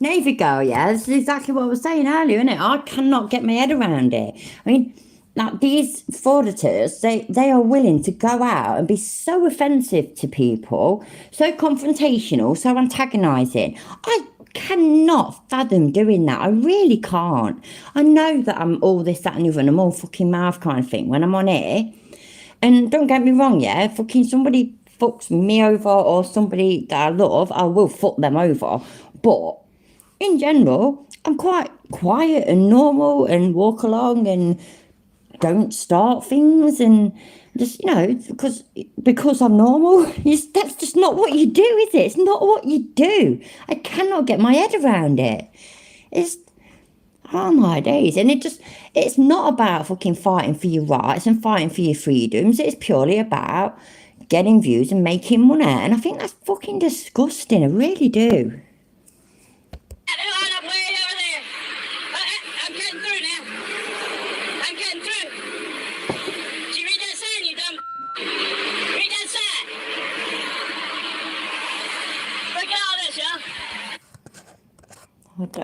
Navy girl, yeah, this is exactly what I was saying earlier, isn't it? I cannot get my head around it. I mean, now these auditors, they are willing to go out and be so offensive to people, so confrontational, so antagonising. I cannot fathom doing that. I really can't. I know that I'm all this, that, and the other, and I'm all fucking mouth kind of thing when I'm on here. And don't get me wrong, yeah, fucking somebody fucks me over or somebody that I love, I will fuck them over. But in general, I'm quite quiet and normal and walk along and don't start things and just, you know, because I'm normal. That's just not what you do, is it? It's not what you do. I cannot get my head around it. It's, oh my days. And it's not about fucking fighting for your rights and fighting for your freedoms. It's purely about getting views and making money. And I think that's fucking disgusting. I really do. I'm cutting through now. I'm cutting through. Did you read that sign, you dumb? Read that sign. Look at all this, y'all.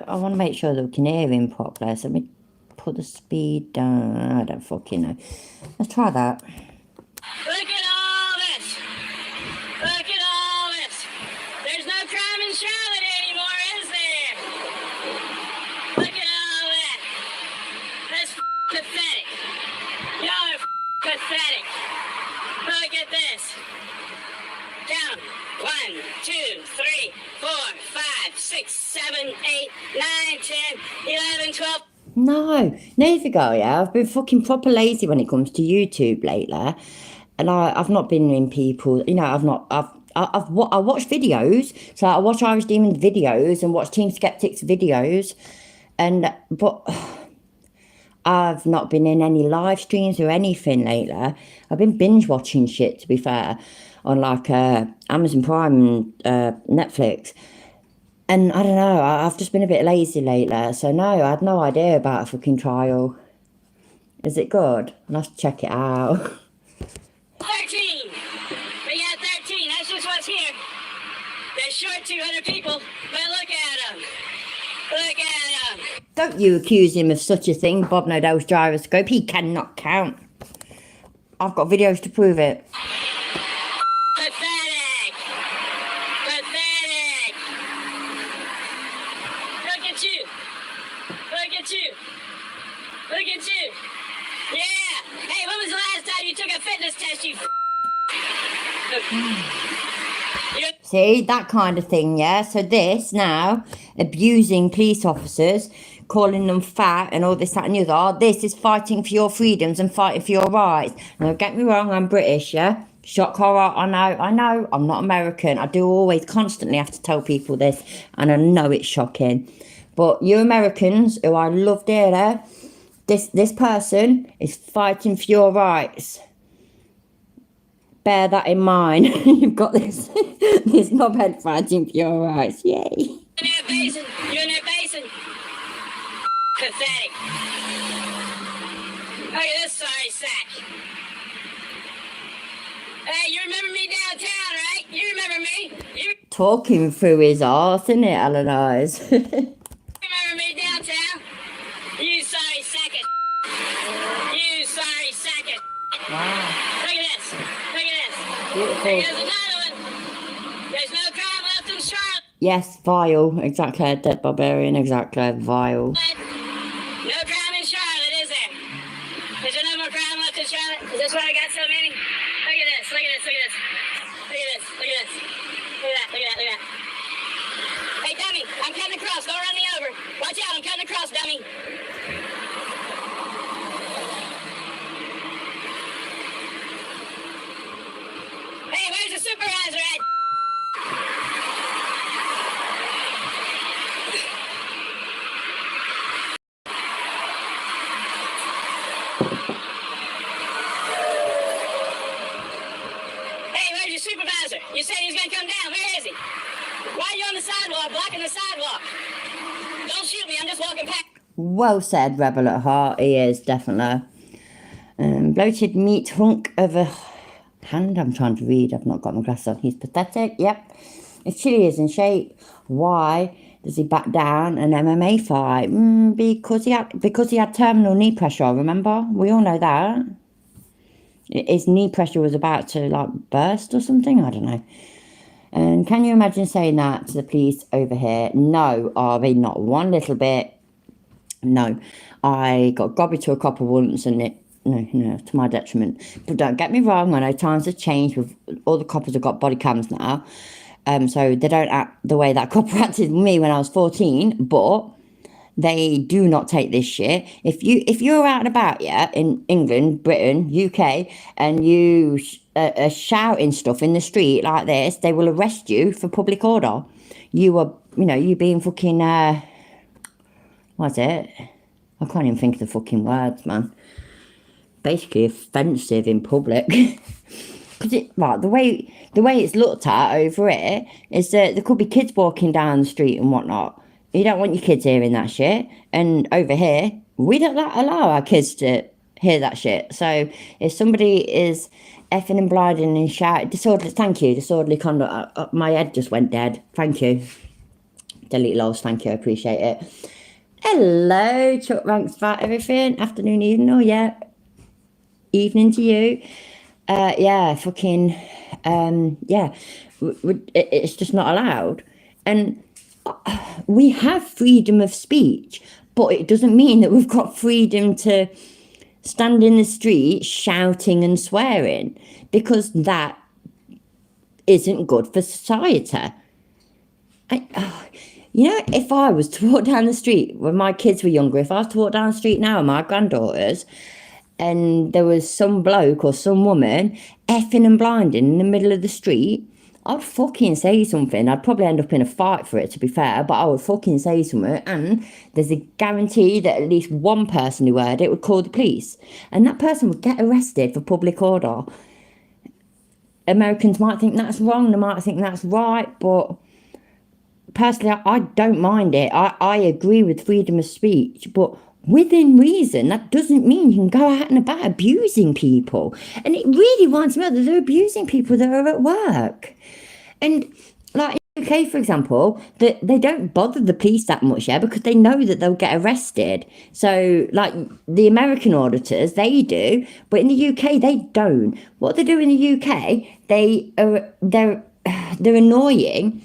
I want to make sure that we can hear him properly. So let me put the speed down. I don't fucking know. Let's try that. Look at all this. Look at all this. There's no crime in Charlotte anymore, is there? Look at all that. That's pathetic. Y'all are pathetic. Look at this. Count 1, 2, 3, 4, 5, 6, 7, 8, 9, 10, 11, 12. No, neither go, yeah. I've been fucking proper lazy when it comes to YouTube lately. And I've not been in people, you know, I watch videos. So I watch Irish Demons videos and watch Team Skeptics videos. But I've not been in any live streams or anything lately. I've been binge watching shit, to be fair, on like Amazon Prime and Netflix. And I don't know, I've just been a bit lazy lately. So no, I had no idea about a fucking trial. Is it good? I'll have to check it out. 13. We got 13. That's just what's here. They're short 200 people, but look at them. Look at them. Don't you accuse him of such a thing, Bob Nodel's gyroscope. He cannot count. I've got videos to prove it. Pathetic. Pathetic. Look at you. Look at you. Look at you. Yeah. Hey, when was the last time you took a fitness test, you See, that kind of thing, yeah? So this now, abusing police officers, calling them fat and all this, that and the other. This is fighting for your freedoms and fighting for your rights. Now, don't get me wrong, I'm British, yeah? Shock horror, I know, I'm not American. I do always constantly have to tell people this, and I know it's shocking. But you Americans, who I love dearly, this person is fighting for your rights. Bear that in mind. You've got this knobhead fighting for your rights. Yay. You're in that basin. You're in that basin. Pathetic. Look at this sorry sack. Hey, you remember me downtown, right? You remember me. You Talking through his arse, isn't it, Alan Eyes? remember me downtown? You sorry sack it. You sorry sack it. Wow. Look at this. Look at this. Beautiful. Here's another one. There's no crime left in Charlotte. Yes, vile. Exactly. Dead barbarian. Exactly. Vile. No crime in Charlotte, is there? Is there no more crime left in Charlotte? Is this why I got so many? Look at this. Look at this. Look at this. Look at this. Look at this. Look at that. Look at that. Look at that. Hey, dummy. I'm cutting across. Don't run me over. Watch out. I'm cutting across, dummy. Hey, where's the supervisor at? Hey, where's your supervisor? You said he was gonna come down. Where is he? Why are you on the sidewalk, blocking the sidewalk? Don't shoot me. I'm just walking past. Well said, rebel at heart. He is, definitely. Bloated meat hunk of a hand. I'm trying to read. I've not got my glasses on. He's pathetic. Yep. If chili is in shape, why Does he back down an MMA fight? Because he had terminal knee pressure, remember? We all know that. His knee pressure was about to like burst or something, I don't know. And can you imagine saying that to the police over here? No, Arby, not one little bit. No. I got grubby to a copper once and no, to my detriment. But don't get me wrong, I know times have changed with all the coppers have got body cams now. So they don't act the way that copper acted with me when I was 14, but they do not take this shit. If you're out and about, yeah, in England, Britain, UK, and you are shouting stuff in the street like this, they will arrest you for public order. You are, you being fucking, what's it? I can't even think of the fucking words, man. Basically offensive in public. Because the way it's looked at over here is that there could be kids walking down the street and whatnot. You don't want your kids hearing that shit. And over here, we don't allow our kids to hear that shit. So if somebody is effing and blinding and shouting, disorderly conduct. My head just went dead. Thank you. Delete lols, thank you, I appreciate it. Hello, Chuck Ranks about everything. Afternoon, evening, evening to you. It's just not allowed. And we have freedom of speech, but it doesn't mean that we've got freedom to stand in the street shouting and swearing, because that isn't good for society. If I was to walk down the street when my kids were younger, if I was to walk down the street now with my granddaughters, and there was some bloke or some woman effing and blinding in the middle of the street, I'd fucking say something. I'd probably end up in a fight for it, to be fair, but I would fucking say something, and there's a guarantee that at least one person who heard it would call the police, and that person would get arrested for public order. Americans might think that's wrong, they might think that's right, but personally, I don't mind it. I agree with freedom of speech, but within reason. That doesn't mean you can go out and about abusing people. And it really winds me up that they're abusing people that are at work. And like in the UK, for example, they don't bother the police that much, because they know that they'll get arrested. So like the American auditors, they do, but in the UK, they don't. What they do in the UK, they're annoying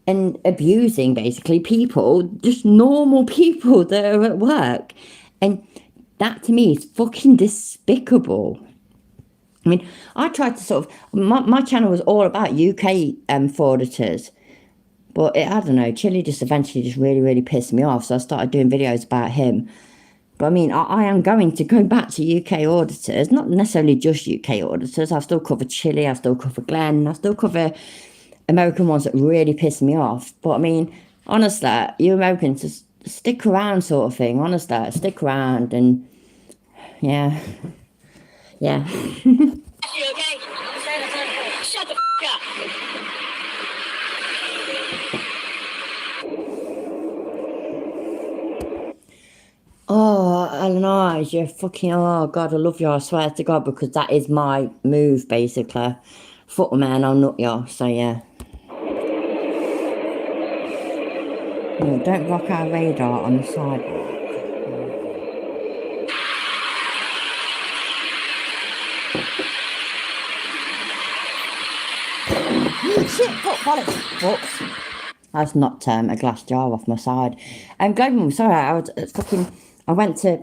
and abusing basically people, just normal people that are at work. And that to me is fucking despicable. I mean, I tried to my channel was all about UK auditors, but I don't know, Chile just eventually just really, really pissed me off, so I started doing videos about him. But I mean, I am going to go back to UK auditors, not necessarily just UK auditors. I'll still cover Chile, I'll still cover Glenn, I'll still cover American ones that really piss me off. But I mean, honestly, you Americans just stick around, sort of thing. Honestly, stick around, and yeah. You okay? Shut the up. Oh, Eleanor, you're fucking, oh God, I love you, I swear to God, because that is my move, basically. Fuck man, I'll nut you, so yeah. No, don't block our radar on the sidewalk. Shit, fuck, bollocks, whoops. That's knocked a glass jar off my side. Global, sorry, I went to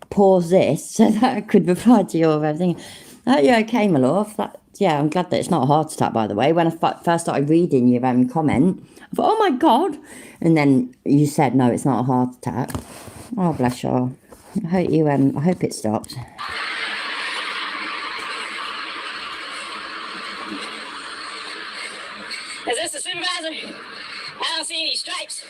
pause this so that I could reply to your everything. Oh, yeah, okay, my love. I'm glad that it's not a heart attack, by the way. When I first started reading your comment, I thought, oh my God. And then you said, no, it's not a heart attack. Oh, bless you. I hope it stops. Is this the supervisor? I don't see any stripes.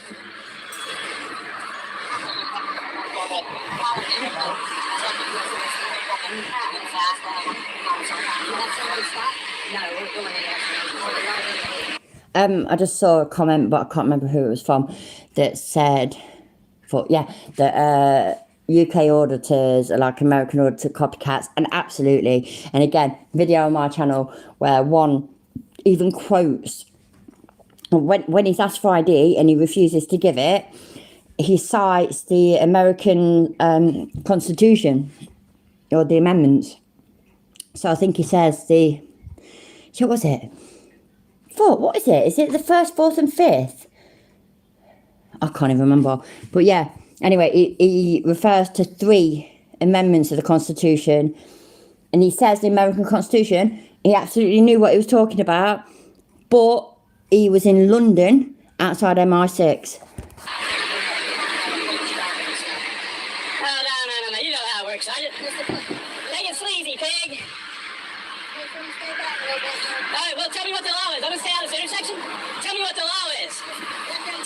I just saw a comment, but I can't remember who it was from, that said, that UK auditors are like American auditor copycats, and absolutely. And again, video on my channel where one even quotes when he's asked for ID and he refuses to give it, he cites the American Constitution or the amendments. So I think he says what was it? What is it? Is it the first, fourth and fifth? I can't even remember. But yeah, anyway, he refers to 3 amendments of the Constitution. And he says the American Constitution, he absolutely knew what he was talking about. But he was in London outside MI6. No. You know how it works, Sergeant. Take it sleazy, pig. All right, well, tell me what the law is. I'm going to stay out of this intersection. Tell me what the law is.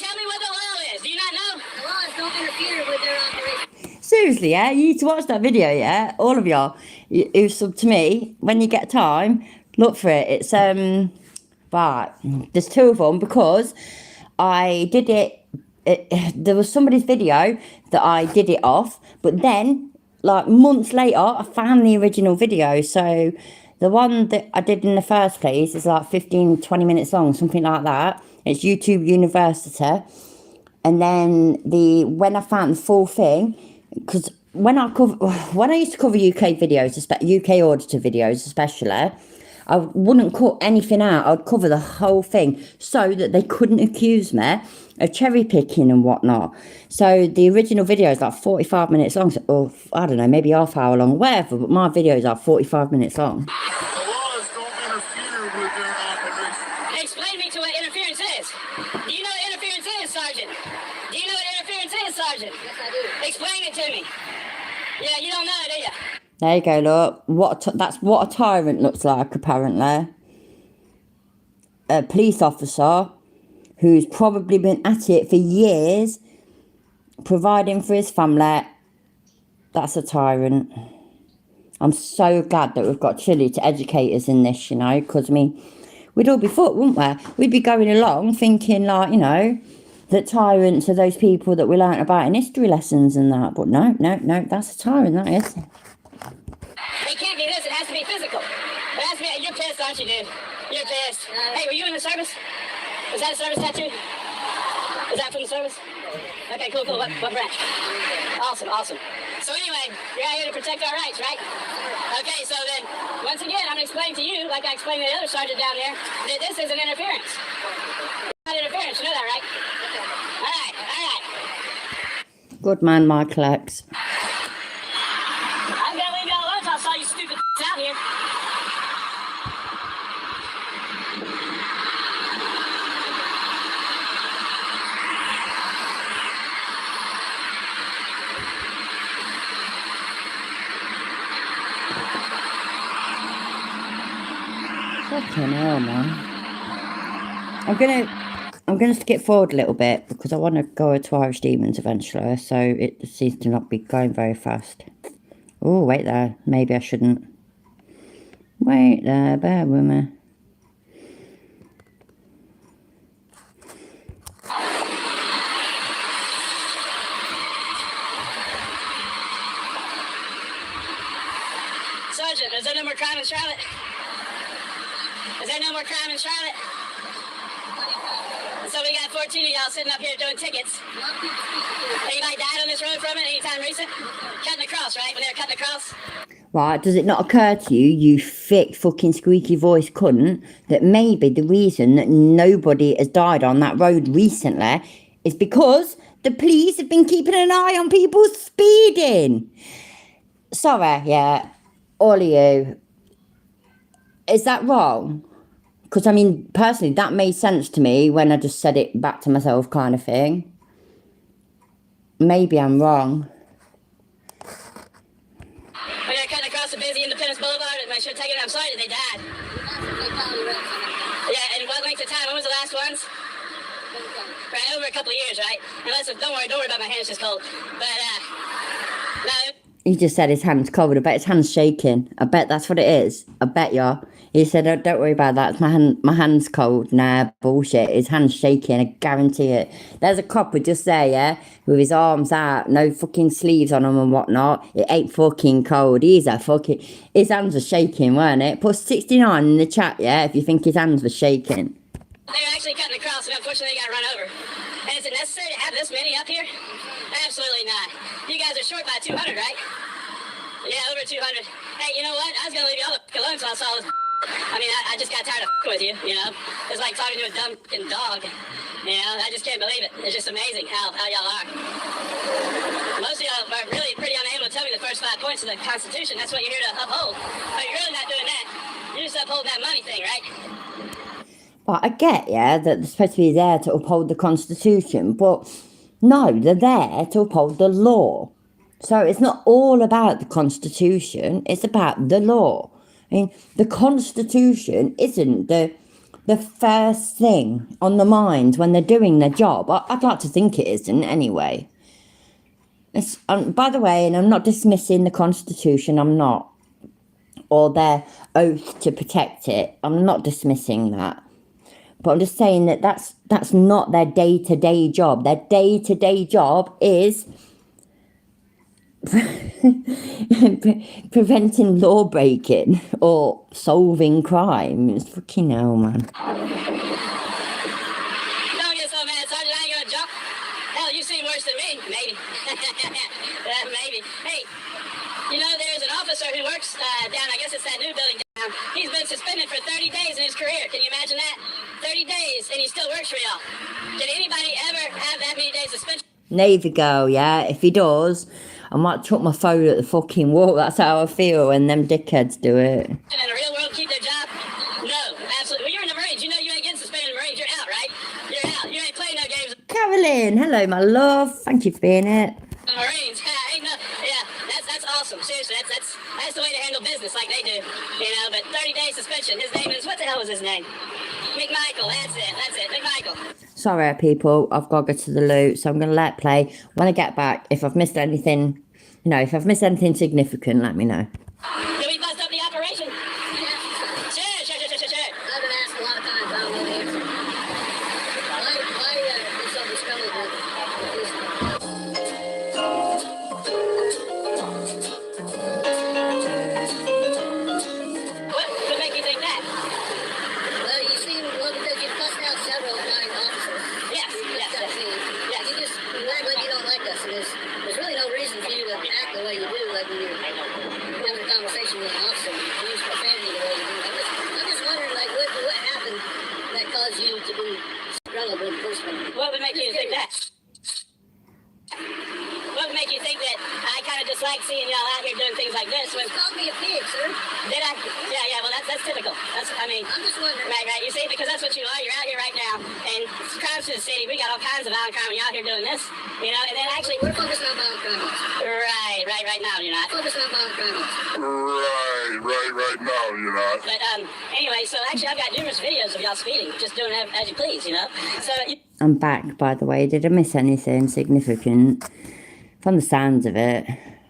Tell me what the law is. Do you not know? The law is don't interfere with their operation. Seriously, yeah? You need to watch that video, yeah? All of y'all who sub to me, when you get time, look for it. It's, right, there's 2 of them because I did it, there was somebody's video that I did it off, but then, like, months later, I found the original video, so the one that I did in the first place is like 15-20 minutes long, something like that. It's YouTube University. And then when I found the full thing, because when I used to cover UK videos, UK auditor videos especially, I wouldn't cut anything out. I'd cover the whole thing so that they couldn't accuse me of cherry picking and whatnot. So the original video is like 45 minutes long, or I don't know, maybe half hour long, whatever, but my videos are 45 minutes long. The laws don't interfere with their operation. Explain me to what interference is. Do you know what interference is, Sergeant? Do you know what interference is, Sergeant? Yes, I do. Explain it to me. Yeah, you don't know it, do you? There you go, look. That's what a tyrant looks like, apparently. A police officer who's probably been at it for years, providing for his family. That's a tyrant. I'm so glad that we've got Chile to educate us in this, you know, because, I mean, we'd all be fucked, wouldn't we? We'd be going along thinking, like, you know, that tyrants are those people that we learnt about in history lessons and that. But no, that's a tyrant, that is. It can't be this, it has to be physical. It has to be, you're pissed, aren't you, dude? You're pissed. Hey, were you in the service? Was that a service tattoo? Was that from the service? Okay, cool. What branch? Awesome. So anyway, you're out here to protect our rights, right? Okay, so then, once again, I'm going to explain to you, like I explained to the other sergeant down there, that this is an interference. Not interference, you know that, right? All right. Good man, Michael X. I'm going to leave y'all alone until I saw you stupid out here. Fucking hell, man. I'm gonna skip forward a little bit because I want to go to Irish Demons eventually, so it seems to not be going very fast. Oh, wait there. Maybe I shouldn't. Wait there, bear with me. Sergeant, is there no more crime in Charlotte? Is there no more crime in Charlotte? So we got 14 of y'all sitting up here doing tickets. Anybody died on this road from it anytime recent? Cutting across, right? When they were cutting across? Right, does it not occur to you, you thick fucking squeaky voice cunt, that maybe the reason that nobody has died on that road recently is because the police have been keeping an eye on people speeding? Sorry, yeah, all of you. Is that wrong? Because, I mean, personally, that made sense to me when I just said it back to myself kind of thing. Maybe I'm wrong. When they're cutting across the busy Independence Boulevard, I should take it. I'm sorry that they died. Yeah, and what length of time? When was the last ones? Right, over a couple of years, right? Unless, don't worry about my hands, just cold. But, no. He just said his hand's cold. I bet his hand's shaking. I bet that's what it is. I bet you. He said, oh, don't worry about that. My hand's cold. Nah, bullshit. His hand's shaking. I guarantee it. There's a copper just there, yeah? With his arms out. No fucking sleeves on him and whatnot. It ain't fucking cold. His hands were shaking, weren't it? Put 69 in the chat, yeah? If you think his hands were shaking. They're actually cutting across, and unfortunately, they got run over. And is it necessary to have this many up here? Absolutely not. You guys are short by 200, right? Yeah, over 200. Hey, you know what? I was gonna leave you all alone until I saw this. I mean, I just got tired of with you, you know? It's like talking to a dumb fucking dog. You know, I just can't believe it. It's just amazing how y'all are. Most of y'all are really pretty unable to tell me the first 5 points of the Constitution. That's what you're here to uphold. But you're really not doing that. You're just upholding that money thing, right? Well, I get, yeah, that they're supposed to be there to uphold the Constitution, but no, they're there to uphold the law. So it's not all about the Constitution, it's about the law. I mean, the Constitution isn't the first thing on the mind when they're doing their job. I'd like to think it isn't anyway. It's, by the way, and I'm not dismissing the Constitution, I'm not, or their oath to protect it, I'm not dismissing that. But I'm just saying that that's not their day-to-day job. Their day-to-day job is preventing law breaking or solving crime. It's fucking hell, man. Don't get so mad, Sergeant. I ain't gonna jump. Hell, you seem worse than me. Maybe. Maybe. Hey, you know, there's an officer who works down, I guess it's that new building down. He's been suspended for 30 days in his career. Can you imagine that? 30 days, and he still works for y'all. Did anybody ever have that many days suspension? Navy girl, yeah? If he does, I might chuck my phone at the fucking wall. That's how I feel when them dickheads do it. In the real world, keep their job? No, absolutely. Well, you're in the Marines. You know you ain't getting suspended in the Marines. You're out, right? You're out. You ain't playing no games. Carolyn, hello, my love. Thank you for being it. The Marines. Ain't no, yeah, that's awesome. Seriously, that's the way to handle business like they do. You know, but 30 days suspension. His name is, what the hell was his name? McMichael, that's it, McMichael. Sorry, people, I've got to go to the loo, so I'm going to let play. When I get back, if I've missed anything, you know, if I've missed anything significant, let me know. Did we bust up the operation? Sure. I've been asked a lot of times, I don't know the answer. Why is so discouraged? What would make you think that? Well, you seem, well, because you fussed out several of my officers. Yes. You just, act like you don't like us. And there's really no reason for you to act the way you do, like when you're having a conversation with an officer, you use profanity the way you do. I'm just wondering, like, what happened that caused you to be struggling with the first one? What would make you think that? What would make you think that I kind of dislike seeing y'all out here doing things like this? When, You called me a pig, sir. did I? Yeah, well, that's typical. I mean, I'm just wondering. right. You see, because that's what you are. You're out here right now, and crimes to the city. We got all kinds of violent crime. You're out here doing this, you know, and then actually, We're focused on violent crime. right now, you're not. Focus on violent crime. Right now, you're not. But anyway, so actually, I've got numerous videos of y'all speeding, just doing as you please, you know. So. I'm back, by the way. Did I miss anything significant? From the sounds of it,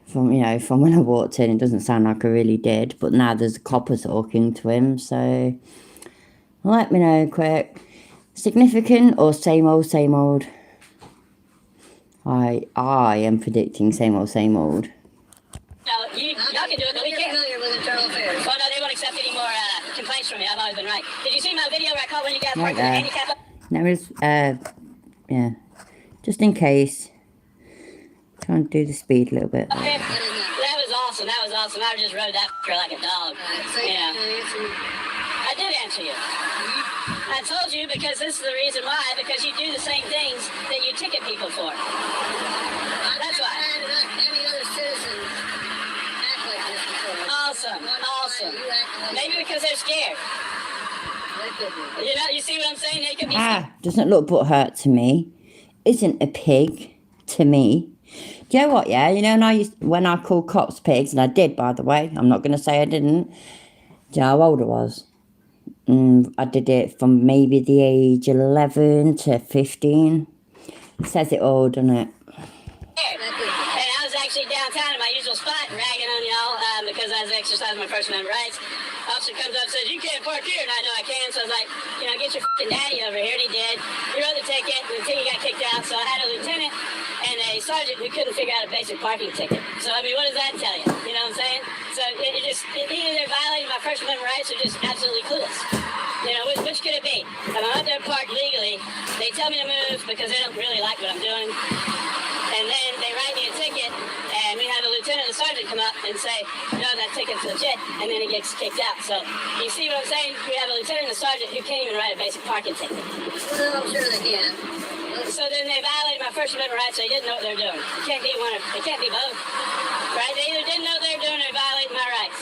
from when I walked in, it doesn't sound like I really did. But now there's a copper talking to him, so let me know quick. Significant or same old, same old? I am predicting same old, same old. No, y'all can do it, but we You're can't. familiar with internal affairs. Well, no, they won't accept any more complaints from me. I've always been right. Did you see my video where I called one of you guys Right parked with a there. handicap? There is, yeah, just in case. Trying to do the speed a little bit. Okay. That was awesome. I just rode that for like a dog. So You know. answer. I did answer you. I told you because this is the reason why. Because you do the same things that you ticket people for. That's why. I've never had any other citizen act like this before. Awesome. You act like Maybe because they're scared. that could be. You know, you see what I'm saying? They could be scared. Doesn't look but hurt to me. Isn't a pig to me. Do you know what, yeah? You know, when I called cops pigs, and I did, by the way. I'm not going to say I didn't. Do you know how old I was? I did it from maybe the age 11 to 15. It says it all, doesn't it? And I was actually downtown in my usual spot ragging on y'all because I was exercising my First Amendment rights. Officer comes up and says, "You can't park here," and I know I can. So I was like, get your f***ing daddy over here, and he did. He wrote the ticket, and the ticket got kicked out. So I had a lieutenant and a sergeant who couldn't figure out a basic parking ticket. So I mean, what does that tell you? You know what I'm saying? So either they're violating my First Amendment rights or just absolutely clueless. Which could it be? I'm out there parked. tell me to move because they don't really like what I'm doing. And then they write me a ticket, and we have a lieutenant and a sergeant come up and say, no, that ticket's legit, and then it gets kicked out. So you see what I'm saying? We have a lieutenant and a sergeant who can't even write a basic parking ticket. Well, I'm sure they can. So then they violated my First Amendment rights, so they didn't know what they were doing. It can't be one of, it can't be both. Right? They either didn't know what they were doing or they violated my rights.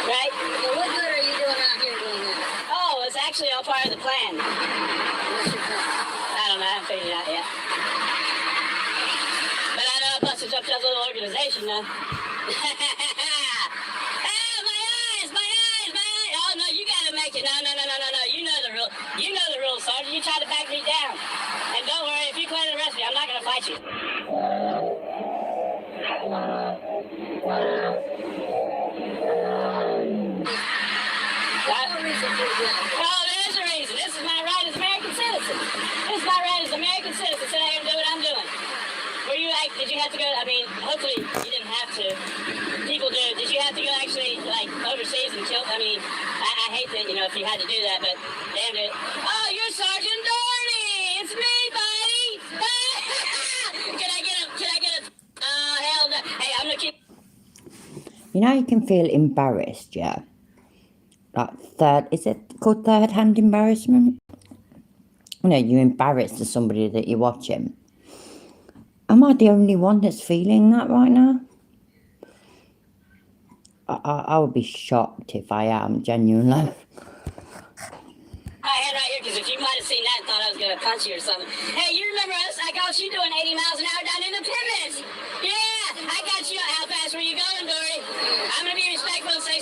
Right? Well, what good are you doing out here doing that? Oh, it's actually all part of the plan. What's your plan? I don't know, I haven't figured it out yet. But I know I busted up that little organization now. Oh, my eyes, my eyes, my eyes. Oh, no, you gotta make it. No. You know the rule. You know the rules, Sergeant. You tried to back me down. And don't worry, if you plan to arrest me, I'm not gonna fight you. No reason to do that. Oh, there's a reason. This is my right as an American citizen. This is my right as an American citizen. Sit here and do what I'm doing. Were you like, did you have to go, I mean, hopefully you didn't have to. People do. Did you have to go actually, like, overseas and kill? I mean, I hate that, you know, if you had to do that, but damn it. Oh, you're Sergeant Doherty! It's me, buddy! Can I get a, oh, hell no. Hey, I'm gonna keep. You know, you can feel embarrassed, yeah? Like is it called third-hand embarrassment? You know, you're embarrassed to somebody that you're watching. Am I the only one that's feeling that right now? I would be shocked if I am, genuinely. My hand right here, because if you might have seen that and thought I was gonna punch you or something. Hey, you remember us? I got you doing 80 miles an hour down in the Plymouth. Yeah, I got you. How fast were you going, Dory? I'm gonna be respectful and say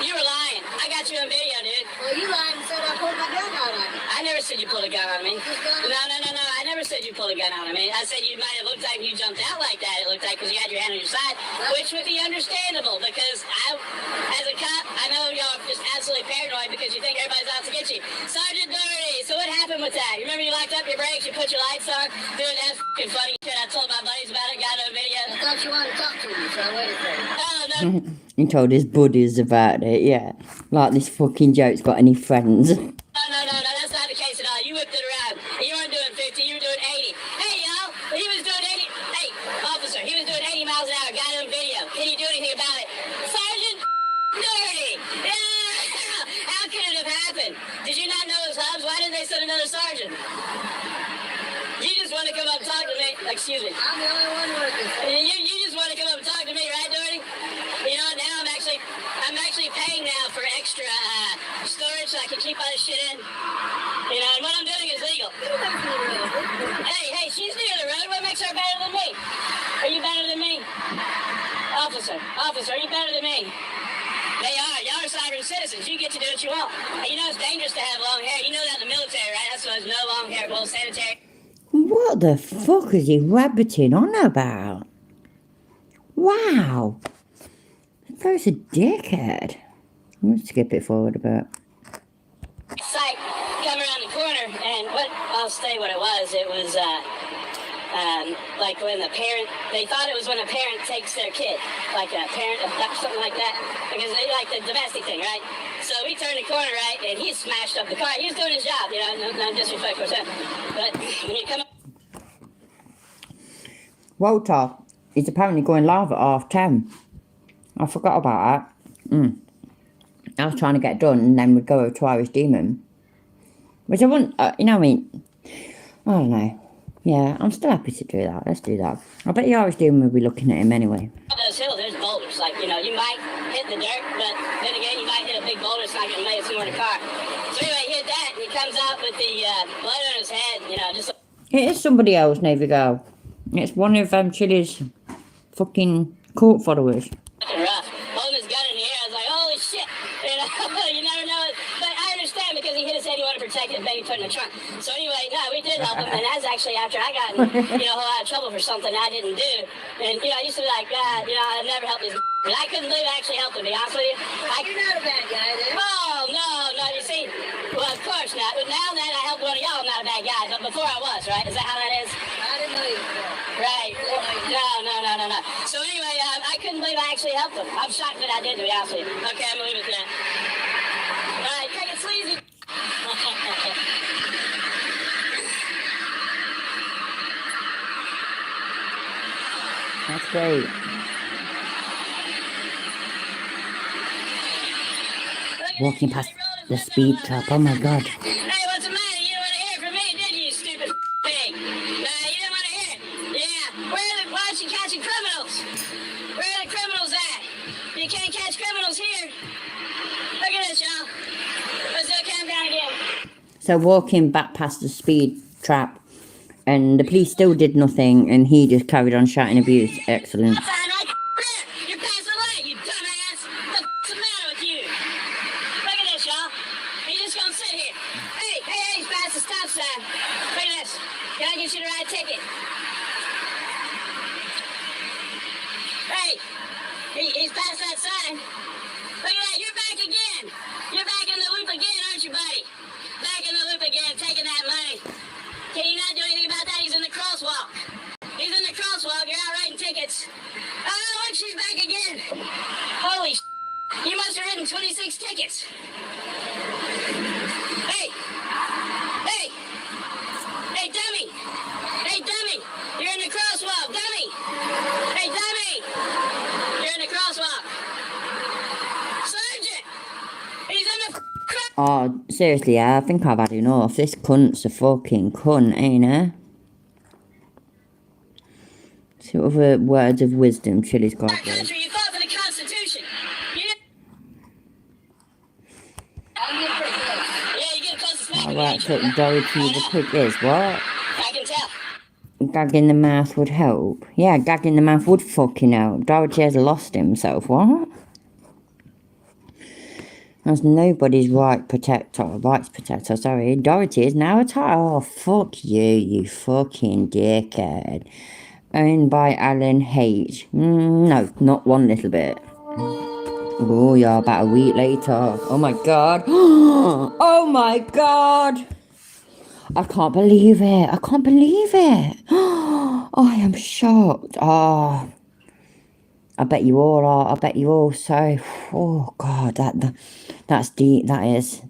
you were lying. I got you on video, dude. Well, you lied and said I pulled my gun out on you. I never said you pulled a gun on me. No. I never said you pulled a gun out on me. I said you might have looked like you jumped out like that. It looked like because you had your hand on your side, which would be understandable because as a cop, I know y'all are just absolutely paranoid because you think everybody's out to get you. Sergeant Doherty, so what happened with that? You remember you locked up your brakes, you put your lights on, doing that f***ing funny shit. I told my buddies about it, got on video. I thought you wanted to talk to me, so I waited for you. Oh, no. He told his buddies about it, yeah. Like this fucking joke's got any friends. No, that's not the case at all. You whipped it around. You weren't doing 50, you were doing 80. Hey, y'all, he was doing 80. Hey, officer, he was doing 80 miles an hour. Got it on video. Can you do anything about it? Sergeant Doherty! Yeah! How could it have happened? Did you not know his hubs? Why didn't they send another sergeant? You just want to come up and talk to me. Excuse me. I'm the only one working. You just want to come up and talk to me, right, Doherty? You know, now I'm actually paying now for extra storage so I can keep all this shit in. You know, and what I'm doing is legal. Hey, she's near the road. What makes her better than me? Are you better than me? Officer, are you better than me? They are. Y'all are sovereign citizens. You get to do what you want. And you know it's dangerous to have long hair. You know that in the military, right? That's why there's no long hair, well, sanitary. What the fuck is he rabbiting on about? Wow. That guy's a dickhead. I'm going to skip it forward a bit. Sight come around the corner, and I'll say what it was. It was like when the parent, they thought it was when a parent takes their kid, like a parent abducts, something like that, because they like the domestic thing, right? So we turned the corner, right, and he smashed up the car. He was doing his job, you know, no disrespect for him. But when you come up, Walter is apparently going live at 10:30. I forgot about that. I was trying to get done and then we'd go over to Irish Demon. Which I wouldn't, you know what I mean? I don't know. Yeah, I'm still happy to do that. Let's do that. I bet the Irish Demon will be looking at him anyway. those hills, there's boulders. Like, you know, you might hit the dirt, but then again, you might hit a big boulder. It's not going to make it somewhere in the car. So anyway, he hit that, and he comes out with the blood on his head, you know, just... It is somebody else, Navy Girl. It's one of Chili's fucking court followers. Fucking rough. Holding his gun in the air, I was like, holy shit. You know, you never know. But I understand because he hit his head, he wanted to protect it, and maybe put it in the trunk. So anyway, no, we did help him, and that's actually after I got in, you know, a whole lot of trouble for something I didn't do. And, you know, I used to be like, you know, I've never helped these but I couldn't believe I actually helped him, to be honest with you. You're not a bad guy, then. Oh, no, you see, well, of course not. But now that I helped one of y'all, I'm not a bad guy. But before I was, right? Is that how that is? I didn't know you before. Right. No. So anyway, I couldn't believe I actually helped him. I'm shocked that I did, to be honest with you. Okay, I'm going to leave it at that. All right, take it sleazy. street. Walking past the speed trap. Oh my god. Hey, what's the matter? You didn't want to hear from me, did you, stupid thing? You didn't want to hear it. Yeah. Why aren't you catching criminals? Where are the criminals at? You can't catch criminals here. Look at this, y'all. Let's do a countdown again. So walking back past the speed trap, and the police still did nothing, and he just carried on shouting abuse. Excellent. Stop sign right there. You're past the light, you dumbass. What's the matter with you? Look at this, y'all. He's just gonna sit here. Hey, he's past the stop sign. Look at this. Can I get you the right ticket? Hey, he's past that sign. Look at that. You're back again. You're back in the loop again, aren't you, buddy? Back in the loop again, taking that money. Can you not do anything about that? He's in the crosswalk. He's in the crosswalk. You're out writing tickets. Oh, look, she's back again. Holy you must have written 26 tickets. Hey, dummy. Hey, dummy. You're in the crosswalk, dummy. Hey, dummy. You're in the crosswalk. Sergeant. He's in the Oh, seriously, yeah, I think I've had enough. This cunt's a fucking cunt, ain't it? So other words of wisdom, Chili's got. country. You fought for the Constitution. Yeah, you get close to smacking Alright, each so other. Dorothy the pig is what? I can tell. Gag in the mouth would help. Yeah, gag in the mouth would fucking help. Dorothy has lost himself, what? That's nobody's rights protector, sorry. Dorothy is now a title. Oh, fuck you, you fucking dickhead. Owned by Alan H. No, not one little bit. Oh, yeah, about a week later. Oh my god. Oh my god. I can't believe it. I can't believe it. I am shocked. Oh, I bet you all are. I bet you all so. Oh god, that's deep. That's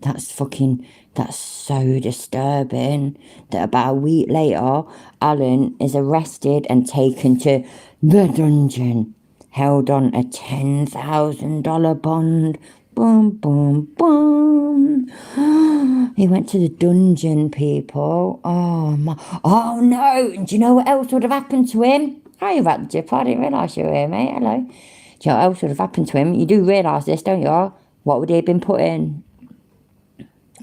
so disturbing. That about a week later, Alan is arrested and taken to the dungeon, held on a $10,000 bond. Boom, boom, boom. He went to the dungeon, people. Oh my. Oh no. Do you know what else would have happened to him? How are you about the dip? I didn't realise you were here, mate. Hello. Do you know what else would have happened to him? You do realise this, don't you? What would he have been put in?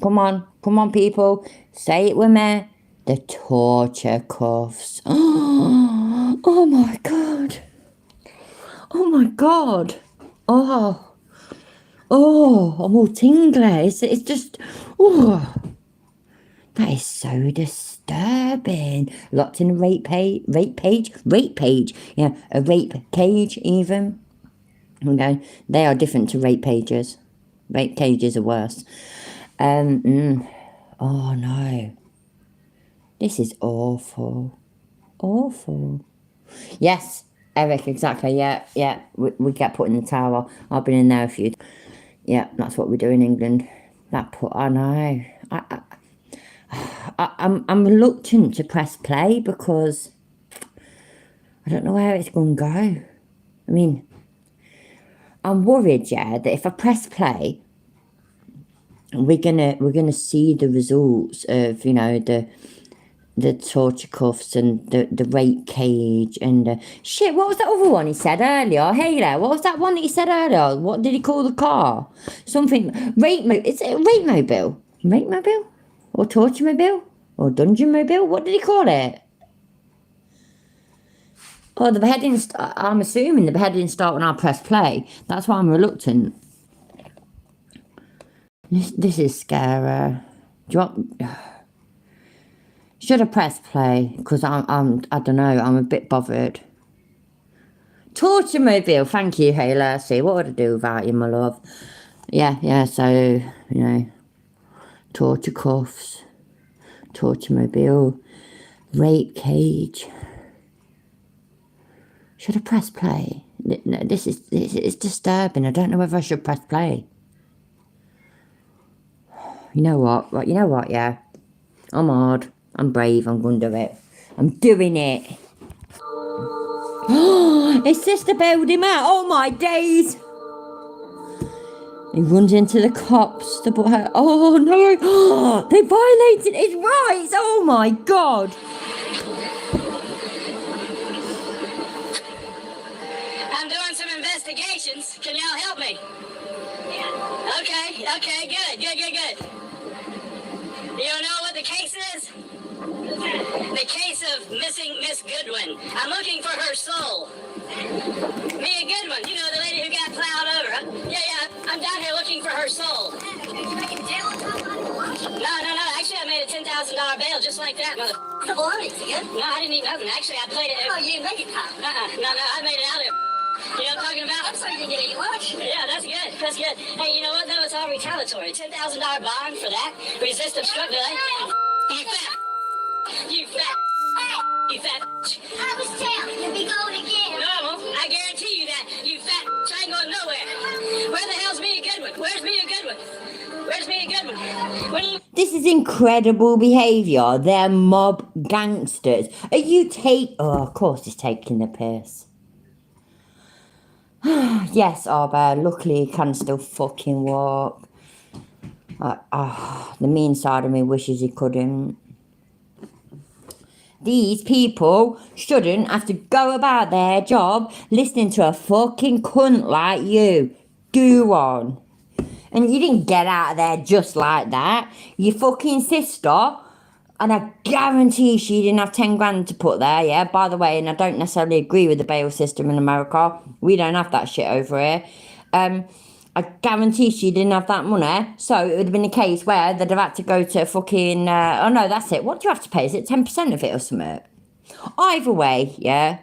Come on, people. Say it with me. The torture cuffs. Oh my god. Oh my god. Oh, I'm all tingly. It's just, that is so disturbing. Locked in a rape page. Yeah, a rape cage even. Okay, they are different to rape pages. Rape cages are worse. Oh no. This is awful. Awful. Yes, Eric, exactly. Yeah. We get put in the tower. I've been in there a few. Yeah, that's what we do in England. I know. I'm reluctant to press play because I don't know where it's going to go. I mean, I'm worried, yeah, that if I press play, we're gonna see the results of, you know, the torture cuffs and the rape cage and shit. What was that other one he said earlier? Hey there, what was that one that he said earlier? What did he call the car? Something is it a rape mobile? Rape mobile? Or torture mobile? Or dungeon mobile? What did he call it? Oh, the beheading. I'm assuming the beheading start when I press play. That's why I'm reluctant. This is scary. Should I press play? Because I don't know. I'm a bit bothered. Torture mobile. Thank you, hey Lassie. What would I do without you, my love? Yeah. So, you know, torture cuffs, torture mobile, rape cage. Should I press play? This is disturbing. I don't know whether I should press play. You know what? Yeah, I'm hard. I'm brave. I'm going to do it. I'm doing it. His sister bailed him out. Oh my days. He runs into the cops to put her. Oh no. They violated his rights. Oh my God. I'm doing some investigations. Can y'all help me? Okay, good. You know what the case is? The case of missing Miss Goodwin. I'm looking for her soul. Mia Goodwin, you know, the lady who got plowed over. Huh? Yeah, I'm down here looking for her soul. No, actually I made a $10,000 bail just like that, mother. No, I didn't eat nothing. Actually, I played it. Oh, you didn't make it, huh? No, I made it out of it. You know what I'm talking about? I'm sorry you didn't get any lunch. Yeah, that's good. Hey, you know what, though? It's all retaliatory. $10,000 bond for that. Resist obstruct delay. You fat. I was telling you to be going again. No, I guarantee you that. You fat. I ain't going nowhere. Where the hell's Mia Goodwin? Where's Mia Goodwin? This is incredible behaviour. They're mob gangsters. Are you Oh, of course he's taking the piss. Yes, Arbor. Luckily he can still fucking walk. The mean side of me wishes he couldn't. These people shouldn't have to go about their job listening to a fucking cunt like you. Do one. And you didn't get out of there just like that. Your fucking sister, and I guarantee she didn't have 10 grand to put there, yeah? By the way, and I don't necessarily agree with the bail system in America. We don't have that shit over here. I guarantee she didn't have that money. So it would have been a case where they'd have had to go to fucking... oh no, that's it. What do you have to pay? Is it 10% of it or something? Either way, yeah.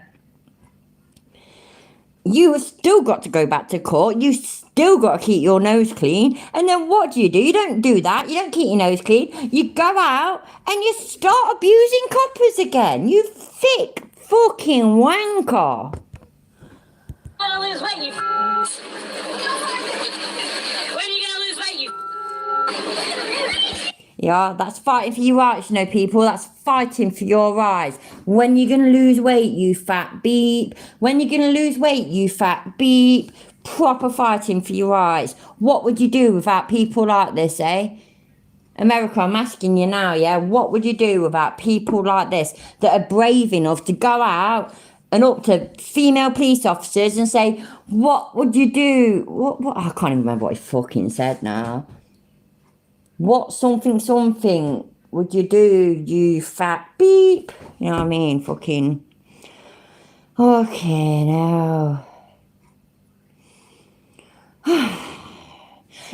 You have still got to go back to court. You still got to keep your nose clean. And then what do? You don't do that. You don't keep your nose clean. You go out and you start abusing coppers again. You thick fucking wanker. When are you gonna lose weight, you? When are you gonna lose weight, you? Yeah, that's fighting for your rights, you know, people. That's fighting for your rights. When you gonna lose weight, you fat beep? When you gonna lose weight, you fat beep? Proper fighting for your rights. What would you do without people like this, eh? America, I'm asking you now, yeah? What would you do without people like this that are brave enough to go out and up to female police officers and say, what would you do? What? I can't even remember what he fucking said now. What something would you do, you fat beep? You know what I mean? Fucking... Okay, now...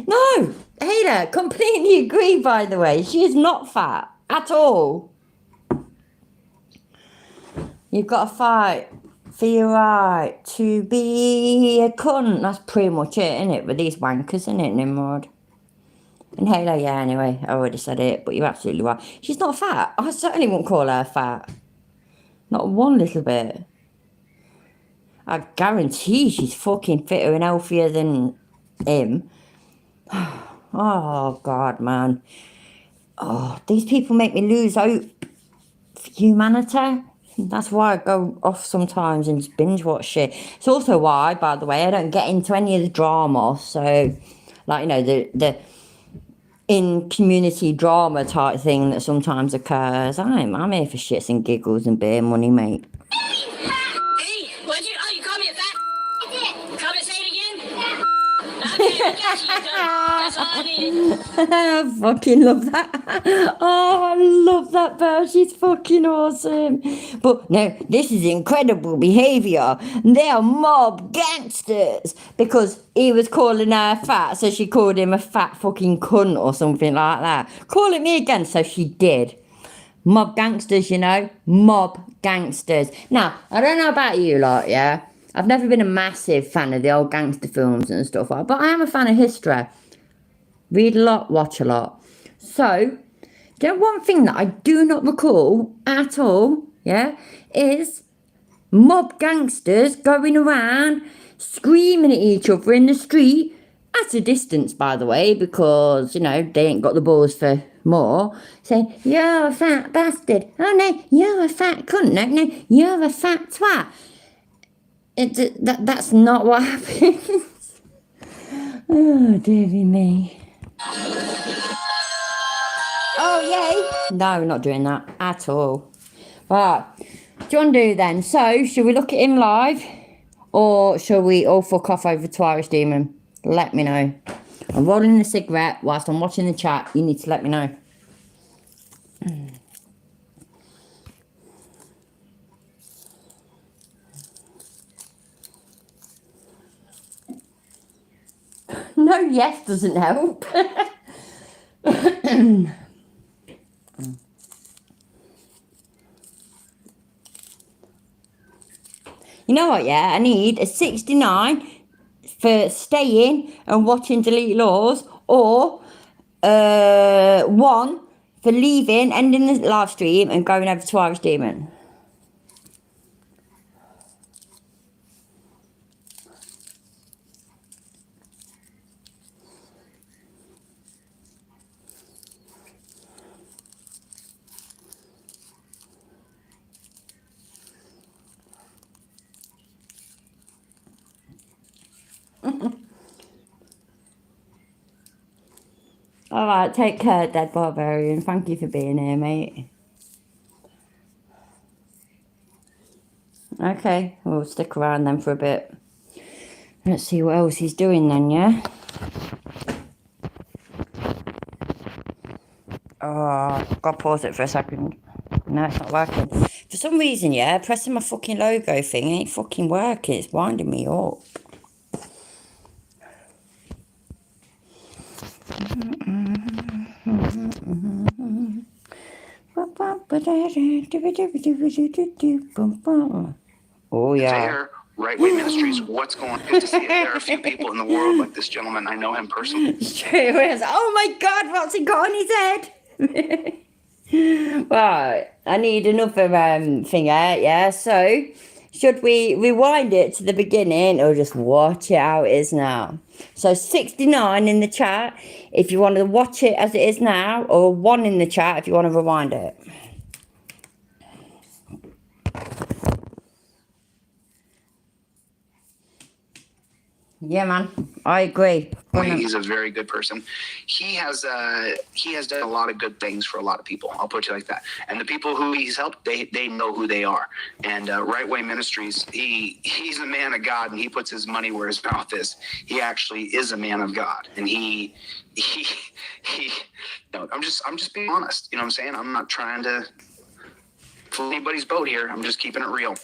No! Ada, completely agree, by the way. She is not fat. At all. You've got to fight for your right to be a cunt. That's pretty much it, isn't it? With these wankers, isn't it, Nimrod? And Halo, yeah, anyway, I already said it, but you're absolutely right. She's not fat. I certainly won't call her fat. Not one little bit. I guarantee she's fucking fitter and healthier than him. Oh, God, man. Oh, these people make me lose hope for humanity. That's why I go off sometimes and just binge watch shit. It's also why, by the way, I don't get into any of the drama. So, like, you know, the in community drama type thing that sometimes occurs. I'm here for shits and giggles and beer money, mate. Hey, what'd you? Oh, you called me a fat? I did. Call me, say it again? Okay, I got you. That's all I needed. I fucking love that. Oh, I love that bird. She's fucking awesome. But no, this is incredible behaviour. They are mob gangsters. Because he was calling her fat, so she called him a fat fucking cunt or something like that. Call it me again, so she did. Mob gangsters, you know. Mob gangsters. Now, I don't know about you lot, yeah? I've never been a massive fan of the old gangster films and stuff like that, but I am a fan of history. Read a lot, watch a lot. So, you know, one thing that I do not recall at all, yeah, is mob gangsters going around screaming at each other in the street at a distance, by the way, because, you know, they ain't got the balls for more, saying, you're a fat bastard. Oh, no, you're a fat cunt. No, you're a fat twat. That's not what happens. Oh, dearie me. Oh, yay. No, we're not doing that at all. Right. Do you want to do then? So, should we look at him live? Or shall we all fuck off over to Irish Demon? Let me know. I'm rolling a cigarette whilst I'm watching the chat. You need to let me know. No, yes doesn't help. You know what, yeah? I need a 69 for staying and watching Delete Laws, or 1 for leaving, ending the live stream and going over to Irish Demon. Alright, take care, Dead Barbarian. Thank you for being here, mate. Okay, we'll stick around then for a bit. Let's see what else he's doing then, yeah? Oh, gotta pause it for a second. No, it's not working. For some reason, yeah, pressing my fucking logo thing ain't fucking working. It's winding me up. Oh, yeah. There, Right Way Ministries. What's going on? Good to see it. There are a few people in the world like this gentleman. I know him personally. Straight away, I was like, oh my god, what's he got on his head? Right, I need another thing out, yeah? So, should we rewind it to the beginning or just watch it how it is now? So, 69 in the chat if you want to watch it as it is now, or 1 in the chat if you want to rewind it. Yeah, man, I agree. He's a very good person. He has done a lot of good things for a lot of people. I'll put you like that. And the people who he's helped, they know who they are. And Right Way Ministries, he's a man of God, and he puts his money where his mouth is. He actually is a man of God, and he. No, I'm just being honest. You know what I'm saying? I'm not trying to float anybody's boat here. I'm just keeping it real.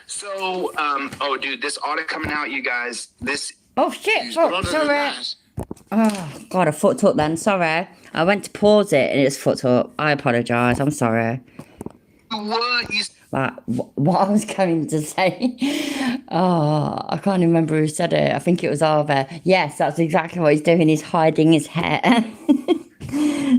So, oh, dude, this audit coming out, you guys. This. Oh shit! Oh, sorry. Oh god, I fucked up then. Sorry, I went to pause it and it's fucked up. I apologise. I'm sorry. What? What I was going to say. Oh, I can't remember who said it. I think it was Arva. Yes, that's exactly what he's doing. He's hiding his hair.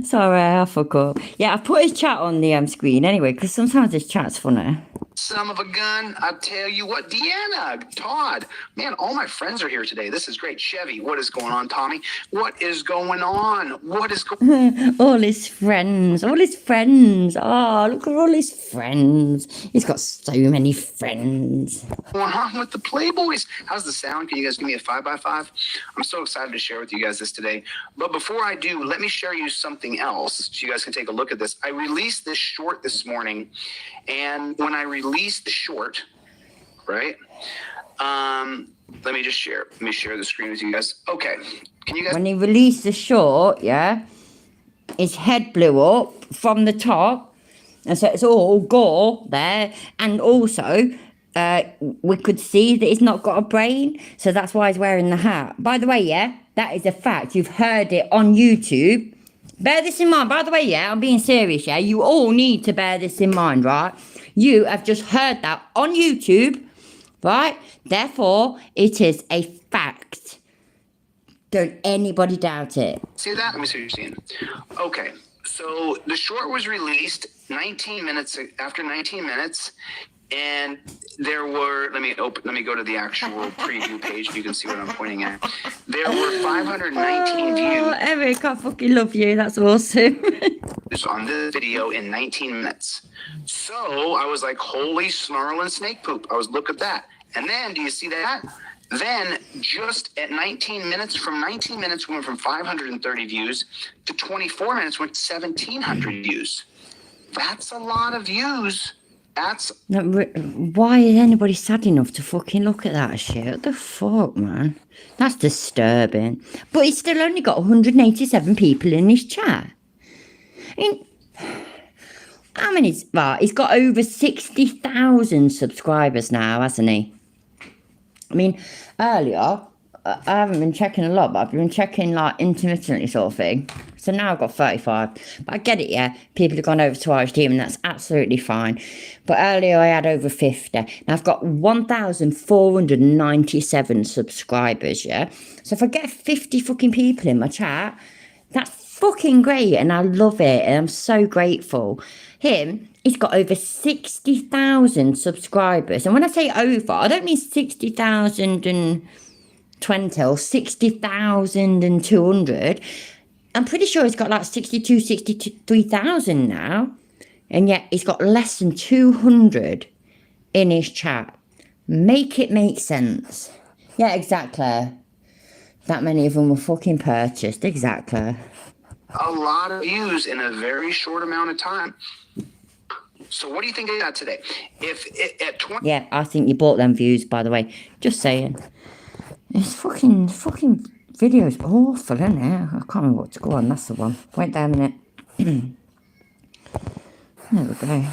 Sorry, I forgot. Yeah, I put his chat on the screen anyway, because sometimes his chat's funny. Son of a gun, I tell you what, Deanna, Todd, man, all my friends are here today. This is great. Chevy, what is going on? Tommy, what is going on? What is going on? All his friends. Oh, look at all his friends. He's got so many friends. What's going on with the Playboys? How's the sound? Can you guys give me a 5x5? I'm so excited to share with you guys this today. But before I do, let me share you something else so you guys can take a look at this. I released this short this morning, and when I released the short, right? Let me just share. Let me share the screen with you guys. Okay. Can you guys? When he released the short, yeah, his head blew up from the top, and so it's all gore there, and also we could see that he's not got a brain, so that's why he's wearing the hat. By the way, yeah, that is a fact. You've heard it on YouTube. Bear this in mind. By the way, yeah, I'm being serious, yeah. You all need to bear this in mind, right? You have just heard that on YouTube, right? Therefore, it is a fact. Don't anybody doubt it. See that? Let me see what you're seeing. Okay, so the short was released 19 minutes after 19 minutes, and there were. Let me go to the actual preview page. You can see what I'm pointing at. There were 519 views. Eric, I fucking love you. That's awesome. On this video in 19 minutes. So I was like, holy snarling snake poop. I was, look at that. And then, do you see that? Then, just at 19 minutes, from 19 minutes, we went from 530 views to 24 minutes, went 1,700 views. That's a lot of views. That's Why is anybody sad enough to fucking look at that shit? What the fuck, man? That's disturbing. But he's still only got 187 people in his chat. I mean, how many? Right, he's got over 60,000 subscribers now, hasn't he? I mean, earlier, I haven't been checking a lot, but I've been checking like intermittently sort of thing. So now I've got 35. But I get it, yeah. People have gone over to our team and that's absolutely fine. But earlier I had over 50. Now I've got 1,497 subscribers, yeah. So if I get 50 fucking people in my chat, that's fucking great and I love it and I'm so grateful. He's got over 60,000 subscribers. And when I say over, I don't mean 60,020 or 60,200. I'm pretty sure he's got like 63,000 now. And yet he's got less than 200 in his chat. Make it make sense. Yeah, exactly. That many of them were fucking purchased. Exactly. a lot of views in a very short amount of time. So what do you think they got today? If it, at 20... Yeah, I think you bought them views, by the way. Just saying. This fucking video is awful, isn't it? I can't remember what to go on. That's the one. Wait there a minute. There we go.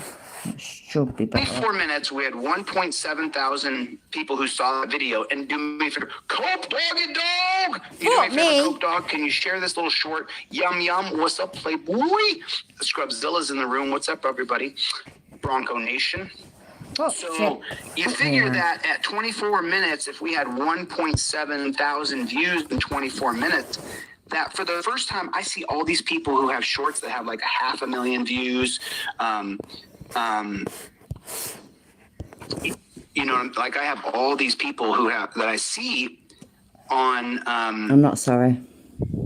That should be better. 24 minutes, we had 1.7 thousand people who saw the video. And do me a favor, Coke Doggy Dog! You do me a favor, Coke Dog, can you share this little short? Yum Yum, what's up, Playboy? Scrubzilla's in the room. What's up, everybody? Bronco Nation. So you figure that at 24 minutes, if we had 1.7 thousand views in 24 minutes, that for the first time, I see all these people who have shorts that have like 500,000 views. You know, like I have all these people who have that I see on. I'm not sorry.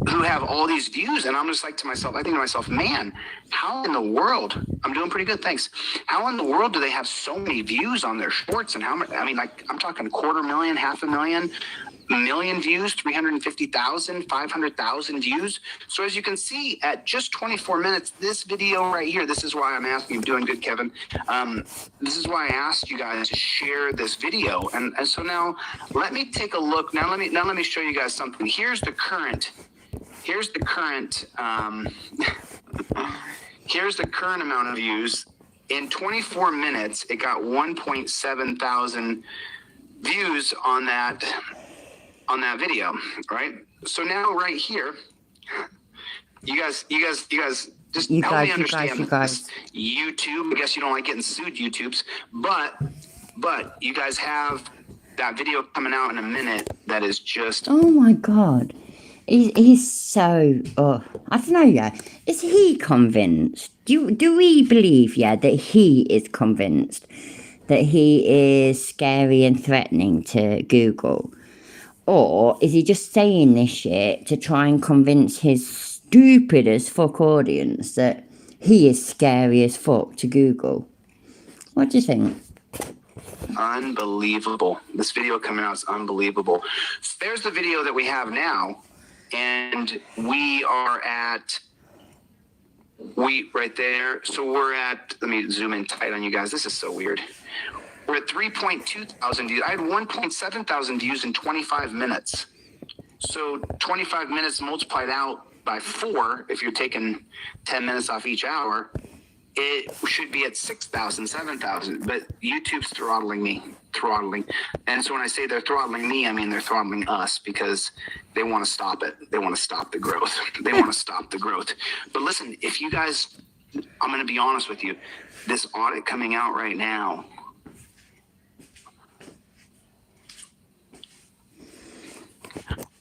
Who have all these views, and I'm just like to myself, I think to myself, man, how in the world? I'm doing pretty good, thanks. How in the world do they have so many views on their shorts? And how much? I mean, like I'm talking 250,000, 500,000. Million views, 350,000, 500,000 views. So as you can see, at just 24 minutes, this video right here, this is why I'm asking you, doing good, Kevin. This is why I asked you guys to share this video. And so now let me take a look. Now let me show you guys something. Here's the current here's the current amount of views. In 24 minutes, it got 1.7 thousand views on that video, right? So now right here, you guys just help me understand this. YouTube, I guess you don't like getting sued, YouTubes, but you guys have that video coming out in a minute that is just... Oh my God. He's so... I don't know, yeah. Is he convinced? Do we believe, yeah, that he is convinced that he is scary and threatening to Google? Or is he just saying this shit to try and convince his stupid as fuck audience that he is scary as fuck to Google? What do you think? Unbelievable. This video coming out is unbelievable. So there's the video that we have now. And we are at... right there. So we're at... Let me zoom in tight on you guys. This is so weird. We're at 3.2 thousand views. I had 1.7 thousand views in 25 minutes. So 25 minutes multiplied out by 4, if you're taking 10 minutes off each hour, it should be at 6,000, 7,000. But YouTube's throttling. And so when I say they're throttling me, I mean they're throttling us because they want to stop it. They want to stop the growth. They want to stop the growth. But listen, if you guys, I'm going to be honest with you, this audit coming out right now,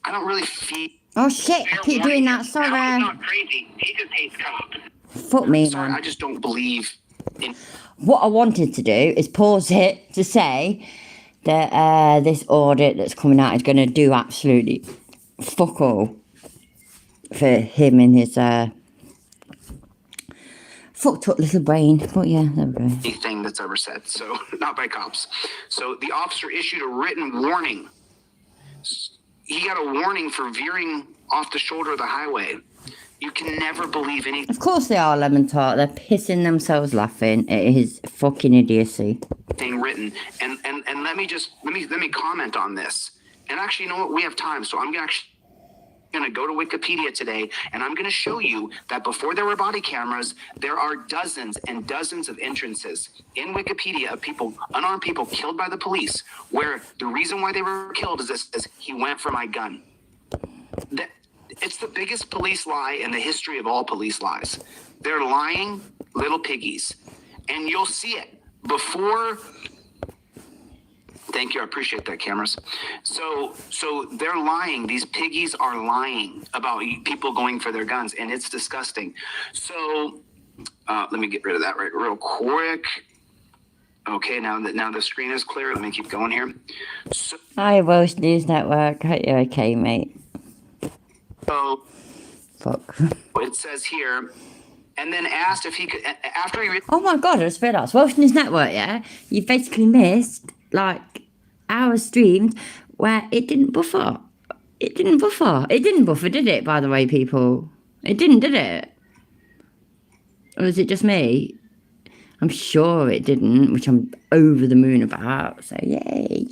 I don't really feel... Oh shit, I keep doing that, sorry. Not crazy. He just hates cops. Fuck me, Sorry, man. I just don't believe in... What I wanted to do is pause it to say that this audit that's coming out is going to do absolutely fuck all for him and his Fucked up little brain. But yeah, there we go. Anything that's ever said. So, not by cops. So, the officer issued a written warning. He got a warning for veering off the shoulder of the highway. You can never believe anything Of course they are, lemon tart. They're pissing themselves laughing at his fucking idiocy. written. And let me comment on this. And actually, you know what? We have time, so I'm going to go to Wikipedia today, and I'm going to show you that before there were body cameras, there are dozens and dozens of entrances in Wikipedia of people, unarmed people killed by the police, where the reason why they were killed is this: is he went for my gun. It's the biggest police lie in the history of all police lies. They're lying little piggies, and you'll see it before. Thank you. I appreciate that, cameras. So they're lying. These piggies are lying about people going for their guns, and it's disgusting. So let me get rid of that real quick. Okay, now the screen is clear. Let me keep going here. So, Hi, Welsh News Network. Hope you're okay, mate. So Fuck. it says here, and then asked if he could, after he. Oh my god, I just realised. Welsh News Network, yeah? You basically missed, like, our streams where it didn't buffer. It didn't buffer. It didn't buffer, did it, by the way, people? It didn't, did it? Or was it just me? I'm sure it didn't, which I'm over the moon about. So, yay.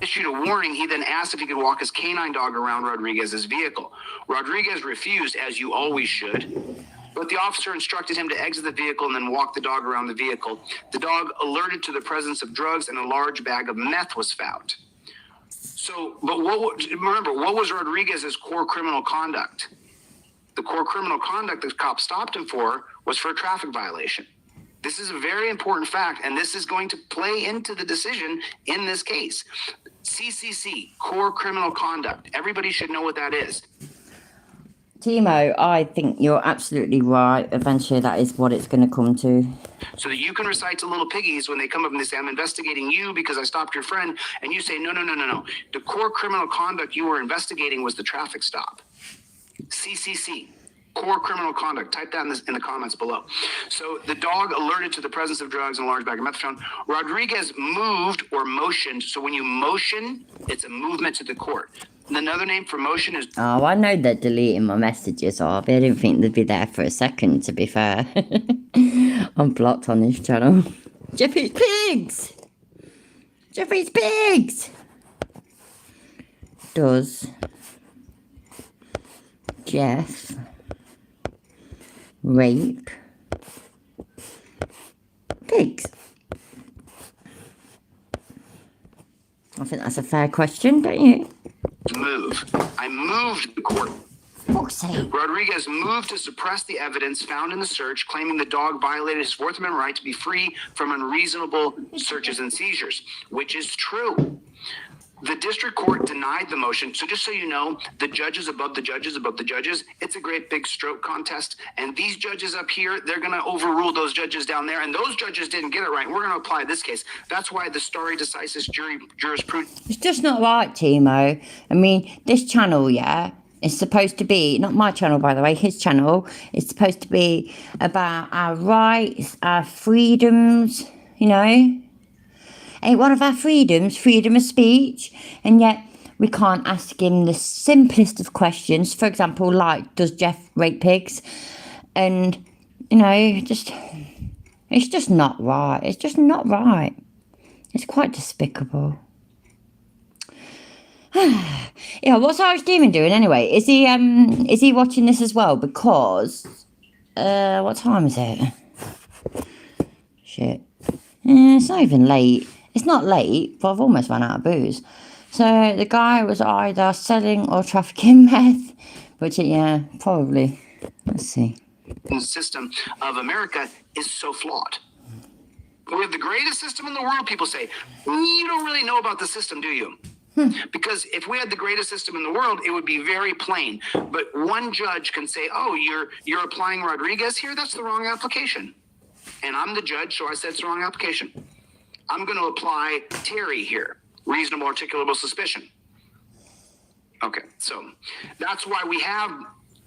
Issued a warning. He then asked if he could walk his canine dog around Rodriguez's vehicle. Rodriguez refused, as you always should, but the officer instructed him to exit the vehicle and then walk the dog around the vehicle. The dog, alerted to the presence of drugs, and a large bag of meth was found. So, but remember, what was Rodriguez's core criminal conduct? The core criminal conduct the cop stopped him for was for a traffic violation. This is a very important fact, and this is going to play into the decision in this case. CCC, core criminal conduct. Everybody should know what that is. Timo, I think you're absolutely right. Eventually, that is what it's going to come to. So that you can recite to little piggies when they come up and they say, I'm investigating you because I stopped your friend. And you say, no. The core criminal conduct you were investigating was the traffic stop. CCC. Core criminal conduct. Type that in the comments below. So the dog alerted to the presence of drugs and a large bag of methadone. Rodriguez moved or motioned. So when you motion, it's a movement to the court. And another name for motion is... Oh, I know they're deleting my messages, Arby. I didn't think they'd be there for a second, to be fair. I'm blocked on this channel. Jeffy's Pigs! Jeffy's Pigs! Does Jeff rape pigs? I think that's a fair question, don't you? move. I moved the court. Fuck's sake. Rodriguez moved to suppress the evidence found in the search, claiming the dog violated his Fourth Amendment right to be free from unreasonable searches and seizures, which is true. The district court denied the motion. So just so you know, the judges above the judges above the judges, it's a great big stroke contest. And these judges up here, they're going to overrule those judges down there. And those judges didn't get it right. We're going to apply this case. That's why the stare decisis jurisprudence. It's just not right, Timo. I mean, this channel, yeah, is supposed to be, not my channel, by the way, his channel, is supposed to be about our rights, our freedoms, you know. Ain't one of our freedoms freedom of speech, and yet we can't ask him the simplest of questions. For example, like, does Jeff rape pigs? And, you know, it's just not right. It's just not right. It's quite despicable. Yeah, what's Irish Demon doing anyway? Is he watching this as well? Because what time is it? Shit. It's not even late. It's not late, but I've almost run out of booze. So the guy was either selling or trafficking meth, which, yeah, probably. Let's see. The system of America is so flawed. We have the greatest system in the world, people say. You don't really know about the system, do you? Because if we had the greatest system in the world, it would be very plain. But one judge can say, oh, you're applying Rodriguez here? That's the wrong application. And I'm the judge, so I said it's the wrong application. I'm going to apply Terry here. Reasonable articulable suspicion. Okay, so that's why we have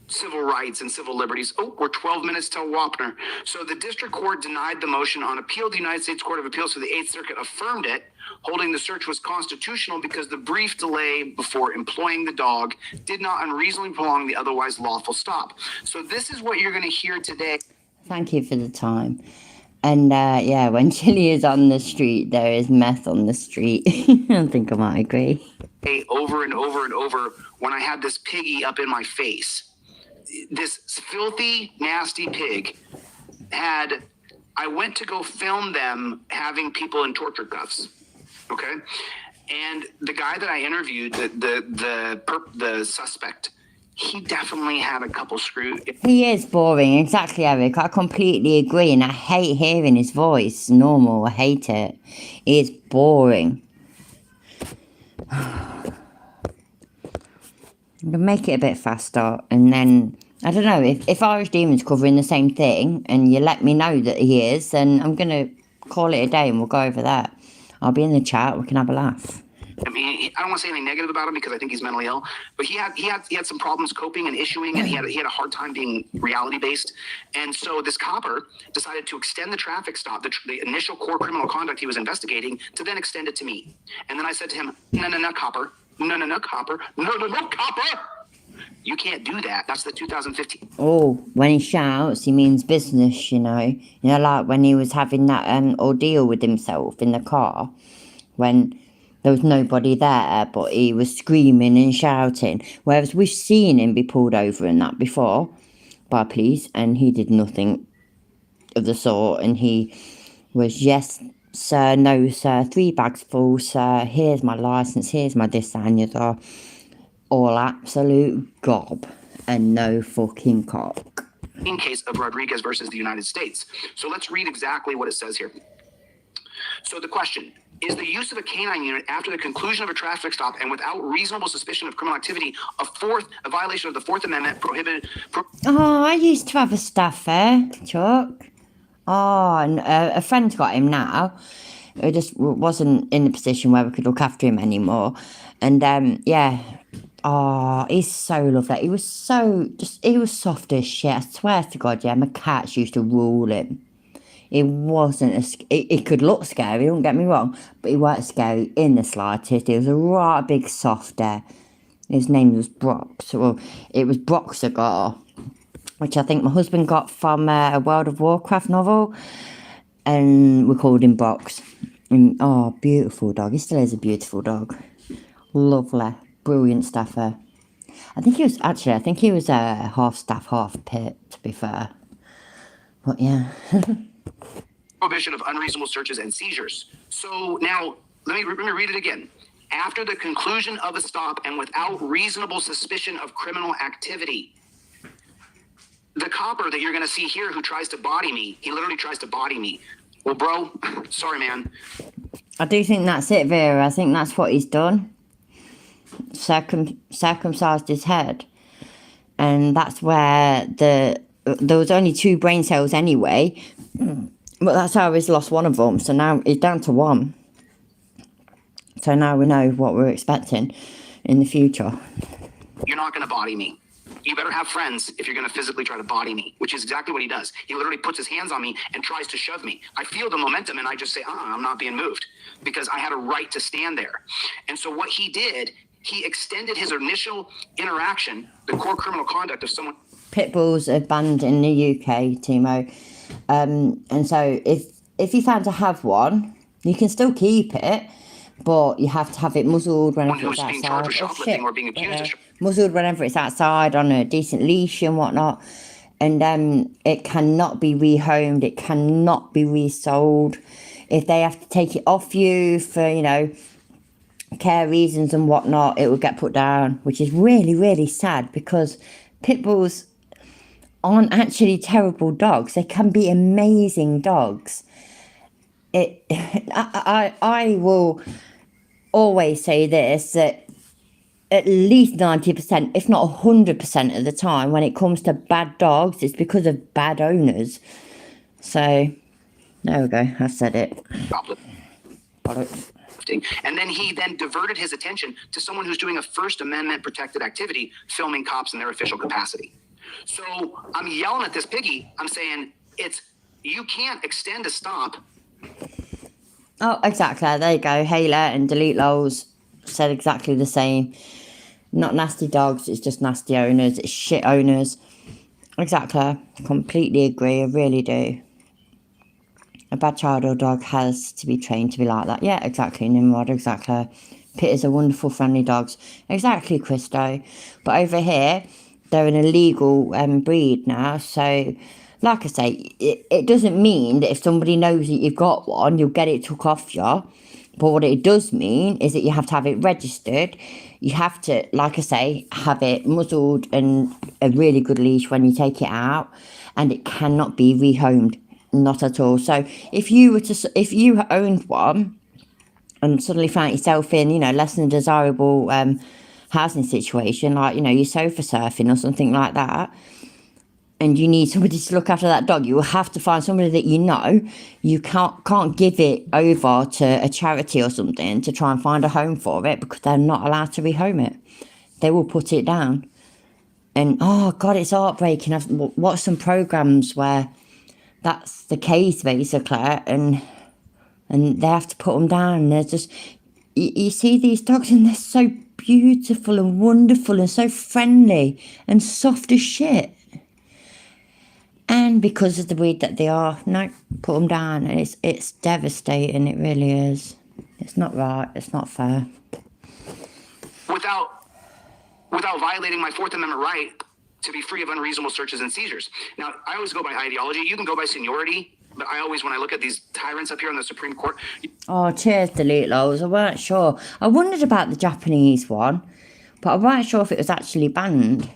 civil rights and civil liberties. Oh, we're 12 minutes till Wapner. So the district court denied the motion on appeal. The United States Court of Appeals for the Eighth Circuit affirmed it, holding the search was constitutional because the brief delay before employing the dog did not unreasonably prolong the otherwise lawful stop. So this is what you're going to hear today. Thank you for the time. And yeah, when chili is on the street, there is meth on the street. I think I might agree. Over and over and over when I had this piggy up in my face. This filthy, nasty pig I went to go film them having people in torture cuffs. Okay. And the guy that I interviewed, the suspect, he definitely had a couple screws. He is boring, exactly, Eric. I completely agree, and I hate hearing his voice. Normal, I hate it. He is boring. Make it a bit faster, and then I don't know if Irish Demon's covering the same thing, and you let me know that he is, then I'm gonna call it a day, and we'll go over that. I'll be in the chat. We can have a laugh. I mean, I don't want to say anything negative about him because I think he's mentally ill, but he had some problems coping and issuing, and he had a hard time being reality based. And so this copper decided to extend the traffic stop, the initial core criminal conduct he was investigating, to then extend it to me. And then I said to him, no, copper, no, copper, no, copper. You can't do that. That's the 2015. Oh, when he shouts, he means business, you know. You know, like when he was having that ordeal with himself in the car, when there was nobody there, but he was screaming and shouting. Whereas we've seen him be pulled over and that before by police, and he did nothing of the sort. And he was, yes, sir, no, sir, 3 bags full, sir. Here's my license, here's my this and the other. All absolute gob and no fucking cock. In case of Rodriguez versus the United States. So let's read exactly what it says here. So the question is: the use of a canine unit after the conclusion of a traffic stop and without reasonable suspicion of criminal activity a violation of the Fourth Amendment prohibited? Oh, I used to have a staffer, Chuck. Oh, and a friend's got him now. It just wasn't in the position where we could look after him anymore. And yeah. Oh, he's so lovely. He was soft as shit. I swear to God, yeah, my cats used to rule him. It wasn't it could look scary, don't get me wrong, but he weren't scary in the slightest. He was a right big softer. His name was Brox. Well, it was Broxigar, which I think my husband got from a World of Warcraft novel, and we called him Brox. And, oh, beautiful dog. He still is a beautiful dog. Lovely. Brilliant staffer. I think he was a half staff, half pit, to be fair. But yeah. Prohibition of unreasonable searches and seizures. So now, let me read it again. After the conclusion of a stop and without reasonable suspicion of criminal activity. The copper that you're going to see here who tries to body me, he literally tries to body me. Well, bro, sorry, man. I do think that's it, Vera. I think that's what he's done. Circumcised his head. And that's where there was only 2 brain cells anyway. But that's how he's lost one of them. So now he's down to 1. So now we know what we're expecting in the future. You're not going to body me. You better have friends if you're going to physically try to body me, which is exactly what he does. He literally puts his hands on me and tries to shove me. I feel the momentum and I just say, I'm not being moved because I had a right to stand there. And so what he did, he extended his initial interaction, the core criminal conduct of someone. Pit bulls are banned in the UK, Timo. And so if you found to have one, you can still keep it, but you have to have it muzzled whenever it's outside. Or being accused of muzzled whenever it's outside on a decent leash and whatnot. And it cannot be rehomed. It cannot be resold. If they have to take it off you for, care reasons and whatnot, it will get put down, which is really, really sad because pit bulls aren't actually terrible dogs. They can be amazing dogs. I will always say this, that at least 90%, if not 100% of the time, when it comes to bad dogs, it's because of bad owners. So, there we go. I said it. And then he diverted his attention to someone who's doing a First Amendment protected activity, filming cops in their official capacity. So I'm yelling at this piggy. I'm saying, you can't extend a stop. Oh, exactly. There you go. Hayler and Delete Lols said exactly the same. Not nasty dogs, it's just nasty owners. It's shit owners. Exactly. Completely agree. I really do. A bad child or dog has to be trained to be like that. Yeah, exactly, Nimrod. Exactly. Pitters are wonderful, friendly dogs. Exactly, Christo. But over here, they're an illegal breed now. So, like I say, it doesn't mean that if somebody knows that you've got one, you'll get it took off you. But what it does mean is that you have to have it registered. You have to, like I say, have it muzzled and a really good leash when you take it out. And it cannot be rehomed. Not at all. So if you owned one and suddenly found yourself in, less than a desirable housing situation, like, you're sofa surfing or something like that, and you need somebody to look after that dog, you will have to find somebody that you can't give it over to a charity or something to try and find a home for it, because they're not allowed to rehome it. They will put it down. And oh god, it's heartbreaking. I've watched some programs where that's the case, basically, and they have to put them down. They're just, you see these dogs and they're so beautiful and wonderful and so friendly and soft as shit. And because of the breed that they are, no, put them down. And it's devastating, it really is. It's not right, it's not fair. Without violating my Fourth Amendment right to be free of unreasonable searches and seizures. Now, I always go by ideology. You can go by seniority, but I always, when I look at these tyrants up here on the Supreme Court. Oh, cheers, Delete Lols. I weren't sure. I wondered about the Japanese one, but I weren't sure if it was actually banned.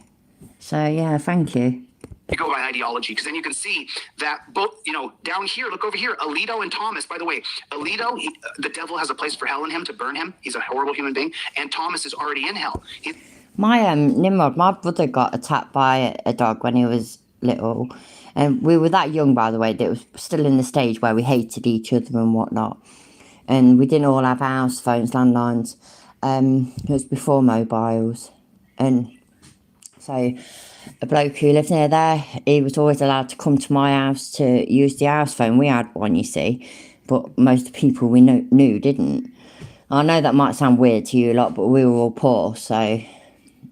So, yeah, thank you. You go by ideology, because then you can see that both, down here, look over here, Alito and Thomas. By the way, Alito, the devil has a place for hell in him to burn him. He's a horrible human being. And Thomas is already in hell. My Nimrod, my brother got attacked by a dog when he was little, and we were that young, by the way, that it was still in the stage where we hated each other and whatnot, and we didn't all have house phones, landlines. It was before mobiles, and so a bloke who lived near there, he was always allowed to come to my house to use the house phone. We had one, you see, but most of the people we knew didn't. I know that might sound weird to you lot, but we were all poor, so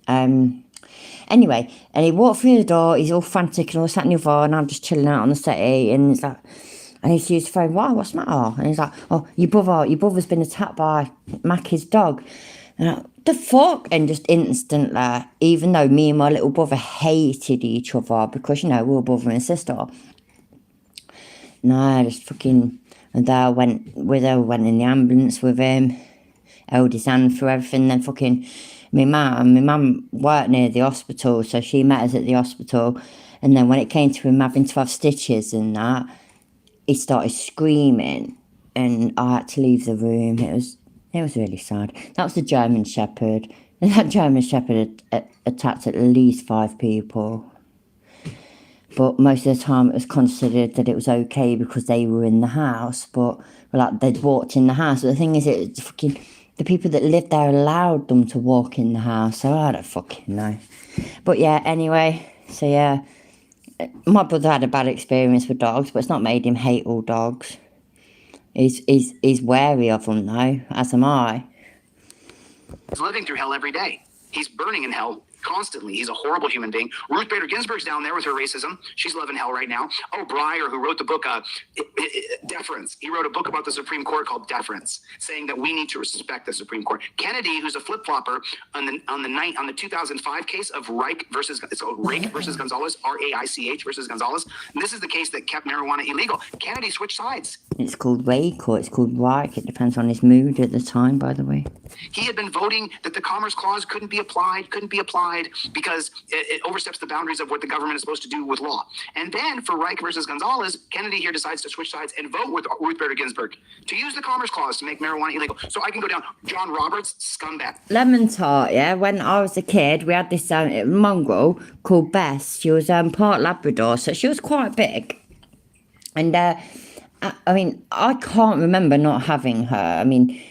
anyway, and he walked through the door, he's all frantic and all sat in the other, and I'm just chilling out on the settee, and he's like, and he's used the phone, wow, what's the matter? And he's like, oh, your brother's been attacked by Mackie's dog. And I'm like, the fuck? And just instantly, even though me and my little brother hated each other, because, we were brother and sister, no, just fucking, and there I went in the ambulance with him, held his hand through everything, then fucking, my mum worked near the hospital, so she met us at the hospital, and then when it came to him having to have stitches and that, he started screaming, and I had to leave the room. It was really sad. That was the German Shepherd, and that German Shepherd had attacked at least 5 people. But most of the time it was considered that it was okay because they were in the house, but they'd walked in the house. But the thing is, it's fucking, the people that lived there allowed them to walk in the house, so I don't fucking know. But yeah, anyway, so yeah, my brother had a bad experience with dogs, but it's not made him hate all dogs. He's wary of them though, as am I. He's living through hell every day. He's burning in hell constantly. He's a horrible human being. Ruth Bader Ginsburg's down there with her racism. She's living hell right now. Oh, Breyer, who wrote the book Deference. He wrote a book about the Supreme Court called Deference, saying that we need to respect the Supreme Court. Kennedy, who's a flip-flopper on the 2005 case of Reich versus Gonzalez, R-A-I-C-H versus Gonzalez. And this is the case that kept marijuana illegal. Kennedy switched sides. It's called Reich or it's called Reich. It depends on his mood at the time, by the way. He had been voting that the Commerce Clause couldn't be applied because it oversteps the boundaries of what the government is supposed to do with law. And then for Reich versus Gonzalez, Kennedy here decides to switch sides and vote with Ruth Bader Ginsburg to use the Commerce Clause to make marijuana illegal. So I can go down. John Roberts, scumbag. Lemon tart, yeah. When I was a kid, we had this mongrel called Bess. She was part Labrador, so she was quite big. And I mean, I can't remember not having her. I mean,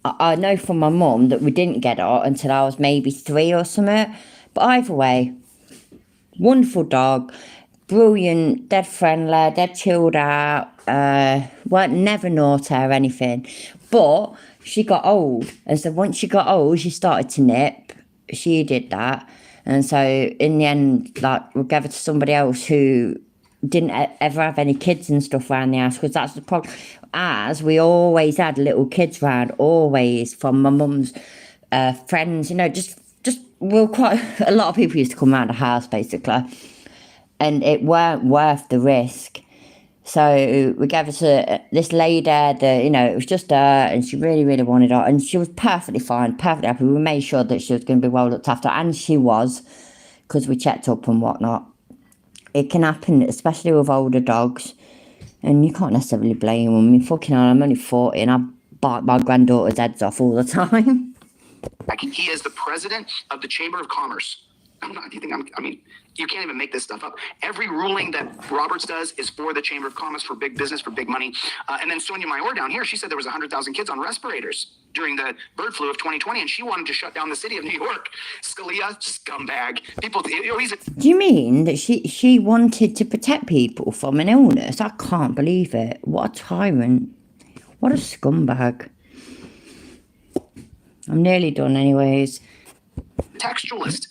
I know from my mum that we didn't get her until I was maybe 3 or something. But either way, Wonderful dog, brilliant, dead friendly, dead chilled out, weren't never naughty or anything. But she got old, and so once she got old, she started to nip. She did that, and so in the end, like, we gave her to somebody else who didn't ever have any kids and stuff around the house, because that's the problem. As we always had little kids around, always, from my mum's friends, you know, just well, quite a lot of people used to come around the house basically, and it weren't worth the risk. So we gave it to this lady that, you know, it was just her, and she really, really wanted her, and she was perfectly fine, perfectly happy. We made sure that she was going to be well looked after, and she was, because we checked up and whatnot. It can happen, especially with older dogs, and you can't necessarily blame them. I mean, fucking hell, I'm only 40, and I bite my granddaughter's heads off all the time. He is the president of the Chamber of Commerce. I'm not, do you think I mean, you can't even make this stuff up. Every ruling that Roberts does is for the Chamber of Commerce, for big business, for big money. And then Sonia Mayor down here, she said there was 100,000 kids on respirators during the bird flu of 2020, and she wanted to shut down the city of New York. Scalia, scumbag. People, you know, he's a... Do you mean that she wanted to protect people from an illness? I can't believe it. What a tyrant. What a scumbag. I'm nearly done anyways. textualist.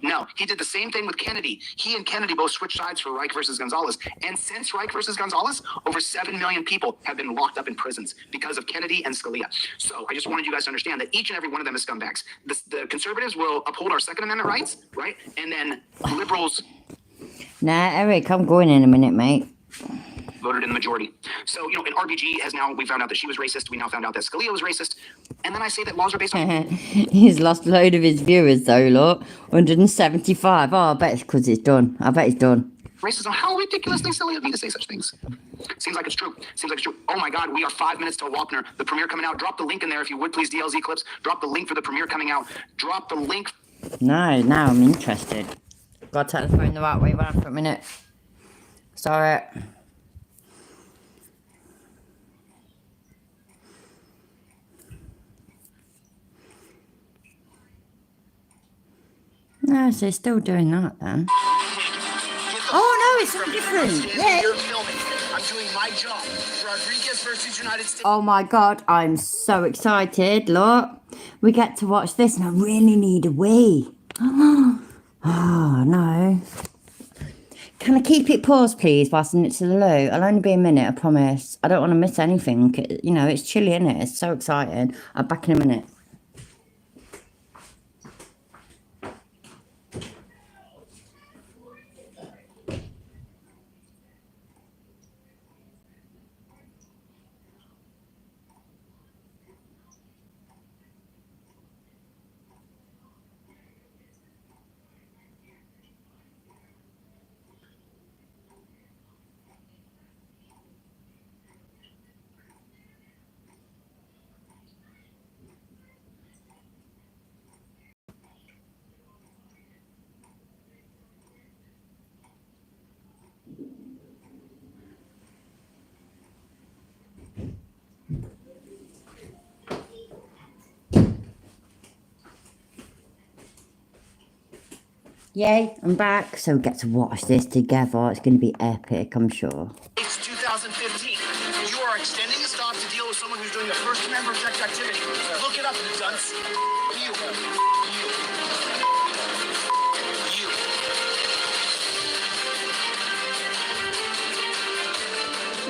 No. He did the same thing with Kennedy. He and Kennedy both switched sides for Reich versus Gonzalez. And since Reich versus Gonzalez, over 7 million people have been locked up in prisons because of Kennedy and Scalia. So I just wanted you guys to understand that each and every one of them is scumbags. The conservatives will uphold our Second Amendment rights, right? And then liberals... Nah, Eric, I'm going in a minute, mate. Voted in the majority. So, you know, in RBG has now, we found out that she was racist. We now found out that Scalia was racist. And then I say that laws are based on... He's lost a load of his viewers, though, look. 175. Oh, I bet it's because he's done. I bet he's done. Racism. How ridiculously silly of me to say such things. Seems like it's true. Oh my God, we are 5 minutes till Wapner. The premiere coming out. Drop the link in there if you would, please, DLZ Clips. Drop the link for the premiere coming out. Drop the link. No, now I'm interested. Got to take the phone the right way back for a minute. Sorry. No, so he's still doing that then. Oh no, it's something different. Yay! I'm doing my job. Rodriguez versus United States. Oh my God, I'm so excited. Look, we get to watch this, and I really need a wee. Oh no. Can I keep it paused, please, whilst it's to the loo? I'll only be a minute, I promise. I don't want to miss anything. You know, it's chilly, isn't it? It's so exciting. I'm back in a minute. Yay, I'm back, so we get to watch this together. It's going to be epic, I'm sure. It's 2015. You are extending a stop to deal with someone who's doing a First Amendment protected activity. Look it up, dunce.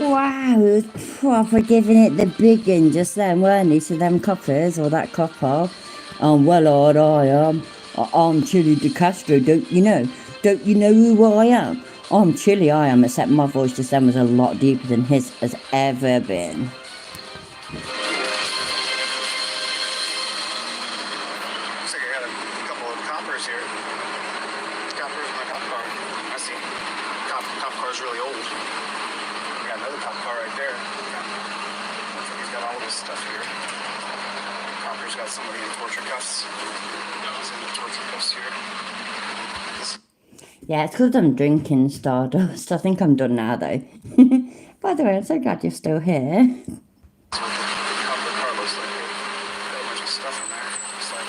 Wow, he was proper giving it the big one just then, weren't he, to them coppers, or that copper? Well, odd I am. I'm Chili De Castro, don't you know? Don't you know who I am? I'm Chili, I am, except my voice just then was a lot deeper than his has ever been. Looks like I got a couple of coppers here. Coppers in my cop car. I see. Cop car's really old. We got another cop car right there. Looks like he's got all this stuff here. Copper's got somebody in torture cuffs. He's in the torture cuffs here. Yeah, it's because I'm drinking Stardust. I think I'm done now, though. By the way, I'm so glad you're still here. That's what the copper car looks like. Got a bunch of stuff in there. Looks like...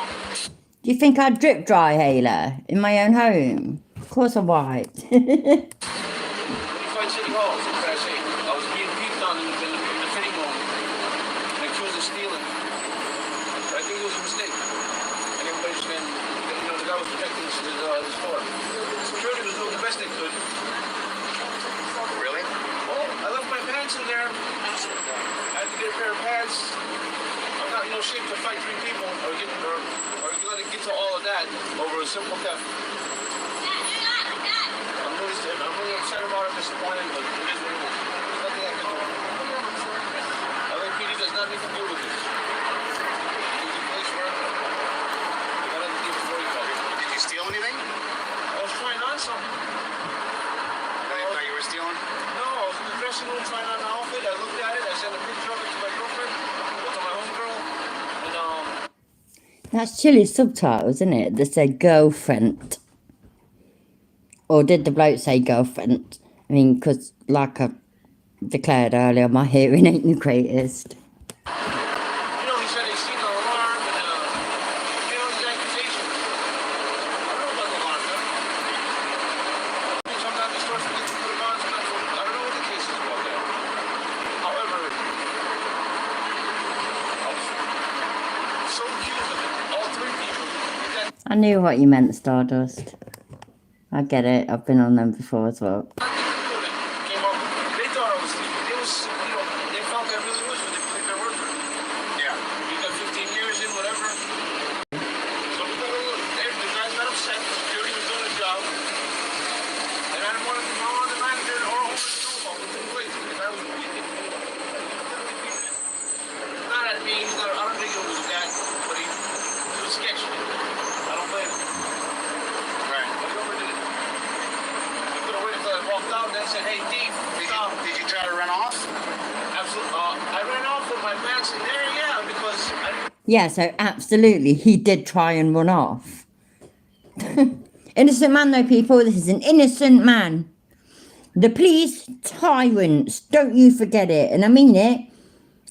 office. Do you think I'd drip dry, Hayla, in my own home? Of course I might. Fight City Hall, for Christ's sake. I was being peeped on in the fitting room and accused of stealing. But I think it was a mistake. And everybody's saying, the guy was protecting the store. Security was doing the best they could. Really? Well, I left my pants in there. I had to get a pair of pants. I'm not in no shape to fight 3 people or let it get to all of that over a simple theft. I'm really upset about it, disappointed, but it is what it is. There's nothing I can do. LAPD does not need to deal with this. It's a police work. They got other people before you call. Did you steal anything? I was trying on something. They thought you were stealing? No, I was in the dressing room trying on an outfit. I looked at it. I sent a picture of it to my girlfriend, to my homegirl, and That's chilly subtitles, isn't it? They say girlfriend. Or did the bloke say girlfriend? I mean, because like I declared earlier, my hearing ain't the greatest. he said he seen the alarm and these accusations. I don't know about the alarm, sometimes the stores forget to put it on, sometimes I don't know what the case is about that. However, I was so accused of it, all 3 people. I knew what you meant, Stardust. I get it. I've been on them before as well. Came up, they thought I was sleeping. It was, they felt I really was when they put their work. Yeah. You got 15 years in, whatever. So we got a little, the guys got upset. Security was doing a job. And I didn't want to know on the manager or owner to know about what took place. Because I was not at me. I don't think it was that, but he was sketchy. I don't blame him. Right. But he overdid it. He could have waited until I walked out and then said, hey, thief, stop. Did you try to run off? Absolutely. I ran off with my pants in there, yeah, because I Yeah, so absolutely, he did try and run off. Innocent man, though, people. This is an innocent man. The police, tyrants. Don't you forget it. And I mean it.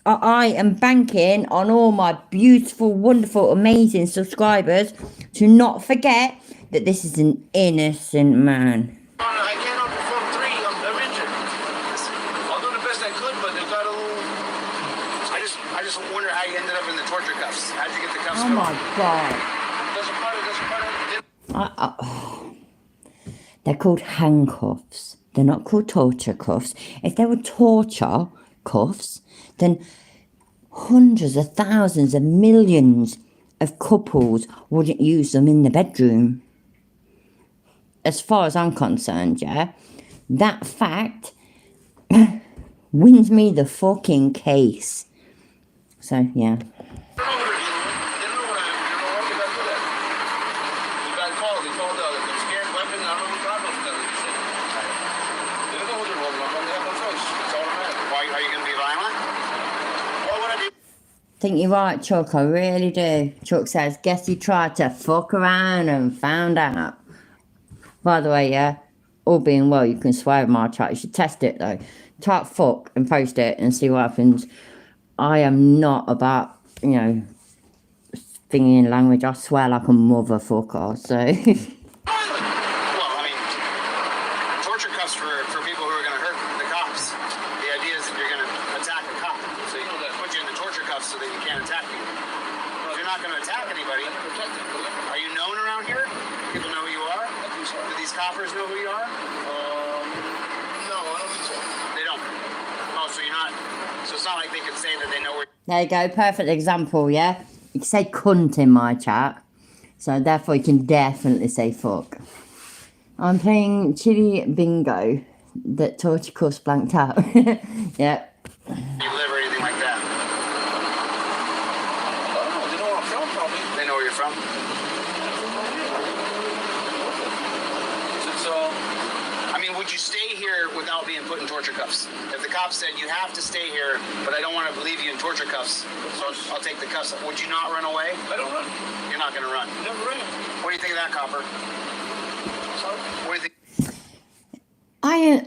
I am banking on all my beautiful, wonderful, amazing subscribers to not forget that this is an innocent man. I can't outperform 3. I'm injured. I'll do the best I could, but they got a little. I just wonder how you ended up in the torture cuffs. How'd you get the cuffs? Oh my God. Doesn't matter. They're called handcuffs. They're not called torture cuffs. If they were torture cuffs, then hundreds of thousands of millions of couples wouldn't use them in the bedroom. As far as I'm concerned, yeah, that fact wins me the fucking case. So, yeah. Are you going to be violent? What would I do? Think you're right, Chuck. I really do. Chuck says, guess you tried to fuck around and found out. By the way, yeah, all being well, you can swear in my chat. You should test it, though. Type fuck and post it and see what happens. I am not about, thinking in language. I swear like a motherfucker, so... Well, I mean, torture cuffs for people who are going to hurt the cops. The idea is that you're going to attack a cop. So you put you in the torture cuffs so that you can't attack people. If you're not going to attack anybody, are you known around here? People know who you are? Do these coppers know who you are? No, I don't think so. They don't. Oh, so you're not. So it's not like they could say that they know where. There you go, perfect example, yeah? You can say cunt in my chat, so therefore you can definitely say fuck. I'm playing Chili Bingo, that torture course blanked out. Yeah. You live or anything like that. Oh, they know where I'm from, probably. They know where you're from. I mean, would you stay here without being put in torture cuffs? If the cops said you have to stay here, but I don't want to leave you in torture cuffs, so I'll take the cuffs. Would you not run away? I don't run. You're not going to run. Never ran. What do you think of that, copper? Sorry? What do you think?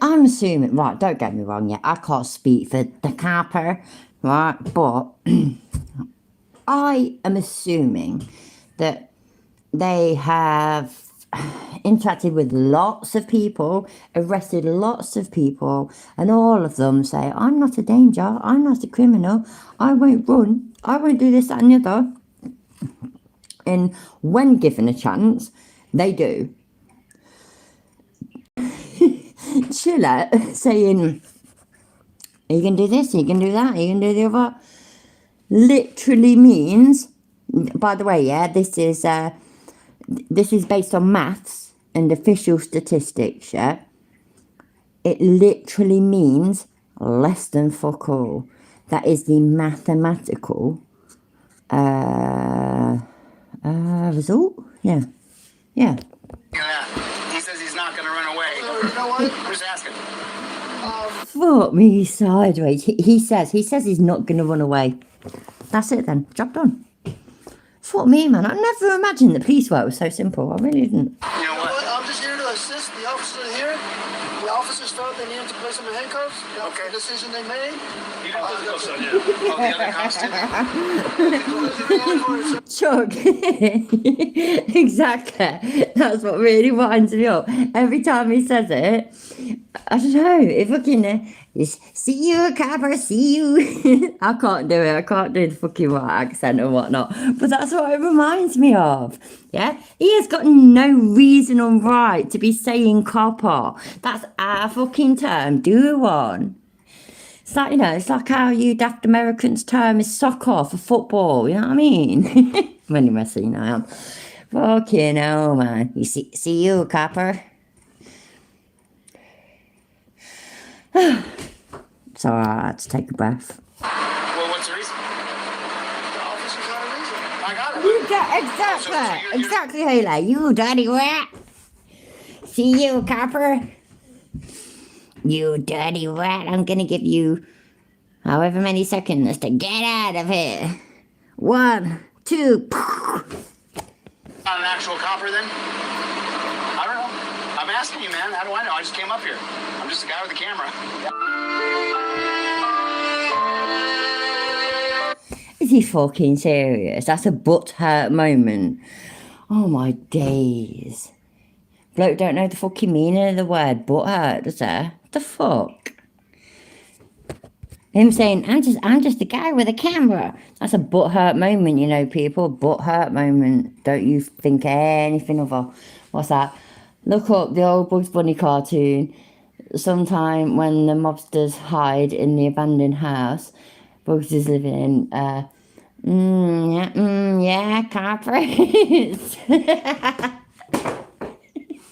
I'm assuming, right, don't get me wrong, yeah, I can't speak for the copper, right? But I am assuming that they have interacted with lots of people, arrested lots of people, and all of them say, I'm not a danger, I'm not a criminal, I won't run, I won't do this, that, and the other. And when given a chance, they do. Chiller saying, you can do this, you can do that, you can do the other, literally means, by the way, yeah, this is based on maths and official statistics, yeah. It literally means less than fuck all. That is the mathematical result. Yeah. Yeah. He says he's not going to run away. You know what? Who's asking? Fuck me sideways. He says he's not gonna run away. That's it then. Job done. Fuck me, man. I never imagined the police work was so simple. I really didn't. You know what? I'm just here to assist the officers here. The officers felt they needed to place them in handcuffs. That was the decision they made. You didn't have to go, son, yeah. Oh, the other cops did? Chuck. Exactly. That's what really winds me up. Every time he says it, I don't know. It fucking see you, copper, see you. I can't do it. I can't do the fucking right accent and whatnot. But that's what it reminds me of. Yeah? He has got no reason or right to be saying copper. That's our fucking term. Do one. It's like, you know, it's like how you daft Americans term is soccer for football. You know what I mean? Really messy now. I am. Fucking hell, man. You see you, copper. So I had to take a breath. Well, what's the reason? The officers got a reason. I got it. You got exactly, Haley. You dirty rat. See you, copper. You dirty rat. I'm gonna give you however many seconds to get out of here. 1, 2. Not an actual copper then? I don't know. I'm asking you, man. How do I know? I just came up here. I'm just a guy with a camera. Is he fucking serious? That's a butt hurt moment. Oh my days. Bloke don't know the fucking meaning of the word butt hurt, does he? The fuck? Him saying, I'm just a guy with a camera. That's a butt hurt moment, you know, people. Butt hurt moment. Don't you think anything of a... What's that? Look up the old Bugs Bunny cartoon. Sometime when the mobsters hide in the abandoned house, Bugs is living in, yeah, carpets.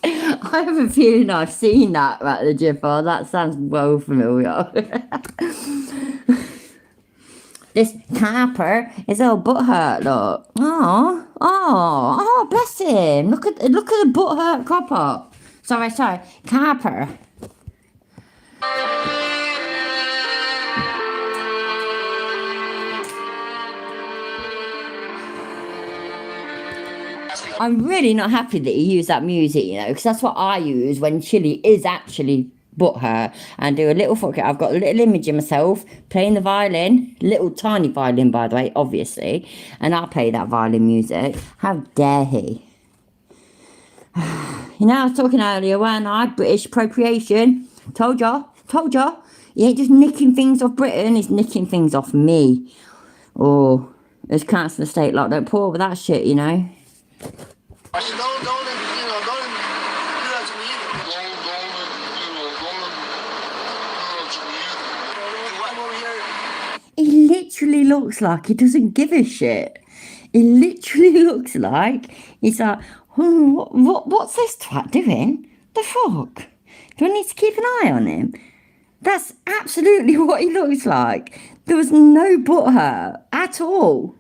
I have a feeling I've seen that at the gym. Oh, that sounds well familiar. This carper is all butthurt, look. Oh, bless him. Look at the butthurt copper. Sorry, carper. I'm really not happy that he used that music, you know, because that's what I use when Chili is actually butthurt, and do a little fuck it. I've got a little image of myself playing the violin, little tiny violin, by the way, obviously, and I play that violin music. How dare he? You know, I was talking earlier when I had British appropriation. Told ya. He ain't just nicking things off Britain, he's nicking things off me. Oh, there's council estate like don't pull with that shit, you know. Don't do that to me either. Come over here. He literally looks like he doesn't give a shit. He literally looks like he's like, what's this twat doing? The fuck? Do I need to keep an eye on him? That's absolutely what he looks like. There was no butthurt at all.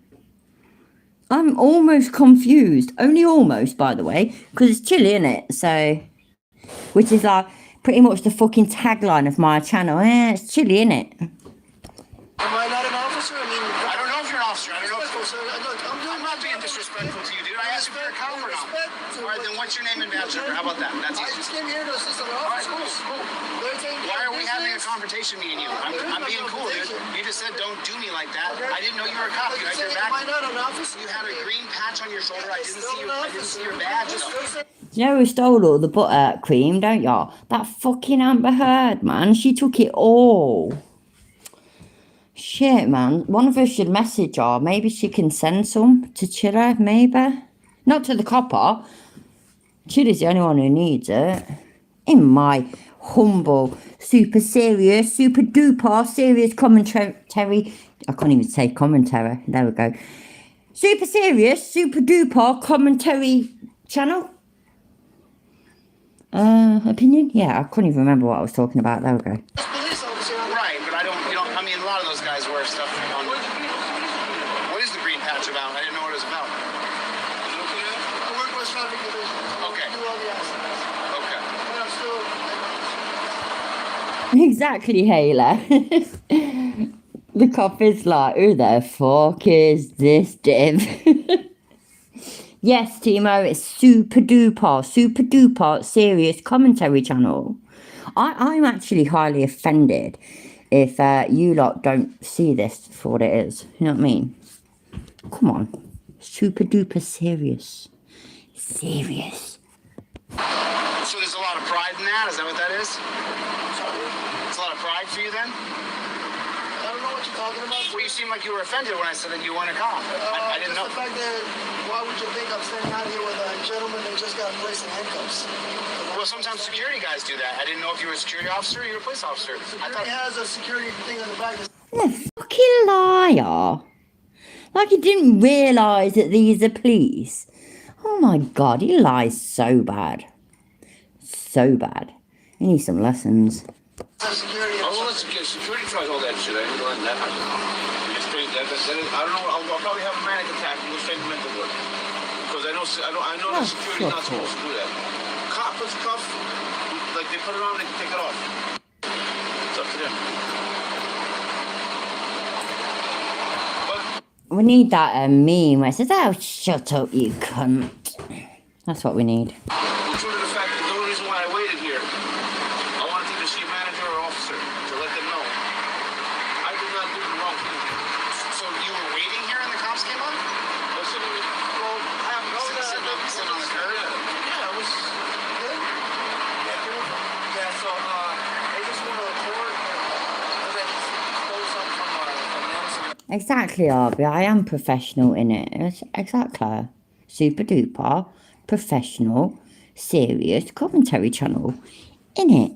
I'm almost confused. Only almost, by the way, because it's Chili, innit? So, which is like pretty much the fucking tagline of my channel. It's Chili, innit? Am I not an officer? I mean, I don't know if you're an officer. I don't know if sir. Look, I'm not being disrespectful to you, dude. I asked if you're a cop or not. All right, then what's your name and badge number? How about that? That's I easy. just came here to assist other All right, officers. cool. They're taking Why care are of we having a business. confrontation, me and you. I'm being cool, dude. You just said don't do me like that. I didn't know you were a cop. You had your back. Why not an officer? You had a green patch on your shoulder. I didn't see your badge. You know who stole all the butter cream, don't y'all? That fucking Amber Heard, man. She took it all. Shit, man. One of us should message her. Maybe she can send some to Chiller, maybe. Not to the copper. Chiller's the only one who needs it. In my humble, super serious, super duper serious commentary. I can't even say commentary. There we go. Super serious, super duper commentary channel. Opinion? Yeah, I couldn't even remember what I was talking about. There we go. Police officer. Right, but I don't, I mean, a lot of those guys wear stuff on. What is the green patch about? I didn't know what it was about. I work with traffic division. Okay. Do all the accidents. Okay. But I'm still. Exactly, Hayla. The cop is like, who the fuck is this div? Yes, Timo, it's super duper serious commentary channel. I'm actually highly offended if you lot don't see this for what it is. You know what I mean? Come on. Super duper serious. Serious. So there's a lot of pride in that? Is that what that is? It's a lot of pride for you then? I don't know what you're talking about. Well, you seem like you were offended when I said that you weren't a cop. I didn't know. The fact that, why would you think I'm standing out here with a gentleman that just got placed in handcuffs? Well, sometimes security guys do that. I didn't know if you were a security officer or you were a police officer. I Security has a security thing on the back. What a fucking liar. Like he didn't realise that these are police. Oh my god, he lies so bad. So bad. He needs some lessons. Security. I won't let security tries all that shit. I ain't gonna let that happen. Just straight that. I don't know. I'll probably have a panic attack and go straight to mental ward. Because I know that security's not supposed to do that. Cop puts a cuff, like they put it on, they can take it off. It's up to them. We need that meme where it says, oh, shut up, you cunt. That's what we need. True to the fact that the only reason why I waited here, I wanted to see a manager or officer to let them know. I did not do the wrong thing. So you were waiting here and the cops came on? I was sitting, well, I have no Sitting on the curb? Yeah, it was good. Yeah, so they just want to report because I just stole something from them. Exactly, Arby. I am professional in it. Exactly. Super duper professional, serious commentary channel. In it.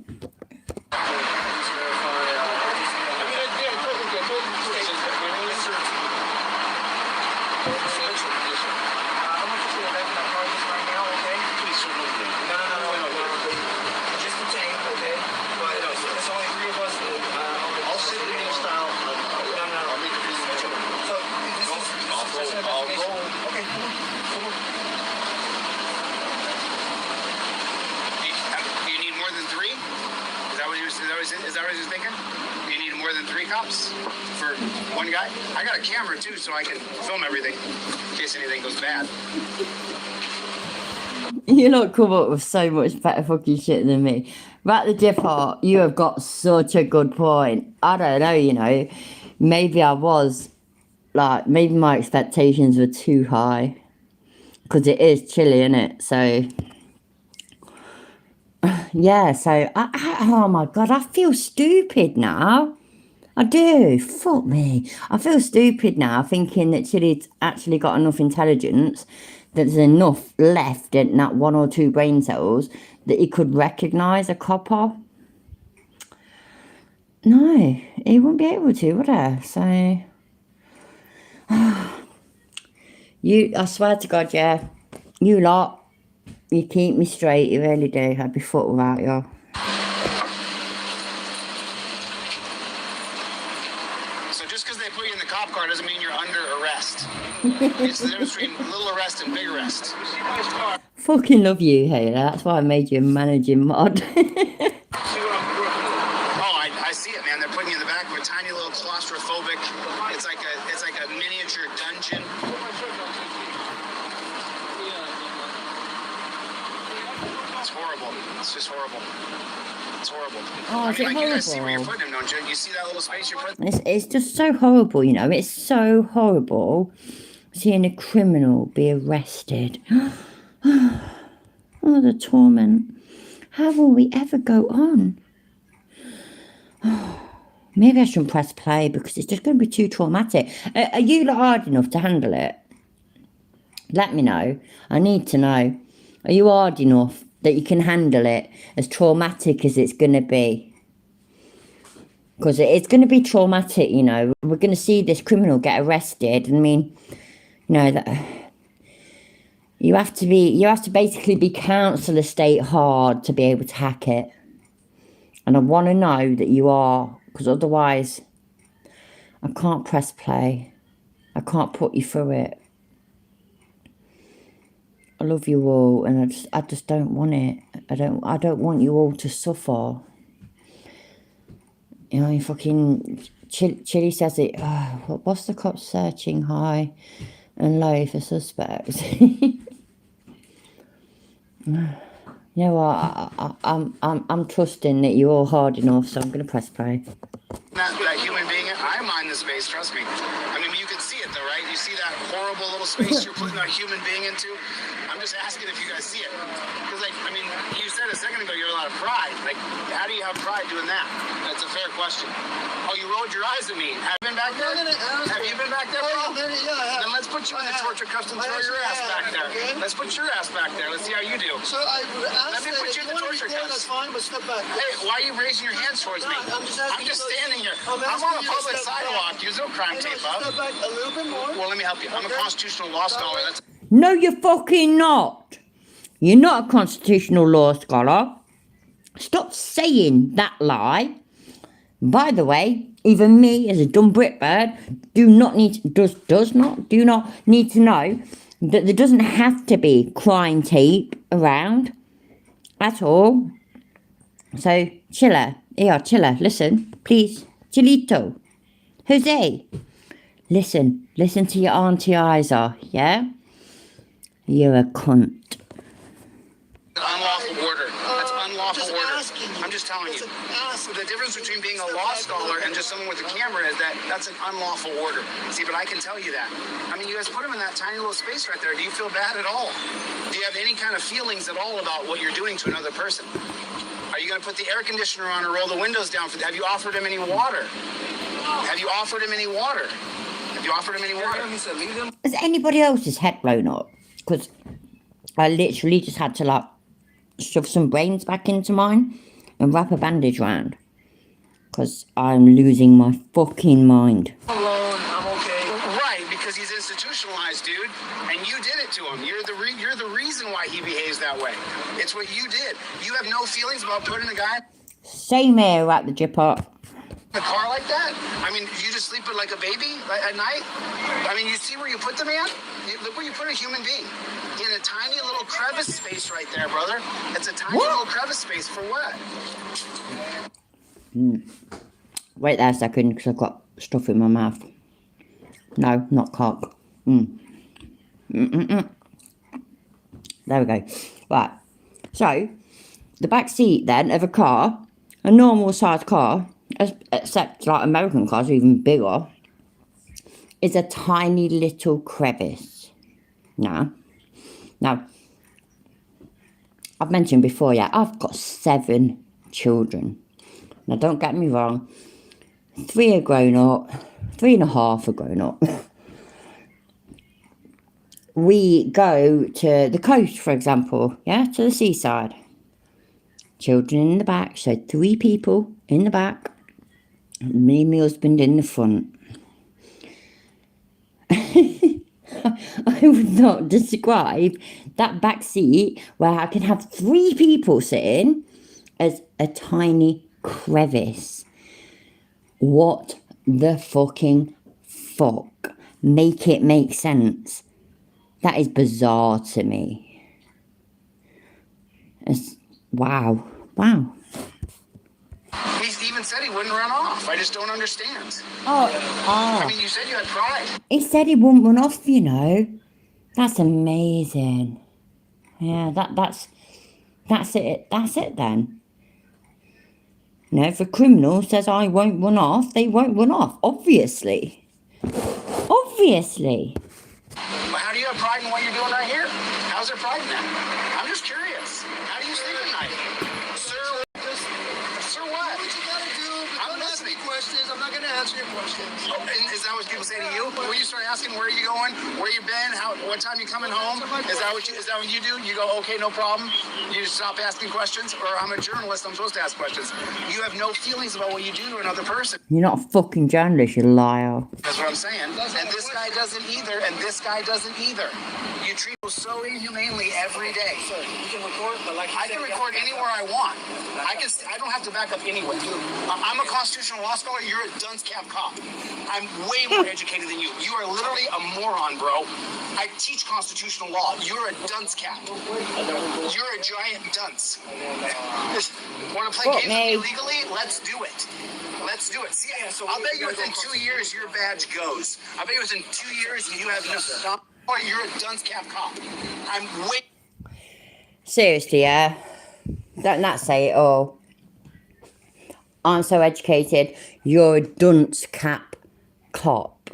Is that what he was thinking? You need more than 3 cops for one guy? I got a camera too, so I can film everything in case anything goes bad. You lot come up with so much better fucking shit than me. Rat the Dipper, you have got such a good point. I don't know, you know. Maybe I was, like, maybe my expectations were too high. Because it is chilly, innit? So... yeah, so, oh my god, I feel stupid now. I do. Fuck me. I feel stupid now thinking that Chili's actually got enough intelligence, that there's enough left in that 1 or 2 brain cells that he could recognise a copper. No, he wouldn't be able to, would he? So, I swear to God, yeah, you lot, you keep me straight, you really do. I'd be fucked without you. So just because they put you in the cop car doesn't mean you're under arrest. It's the difference between little arrest and big arrest. Fucking love you, Hayla. That's why I made you a managing mod. Oh, I see it, man. They're putting you in the back of a tiny little claustrophobic. It's like a miniature dungeon. It's horrible. It's just horrible. It's horrible. Oh, I is mean, it like, you guys see where you're horrible? putting him, don't you? You see that little space you're putting? It's just so horrible, you know. It's so horrible seeing a criminal be arrested. Oh, the torment. How will we ever go on? Maybe I shouldn't press play because it's just going to be too traumatic. Are you lot hard enough to handle it? Let me know. I need to know. Are you hard enough that you can handle it as traumatic as it's going to be? Because it's going to be traumatic, you know. We're going to see this criminal get arrested. I mean, you know, that you have to basically be counsel estate hard to be able to hack it. And I want to know that you are, because otherwise I can't press play. I can't put you through it. I love you all, and I just don't want it. I don't want you all to suffer. You know, fucking Chili says it. What's the cops searching high and low for suspects? You know what? I'm trusting that you're all hard enough, so I'm gonna press play. That human being, I mind the space, trust me. I mean, you can see it though, right? You see that horrible little space you're putting a human being into? I'm just asking if you guys see it. Because, like, I mean, you said a second ago you have a lot of pride. Like, how do you have pride doing that? That's a fair question. Oh, you rolled your eyes at me. Have you been back there? Have you been back there, bro? Yeah, I have. Then let's put you in the torture cuffs and throw your ass back there. Okay. Let's put your ass back there. Let's see how you do. So I would ask Let me that put if you in you the want to torture record, cuffs. that's fine, but step back. Hey, why are you raising your hands towards me? I'm just asking I'm just you to- standing here. I'm I'm asking on a you to public step back. sidewalk. There's no crime Hey, no, tape just up. step back a little bit more. Well, let me help you. I'm a Okay. constitutional law scholar. That's No, you're fucking not. You're not a constitutional law scholar. Stop saying that lie. By the way, even me as a dumb Britbird do not need to know that there doesn't have to be crime tape around at all. So, Chiller, listen, please. Chilito, Jose, listen to your auntie Isa, yeah? You're a cunt. unlawful order. That's unlawful just order. asking you. I'm just telling It's you. an ask. The difference between being a law scholar and just someone with a camera is that that's an unlawful order. See, but I can tell you that. I mean, you guys put him in that tiny little space right there. Do you feel bad at all? Do you have any kind of feelings at all about what you're doing to another person? Are you going to put the air conditioner on or roll the windows down? Have you offered him any water? Have you offered him any water? Have you offered him any water? He said, leave them. Has anybody else's head blown up? Because I literally just had to like shove some brains back into mine and wrap a bandage round. Because I'm losing my fucking mind. Alone, I'm okay. Right, because he's institutionalized, dude, and you did it to him. You're the reason why he behaves that way. It's what you did. You have no feelings about putting a guy Same here at the Jipper. in a car like that. I mean, you just sleep with like a baby at night. I mean, you see where you put the man? Look where you put a human being. In a tiny little crevice space right there, brother. It's a tiny little crevice space for what? Wait there a second, because I've got stuff in my mouth. No, not cock. There we go. Right. So, the back seat then of a car, a normal sized car, except like American cars are even bigger, is a tiny little crevice. Now, I've mentioned before, yeah, I've got 7 children. Now, don't get me wrong, 3 are grown up, 3.5 are grown up. We go to the coast, for example, yeah, to the seaside. Children in the back, so 3 people in the back, me and my husband in the front. I would not describe that back seat where I can have 3 people sitting as a tiny crevice. What the fucking fuck? Make it make sense. That is bizarre to me. Wow. He even said he wouldn't run off. I just don't understand. Oh. I mean, you said you had pride. He said he wouldn't run off, you know. That's amazing. Yeah, that's it. That's it then. You know, if a criminal says I won't run off, they won't run off, obviously. Obviously. How do you have pride in what you're doing right here? How's there pride in that? I'm just curious. How do you sleep at night? Sir, sir, what? What you gotta do? I'm Don't ask me listening. questions. I'm not gonna answer your questions. Oh, and is that what people say to you? When you start asking where you going, where you been, what time you coming home? Is that what you do? You go, okay, no problem. You just stop asking questions, or I'm a journalist. I'm supposed to ask questions. You have no feelings about what you do to another person. You're not a fucking journalist, you liar. That's what I'm saying. And this guy doesn't either. And this guy doesn't either. You treat people so inhumanely every day. Sir, you can record, but like I can record anywhere I want. I don't have to back up anywhere. I'm a constitutional law scholar. You're a dunce cap cop. I'm way more educated than you. You are literally a moron, bro. I teach constitutional law. You're a dunce cap. You're a giant dunce. Want to play Fuck games with me me. legally? Let's do it. Let's do it. See, I'll bet you within 2 years your badge goes. I bet you within 2 years you have no. You're a dunce cap cop. I'm way. Seriously, yeah? Don't that say it all? I'm so educated, you're a dunce cap cop.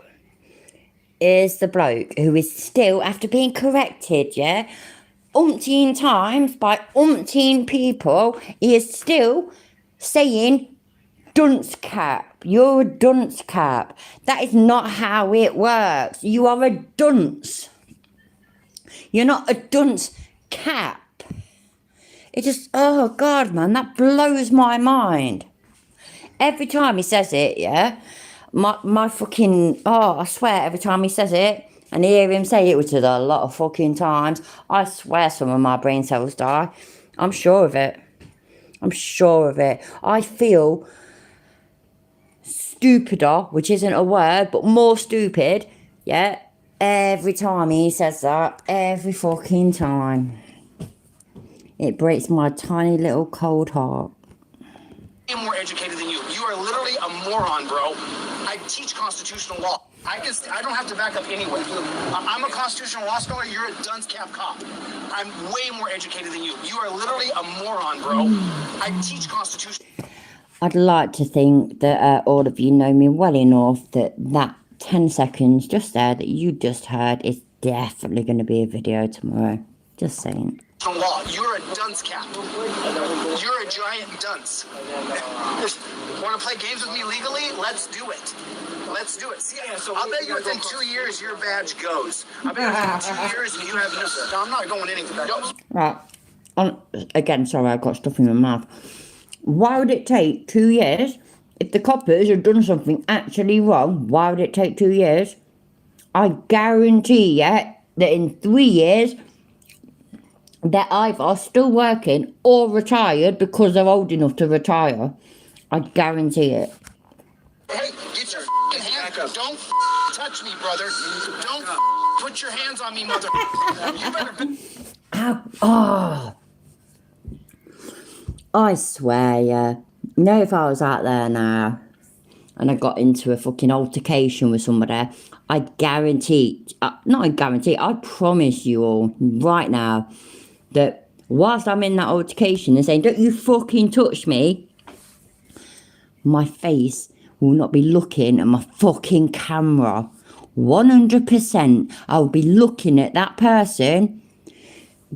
Is the bloke who is still, after being corrected, yeah, umpteen times by umpteen people, he is still saying dunce cap. You're a dunce cap. That is not how it works. You are a dunce. You're not a dunce cap. It just, oh God, man, that blows my mind. Every time he says it, yeah, my fucking, oh, I swear, every time he says it, and I hear him say it, which is a lot of fucking times, I swear some of my brain cells die. I'm sure of it. I'm sure of it. I feel stupider, which isn't a word, but more stupid, yeah, every time he says that. Every fucking time. It breaks my tiny little cold heart. I'm more educated than you. You are literally a moron, bro. I teach constitutional law. I don't have to back up anywhere. I'm a constitutional law scholar. You're a dunce cap cop. I'm way more educated than you. You are literally a moron, bro. I teach constitutional. I'd like to think that all of you know me well enough that 10 seconds just there that you just heard is definitely going to be a video tomorrow. Just saying. Law. You're a dunce cap. You're a giant dunce. Want to play games with me legally? Let's do it. Let's do it. See, I'll bet you within 2 years your badge goes. I bet you within 2 years you have no. I'm not going anywhere. Right. Again, sorry, I've got stuff in my mouth. Why would it take 2 years? If the coppers had done something actually wrong, why would it take 2 years? I guarantee you that in 3 years, they're either still working or retired because they're old enough to retire. I guarantee it. Hey, get your hands up. Don't touch me, brother. Don't put your hands on me, mother. You better. Ow. Oh. I swear, yeah. You know, if I was out there now and I got into a fucking altercation with somebody, I guarantee, I promise you all right now that whilst I'm in that altercation and saying, don't you fucking touch me, my face will not be looking at my fucking camera. 100%, I'll be looking at that person,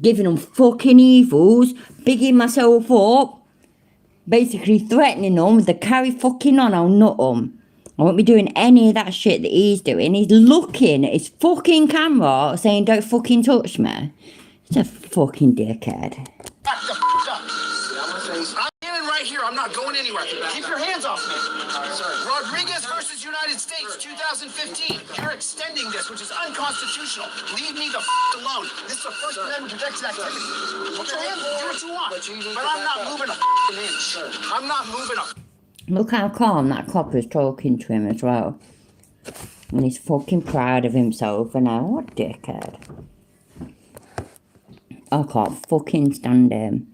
giving them fucking evils, bigging myself up, basically threatening them with the carry fucking on, I'll nut them. I won't be doing any of that shit that he's doing. He's looking at his fucking camera saying, don't fucking touch me. He's a fucking dickhead. I'm in right here. I'm not going anywhere. Keep your hands off me. Rodriguez versus United States, 2015. You're extending this, which is unconstitutional. Leave me the alone. This is a First Amendment protected activity. Put your hands, do what you want. But I'm not moving a inch. I'm not moving a. Look how calm that copper's talking to him as well. And he's fucking proud of himself. And now, what a dickhead. I can't fucking stand him.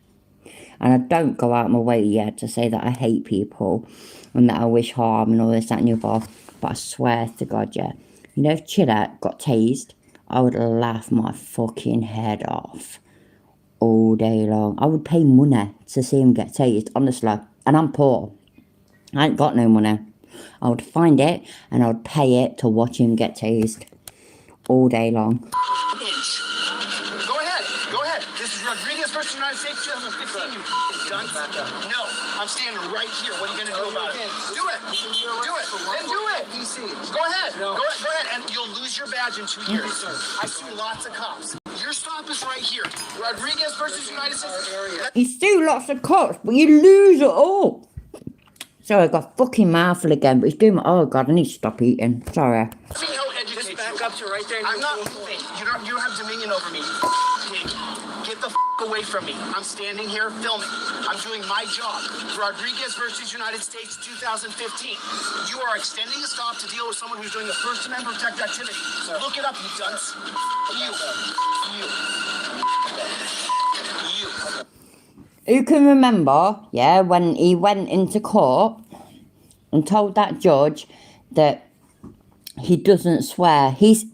And I don't go out my way yet to say that I hate people and that I wish harm and all this, that and the other. But I swear to God, yeah. You know, if Chilla got tased, I would laugh my fucking head off all day long. I would pay money to see him get tased, honestly. and I'm poor. I ain't got no money. I would find it and I would pay it to watch him get tased all day long. Go ahead. Go ahead. This is Rodriguez versus United States 2015. You done? No. I'm standing right here. What are you going to do about it? Do it. Do it. Then do it. Go ahead. Go ahead. And you'll lose your badge in 2 years. I sue lots of cops. Your stop is right here. Rodriguez versus United States. You still lots of cops, but you lose it all. Sorry, I got a fucking mouthful again, but he's doing my... Oh, God, I need to stop eating. Sorry. See how educated you back up to right there. I'm not... You don't have dominion over me. Pig. Get the away from me. I'm standing here filming. I'm doing my job. Rodriguez versus United States 2015. You are extending a stop to deal with someone who's doing a First Amendment protected activity. Look it up, you dunce. You can remember, yeah, when he went into court and told that judge that he doesn't swear. His,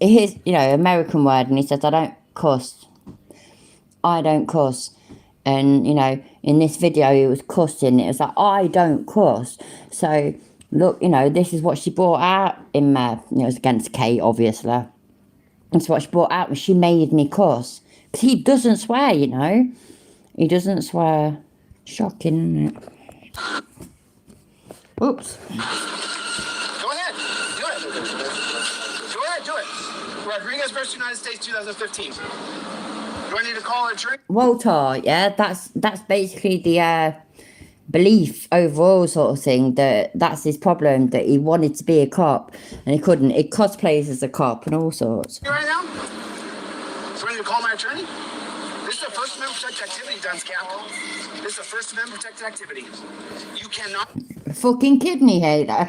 American word, and he says, I don't cuss. I don't cuss. And, in this video, he was cussing. It was like, I don't cuss. So, look, this is what she brought out in it was against Kate, obviously. That's what she brought out, was she made me cuss. Because he doesn't swear, He doesn't swear. Shocking, isn't it? Oops. Go ahead. Do it. Go ahead. Do it. Rodriguez versus United States 2015. Do I need to call a jury? Walter, yeah, that's basically the belief overall sort of thing, that's his problem, that he wanted to be a cop and he couldn't. He cosplays as a cop and all sorts. Right now? So I need to call my attorney? This is a First Amendment protected activity, Duns Cap. This is a First Amendment protected activity. You cannot... Fucking kidney hater.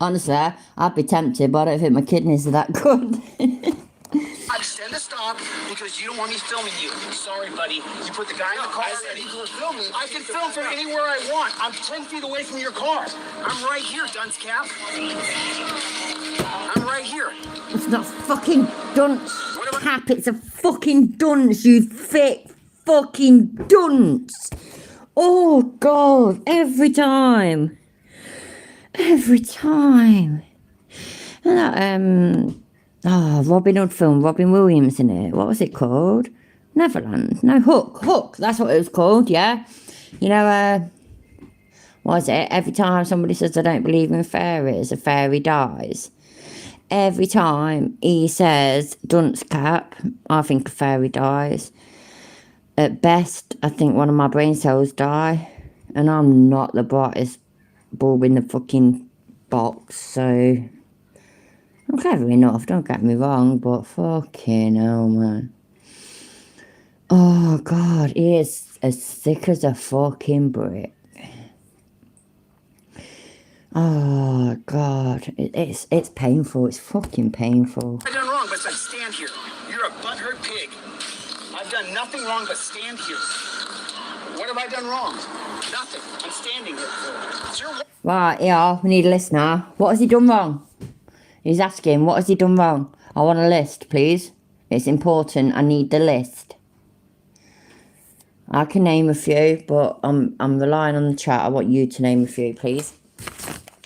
Honestly, I'd be tempted, but I don't think my kidneys are that good. I extend a stop because you don't want me filming you. Sorry, buddy. You put the guy in the car already. I can film from anywhere I want. I'm 10 feet away from your car. I'm right here, Duns Cap. I'm right here. It's not fucking dunce, Cap. It's a fucking dunce, you thick fucking dunce. Oh, God. Every time. Every time. And that, Robin Hood film, Robin Williams in it. What was it called? Neverland. No, Hook. That's what it was called, yeah. What is it? Every time somebody says I don't believe in fairies, a fairy dies. Every time he says dunce cap, I think a fairy dies. At best, I think one of my brain cells die. And I'm not the brightest bulb in the fucking box, so... I'm clever enough, don't get me wrong, but fucking hell, man. Oh, God, he is as thick as a fucking brick. Oh, God, it's painful, it's fucking painful. I've done wrong, but I stand here. You're a butthurt pig. I've done nothing wrong but stand here. What have I done wrong? Nothing. I'm standing here. It's your... Right, yeah, we need a list now. What has he done wrong? He's asking, what has he done wrong? I want a list, please. It's important. I need the list. I can name a few, but I'm relying on the chat. I want you to name a few, please.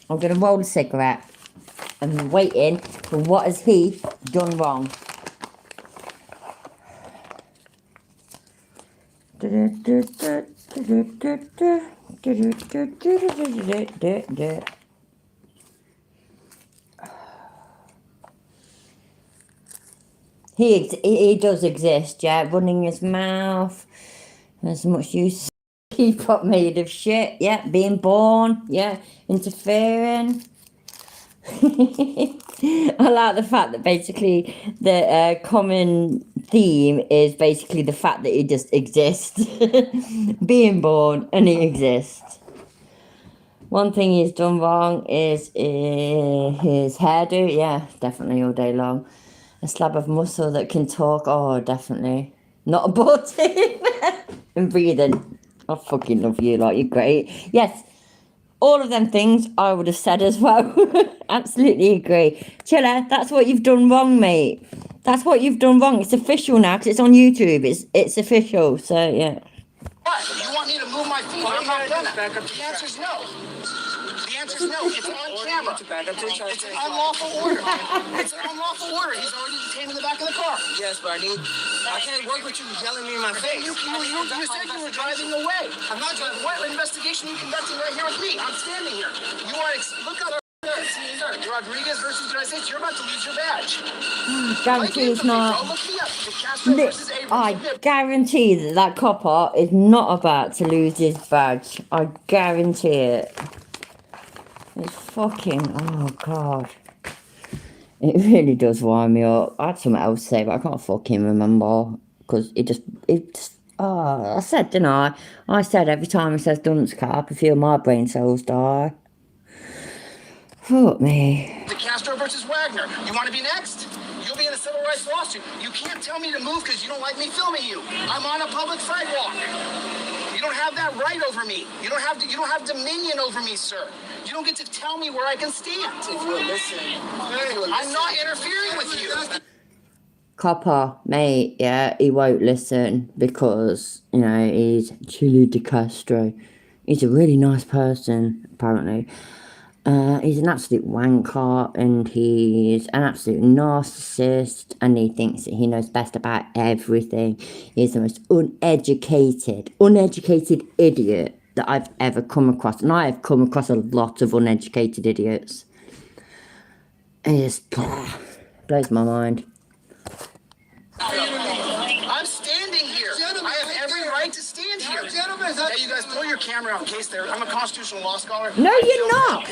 I'm going to roll a cigarette. I'm waiting for what has he done wrong. He does exist, yeah. Running his mouth. As much use. Keep up made of shit, yeah. Being born, yeah. Interfering. I like the fact that basically the common theme is basically the fact that he just exists. Being born and he exists. One thing he's done wrong is his hairdo, yeah, definitely all day long. A slab of muscle that can talk. Oh, definitely. Not aborting. And breathing. I fucking love you. Like, you're great. Yes. All of them things I would have said as well. Absolutely agree. Chiller, that's what you've done wrong, mate. That's what you've done wrong. It's official now because it's on YouTube. It's official. So, yeah. What? You want me to move my feet? I'm not gonna. The answer's no. The answer's no. It's on camera. It's an unlawful order. It's an unlawful order. He's already detained in the back of the car. Yes, but I can't work with you yelling me in my face. You said you were driving away. I'm not driving. What investigation are you conducting right here with me? I'm standing here. You are. Look up. Rodriguez versus United States. You're about to lose your badge. Guarantee it's not. Look me up. The Castro versus Abrams. I guarantee that copper is not about to lose his badge. I guarantee it. It's fucking, oh god. It really does wind me up. I had something else to say, but I can't fucking remember. Because it just, I said, didn't I? I said every time he says dunce cap, I feel my brain cells die. Fuck me. The Castro versus Wagner. You want to be next? You'll be in a civil rights lawsuit. You can't tell me to move because you don't like me filming you. I'm on a public sidewalk. You don't have that right over me. You don't have dominion over me, sir. You don't get to tell me where I can stand. If you listen. I'm not interfering with you. Copper, mate, yeah, he won't listen because, you know, he's Chili de Castro. He's a really nice person, apparently. He's an absolute wanker and he's an absolute narcissist and he thinks that he knows best about everything. He's the most uneducated idiot that I've ever come across. And I have come across a lot of uneducated idiots. It just blows my mind. I'm standing here. I have every right to stand here. Hey, you guys, pull your camera out in case I'm a constitutional law scholar. No, you're not.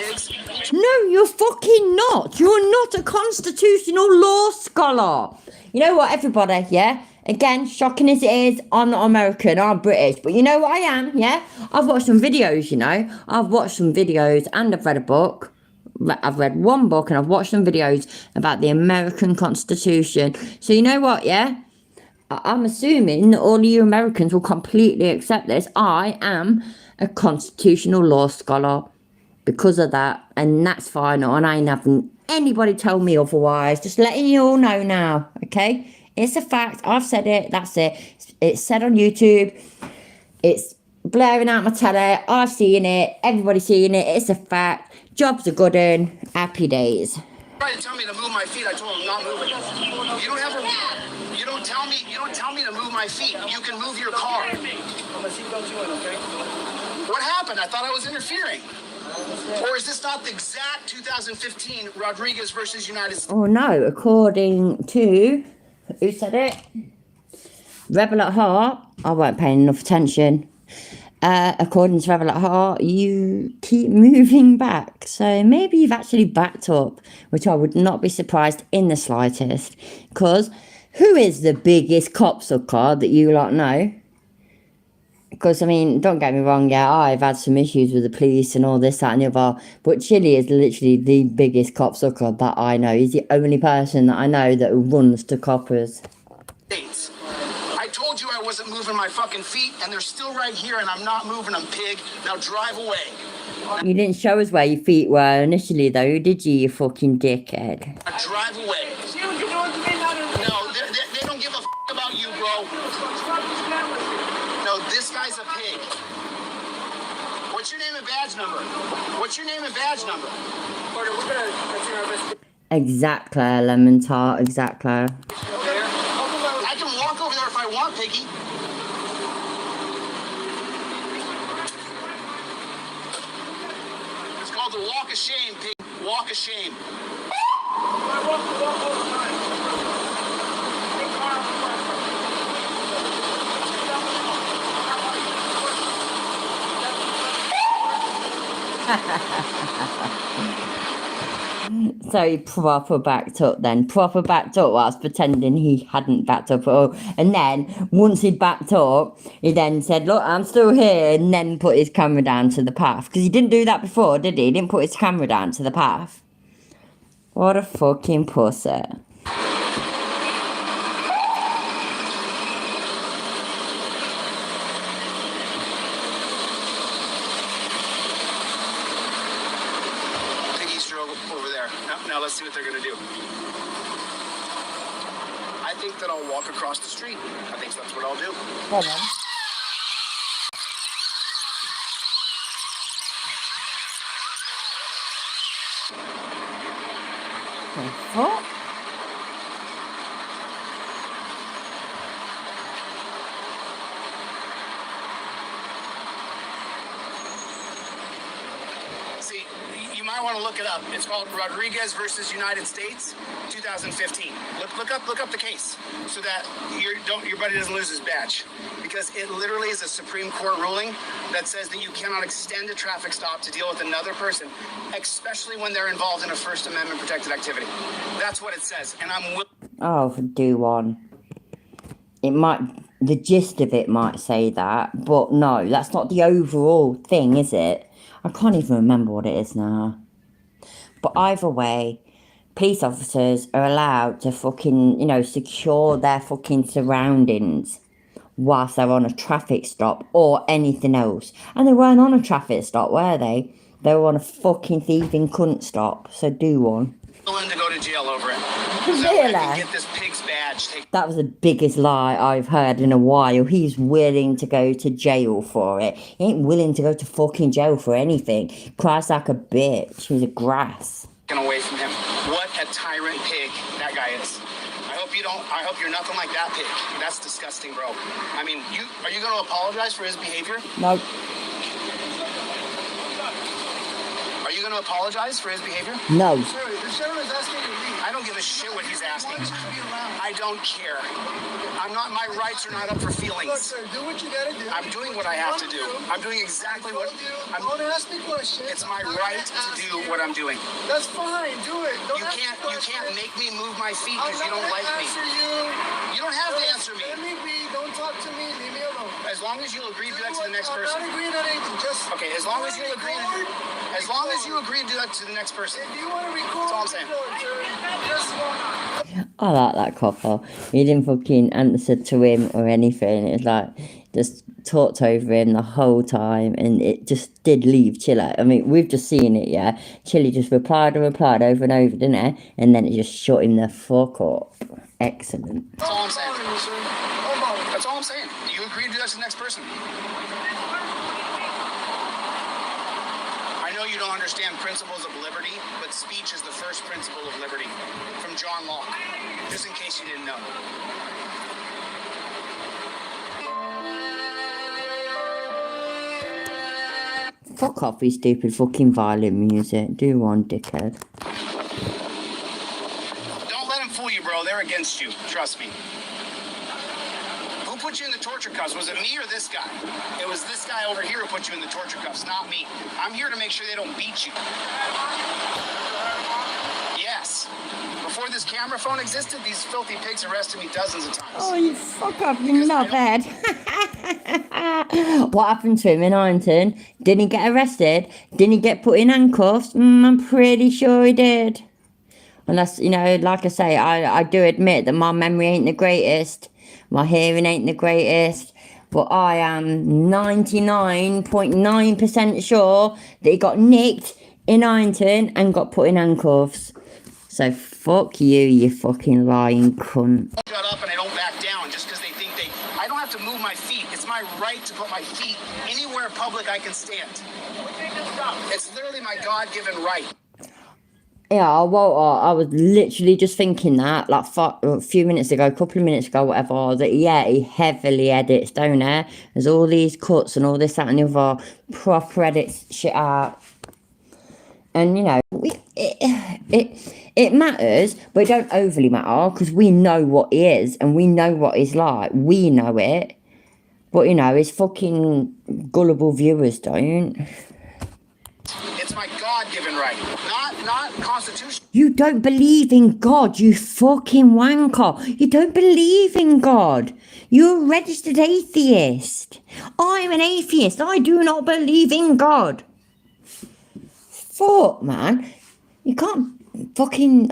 No, you're fucking not. You're not a constitutional law scholar. You know what, everybody, yeah? Again, shocking as it is, I'm not American, I'm British. But you know what I am, yeah? I've watched some videos, you know? I've watched some videos and I've read a book. I've read one book and I've watched some videos about the American Constitution. So you know what, yeah? I'm assuming that all of you Americans will completely accept this. I am a constitutional law scholar because of that. And that's fine. And I ain't having anybody tell me otherwise. Just letting you all know now, okay? It's a fact. I've said it. That's it. It's said on YouTube. It's blaring out my telly. I've seen it. Everybody's seen it. It's a fact. Jobs are good in. Happy days. Trying to tell me to move my feet. I told him I'm not moving. You don't tell me to move my feet. You can move your car. I'm gonna seatbelt you in, okay? What happened? I thought I was interfering. Or is this not the exact 2015 Rodriguez versus United States? Oh no, according to, who said it? Rebel at Heart. I weren't paying enough attention. According to Rebel at Heart, you keep moving back. So maybe you've actually backed up, which I would not be surprised in the slightest. Because who is the biggest cop sucker that you lot know? Because, I mean, don't get me wrong, yeah, I've had some issues with the police and all this, that and the other, but Chili is literally the biggest cop sucker that I know. He's the only person that I know that runs to coppers. I told you I wasn't moving my fucking feet, and they're still right here, and I'm not moving them, pig. Now drive away. You didn't show us where your feet were initially, though, did you, you fucking dickhead? Now drive away. No, they don't give a about you, bro. No, this guy's a pig. What's your name and badge number? What's your name and badge number? Carter, we're gonna continue our investigation. Exactly, lemon tart, exactly. I can walk over there if I want, piggy. It's called the walk of shame, pig. Walk of shame. So he proper backed up then. Proper backed up whilst pretending he hadn't backed up at all. And then, once he'd backed up, he then said, look, I'm still here, and then put his camera down to the path. Because he didn't do that before, did he? He didn't put his camera down to the path. What a fucking pussy. Over there. Now let's see what they're gonna do. I think that I'll walk across the street. I think that's what I'll do. Go on. The fuck? See, you might want to look it up. It's called Rodriguez versus United States, 2015. Look up the case so that your buddy doesn't lose his badge, because it literally is a Supreme Court ruling that says that you cannot extend a traffic stop to deal with another person, especially when they're involved in a First Amendment protected activity. That's what it says, and I'm. Oh, do one. It might, the gist of it might say that, but no, that's not the overall thing, is it? I can't even remember what it is now. But either way, police officers are allowed to fucking, secure their fucking surroundings whilst they're on a traffic stop or anything else. And they weren't on a traffic stop, were they? They were on a fucking thieving cunt stop, so do one. Willing to go to jail over it. Really? So I can get this pig's badge taken. That was the biggest lie I've heard in a while. He's willing to go to jail for it. He ain't willing to go to fucking jail for anything. Cries like a bitch. He's a grass. Away from him. What a tyrant pig that guy is. I hope you're nothing like that pig. That's disgusting, bro. I mean, are you going to apologize for his behavior? No. Are you going to apologize for his behavior? No. Sir, the sheriff is asking you to leave. I don't give a shit what he's asking. I don't care. My rights are not up for feelings. Look, sir, do what you gotta do. I'm doing what I have to do. I'm doing exactly what Don't ask me questions. It's my right to do what I'm doing. That's fine. Do it. You can't make me move my feet because you don't like me. You don't have to answer me. Let me be. Don't talk to me. Leave me alone. As long as you'll agree to do that to the next person. I'm not agreeing on anything. Just okay. As long as you agree to do that to the next person. If you want to record, that's all I'm saying. I like that copper. He didn't fucking answer to him or anything. It's like, just talked over him the whole time, and it just did leave Chile. I mean, we've just seen it, yeah. Chile just replied over and over, didn't it? And then it just shut him the fuck up. Excellent. That's all I'm saying. That's all I'm saying. You agree to do that to the next person. I know you don't understand principles of liberty, but speech is the first principle of liberty. From John Locke. Just in case you didn't know. Fuck off, you stupid fucking violin music. Do one, dickhead. Don't let them fool you, bro. They're against you. Trust me. Who put you in the torture cuffs? Was it me or this guy? It was this guy over here who put you in the torture cuffs, not me. I'm here to make sure they don't beat you. Yes. Before this camera phone existed, these filthy pigs arrested me dozens of times. Oh, you fuck up, you're not bad. What happened to him in Ironton? Didn't he get arrested? Didn't he get put in handcuffs? I'm pretty sure he did. Unless, like I say, I do admit that my memory ain't the greatest. My hearing ain't the greatest. But I am 99.9% sure that he got nicked in Ironton and got put in handcuffs. So fuck you, you fucking lying cunt. I got up and I don't back down just because they think I don't have to move my feet. It's my right to put my feet anywhere public I can stand. It's literally my God-given right. Yeah, well, I was literally just thinking that, like, a few minutes ago, a couple of minutes ago, whatever, that, yeah, he heavily edits, don't he? There's all these cuts and all this, that, and the other, proper edits shit out. And, it matters, but it don't overly matter, because we know what he is, and we know what he's like. We know it. But, his fucking gullible viewers don't. It's my God-given right, not constitutional. You don't believe in God, you fucking wanker. You don't believe in God. You're a registered atheist. I'm an atheist. I do not believe in God. Fuck, man. You can't fucking...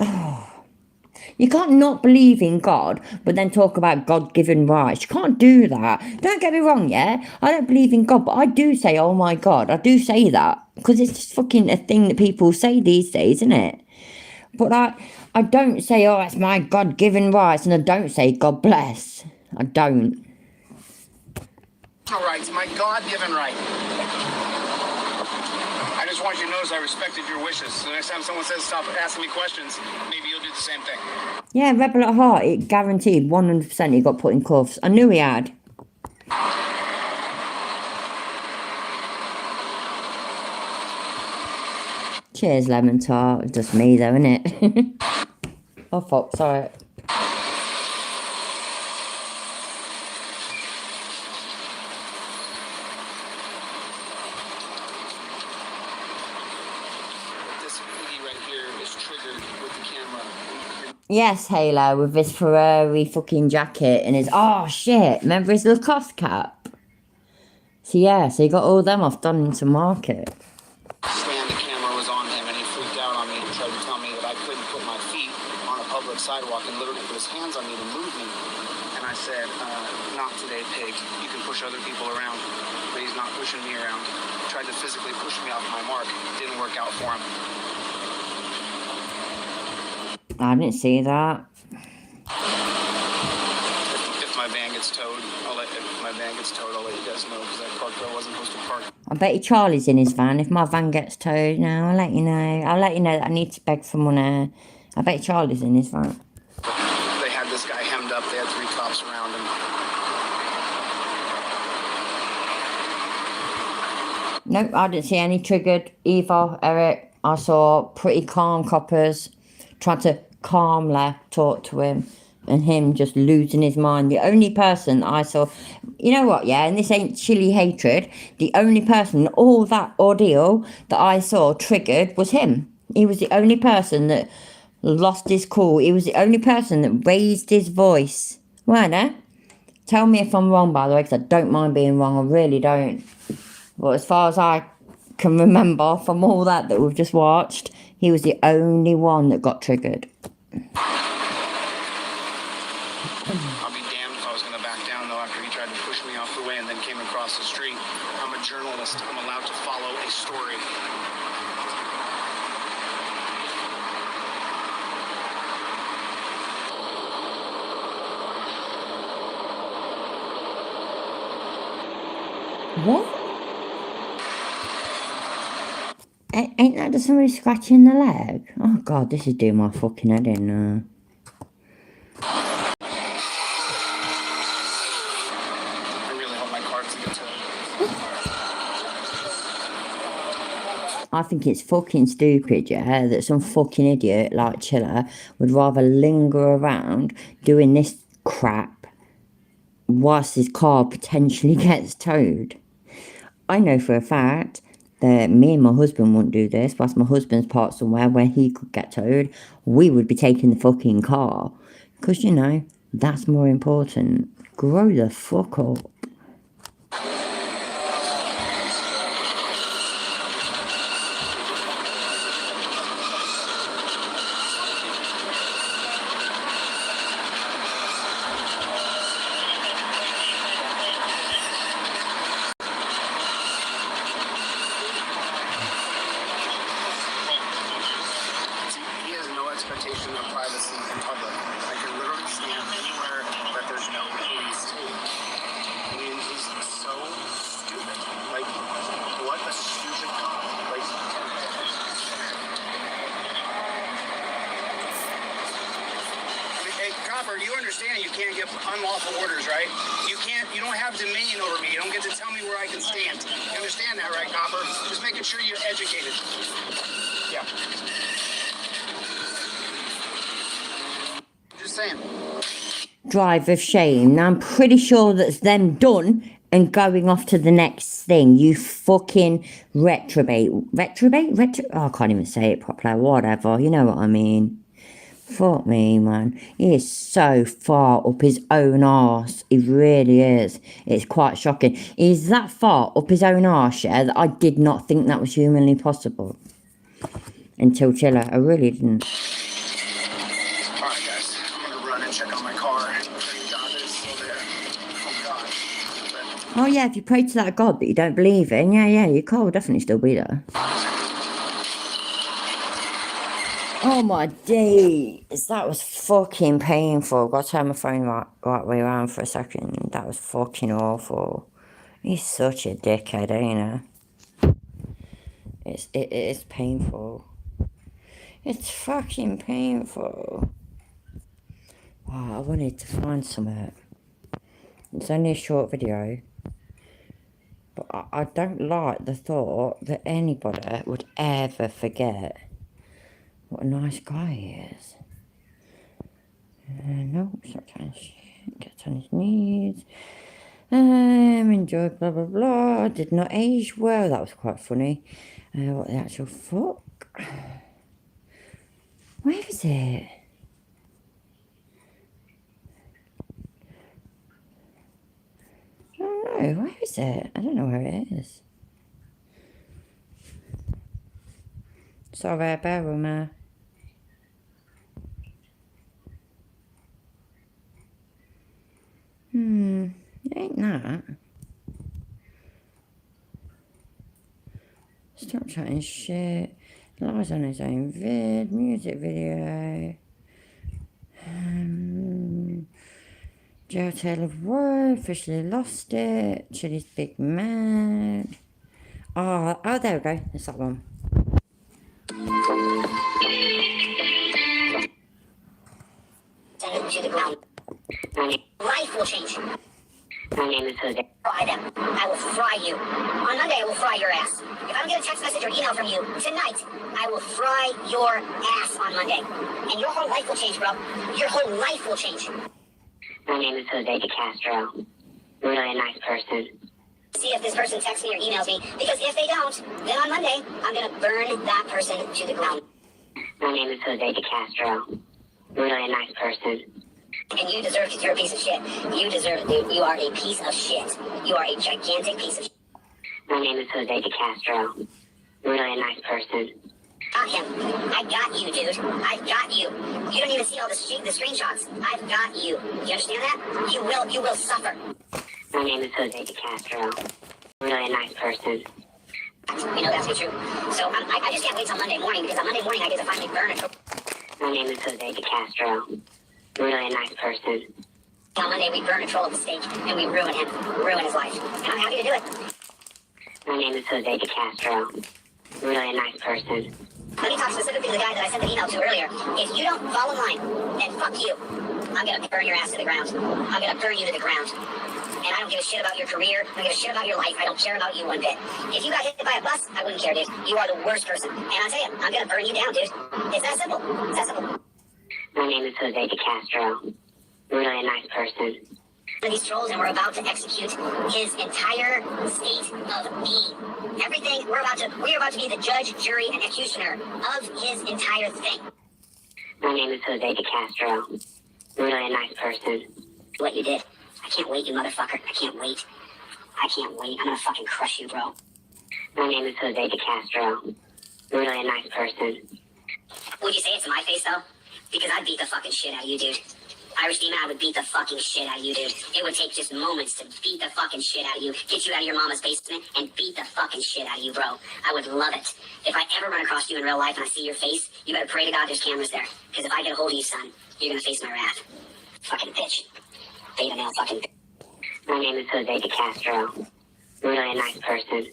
You can't not believe in God, but then talk about God-given rights. You can't do that. Don't get me wrong, yeah? I don't believe in God, but I do say, oh my God. I do say that. Because it's just fucking a thing that people say these days, isn't it? But I don't say, oh, it's my God-given rights, and I don't say, God bless. I don't. All right, it's my God-given right. I just want you to notice I respected your wishes. So next time someone says stop asking me questions, maybe you'll do the same thing. Yeah, Rebel at heart, it guaranteed 100% he got put in cuffs. I knew he had. Cheers, lemon tart. Just me though, innit? Oh fuck, sorry. This thingy right here is triggered with the camera. Yes, Halo, with his Ferrari fucking jacket and his... Oh, shit. Remember his Lacoste cap? So, yeah, so he got all them off Donington Market. Stand, the camera was on him and he freaked out on me and tried to tell me that I couldn't put my feet on a public sidewalk and literally put his hands on me to move me. And I said, not today, pig. You can push other people around, but he's not pushing me around. He tried to physically push me off my mark. Didn't work out for him. I didn't see that. If my van gets towed, I'll let you guys know because I parked where I wasn't supposed to park. I bet you Charlie's in his van. If my van gets towed now, I'll let you know. I'll let you know that I need to beg for money. I bet you Charlie's in his van. They had this guy hemmed up. They had 3 cops around him. Nope, I didn't see any triggered either, Eric. I saw pretty calm coppers trying to calmly talk to him and him just losing his mind. The only person I saw, you know what, yeah, and this ain't chilly hatred, the only person in all that ordeal that I saw triggered was him. He was the only person that lost his cool. He was the only person that raised his voice. Weren't it? Tell me if I'm wrong, by the way, because I don't mind being wrong. I really don't. But as far as I can remember from all that we've just watched, he was the only one that got triggered. I'll be damned if I was going to back down, though, after he tried to push me off the way and then came across the street. I'm a journalist. I'm allowed to follow a story. What? Ain't that just somebody scratching the leg? Oh god, this is doing my fucking head in now. I really hope my car doesn't get towed. I think it's fucking stupid, yeah, that some fucking idiot like Chiller would rather linger around doing this crap whilst his car potentially gets towed. I know for a fact that me and my husband wouldn't do this. Whilst my husband's parked somewhere where he could get towed, we would be taking the fucking car. Because, you know, that's more important. Grow the fuck up. He has no expectation of privacy in public. I can literally stand anywhere that there's no police. I mean, he's so stupid. Like, what a stupid cop. Like, hey, copper, you understand you can't give unlawful orders, right? You don't have dominion over me. You don't get to tell me where I can stand. You understand that, right, copper? Just making sure you're educated. Yeah. Just saying. Drive of shame. Now, I'm pretty sure that's them done and going off to the next thing. You fucking retrobate. Retrobate? Oh, I can't even say it properly. Whatever. You know what I mean. Fuck me, man. He is so far up his own arse. He really is. It's quite shocking. He's that far up his own arse, yeah, that I did not think that was humanly possible. Until Chiller. I really didn't. Alright, guys. I'm gonna run and check on my car. Thank God that it's still there. Oh, God. Oh, yeah, if you pray to that God that you don't believe in, yeah, your car will definitely still be there. Oh my days, that was fucking painful. I've got to turn my phone right way around for a second. That was fucking awful. He's such a dickhead, ain't he? It is painful. It's fucking painful. Wow, I wanted to find something. It's only a short video. But I don't like the thought that anybody would ever forget what a nice guy he is. No, stop trying to shit. Gets on his knees. Enjoy blah blah blah. Did not age well. That was quite funny. What the actual fuck? Where is it? I don't know. Where is it? I don't know where it is. Sorry, bear with me. It ain't that. Stop chatting shit. Lies on his own vid. Music video. Jail Tale of Woe. Officially lost it. Chili's Big Mad. Oh, there we go. It's that one. Send them to the ground. Life will change. My name is Jose. Fry them. I will fry you. On Monday, I will fry your ass. If I don't get a text message or email from you tonight, I will fry your ass on Monday. And your whole life will change, bro. Your whole life will change. My name is Jose DeCastro. Really a nice person. See if this person texts me or emails me, because if they don't, then on Monday, I'm going to burn that person to the ground. My name is Jose DeCastro. Really a nice person. And you deserve it. You're a piece of shit. You deserve it, dude. You are a piece of shit. You are a gigantic piece of shit. My name is Jose DeCastro. Really a nice person. Got him. I got you, dude. I've got you. You don't even see all the screenshots. I've got you. Do you understand that? You will suffer. My name is Jose DeCastro. Really a nice person. You know that's true. So I just can't wait till Monday morning, because on Monday morning I get to finally burn it. My name is Jose DeCastro. Really a nice person. On Monday we burn control of the stage and we ruin him, ruin his life. And I'm happy to do it. My name is Jose DeCastro. Really a nice person. Let me talk specifically to the guy that I sent the email to earlier. If you don't fall in line, then fuck you. I'm gonna burn your ass to the ground. I'm gonna burn you to the ground. And I don't give a shit about your career. I don't give a shit about your life. I don't care about you one bit. If you got hit by a bus, I wouldn't care, dude. You are the worst person. And I'll tell you, I'm gonna burn you down, dude. It's that simple. It's that simple. My name is Jose DeCastro. Really a nice person. These trolls, and we're about to execute his entire state of being. Everything, we are about to be the judge, jury, and executioner of his entire thing. My name is Jose DeCastro. Really a nice person. What you did. I can't wait, you motherfucker. I can't wait. I can't wait. I'm gonna fucking crush you, bro. My name is Jose DeCastro. Really a nice person. Would you say it to my face, though? Because I'd beat the fucking shit out of you, dude. Irish Demon, I would beat the fucking shit out of you, dude. It would take just moments to beat the fucking shit out of you, get you out of your mama's basement, and beat the fucking shit out of you, bro. I would love it. If I ever run across you in real life and I see your face, you better pray to God there's cameras there. Because if I get a hold of you, son, you're gonna face my wrath. Fucking bitch. Beta male fucking bitch. My name is Jose DeCastro. Really a nice person.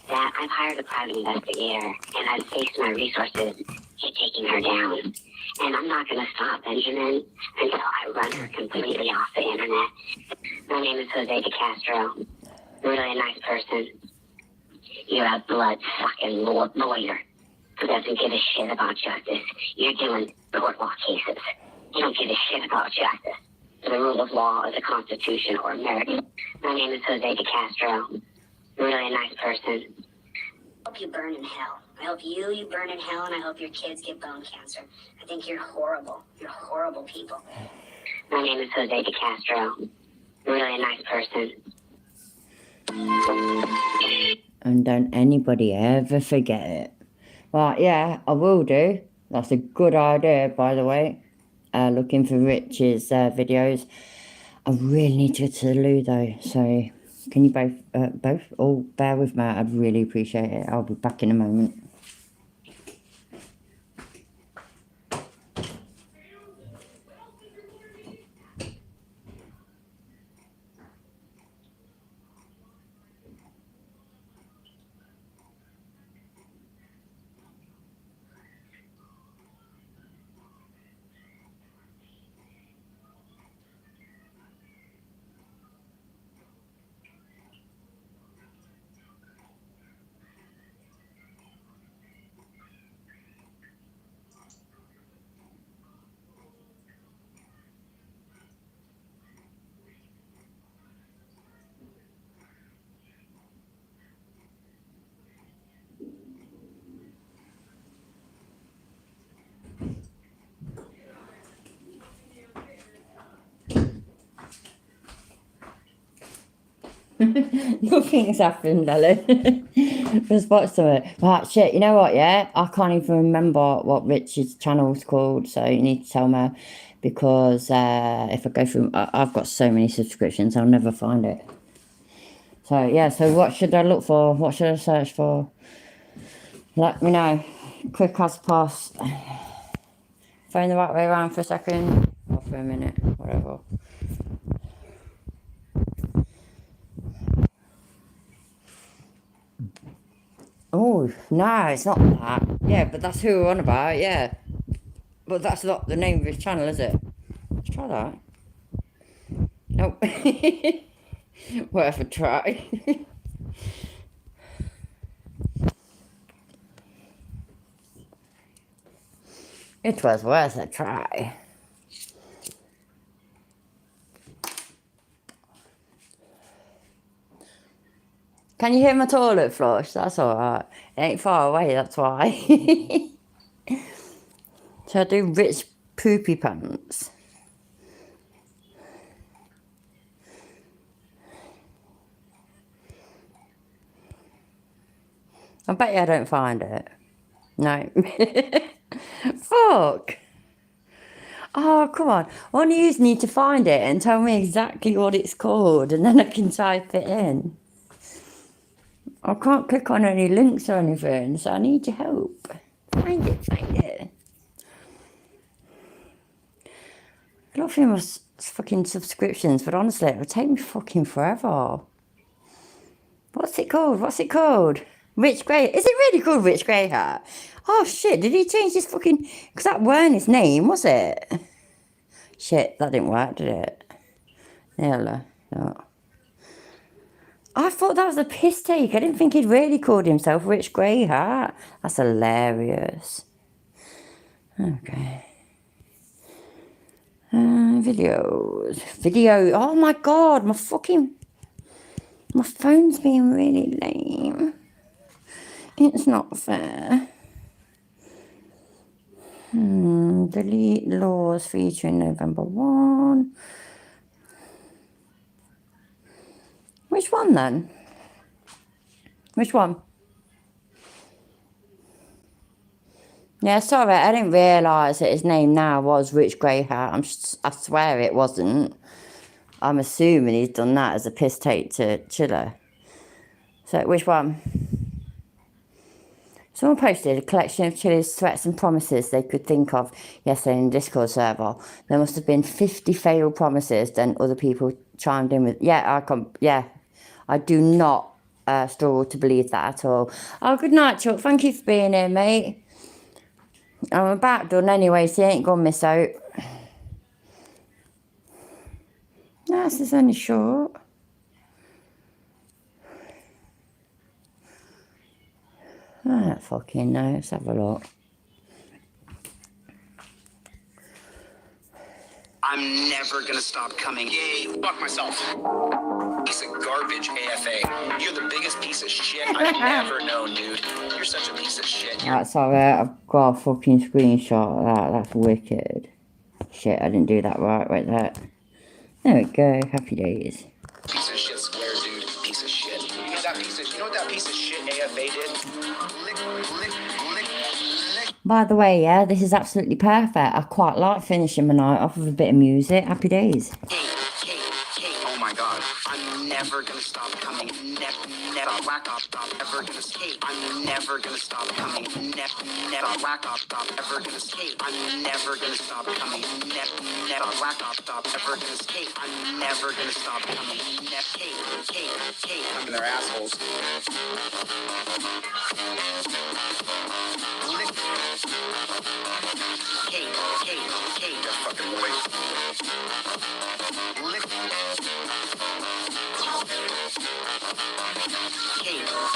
That I've hired a private investigator, and I've faced my resources in taking her down. And I'm not going to stop, Benjamin, until I run her completely off the internet. My name is Jose DeCastro. Really a nice person. You're a blood-sucking lawyer who doesn't give a shit about justice. You're doing boardwalk cases. You don't give a shit about justice, the rule of law, or the Constitution, or America. My name is Jose DeCastro. Really a nice person. I hope you burn in hell. I hope you burn in hell, and I hope your kids get bone cancer. I think you're horrible. You're horrible people. My name is Jose DeCastro. Really a nice person. And don't anybody ever forget it. Well, yeah, I will do. That's a good idea, by the way. Looking for Rich's videos. I really need to get to the loo, though, so can you both all bear with me? I'd really appreciate it. I'll be back in a moment. Nothing's happened, Ellie. Just watch something. Right, shit, you know what, yeah? I can't even remember what Richard's channel's called, so you need to tell me, because if I go through, I've got so many subscriptions, I'll never find it. So, yeah, so what should I look for? What should I search for? Let me know. Quick as pass. Phone the right way around for a second, or for a minute, whatever. Oh, no, it's not that. Yeah, but that's who we're on about, yeah. But that's not the name of his channel, is it? Let's try that. Nope. Worth a try. It was worth a try. Can you hear my toilet flush? That's alright. It ain't far away, that's why. So I do rich poopy pants. I bet you I don't find it. No. Fuck. Oh, come on. One of you need to find it and tell me exactly what it's called, and then I can type it in. I can't click on any links or anything, so I need your help. Find it, find it. I love my fucking subscriptions, but honestly, it would take me fucking forever. What's it called? What's it called? Rich Grey. Is it really called Rich Grey Hat? Oh shit, did he change his fucking... Because that weren't his name, was it? Shit, that didn't work, did it? No. I thought that was a piss take. I didn't think he'd really called himself Rich Grey Hat. That's hilarious. Okay. Videos. Oh my god, my phone's being really lame. It's not fair. Delete laws featuring November 1. Which one then? Which one? Yeah, sorry, I didn't realise that his name now was Rich Grey Hat. I swear it wasn't. I'm assuming he's done that as a piss take to Chiller. So, which one? Someone posted a collection of Chiller's threats and promises they could think of yesterday in the Discord server. There must have been 50 failed promises, then other people chimed in with, I do not struggle to believe that at all. Oh, good night, Chuck. Thank you for being here, mate. I'm about done anyway, so you ain't gonna miss out. No, this is only short. I don't fucking know. Let's have a look. I'm never gonna stop coming. Yay, fuck myself. Piece of garbage, AFA. You're the biggest piece of shit I've ever known, dude. You're such a piece of shit. Right, sorry, I've got a fucking screenshot of that. That's wicked. Shit, I didn't do that right. Wait, that. There we go. Happy days. Piece of shit square, dude. Piece of shit. You know what that piece of shit AFA did? Lick. By the way, yeah, this is absolutely perfect. I quite like finishing my night off with a bit of music. Happy days. Oh my god. I'm never gonna stop coming. Never whack up, stop ever gonna skate. I'm never gonna stop coming. Never whack up, stop ever gonna skate. I'm never gonna stop coming. Never whack up, stop ever gonna skate. I'm never gonna stop coming. Kate. I'm their assholes. Kate. They're fucking white.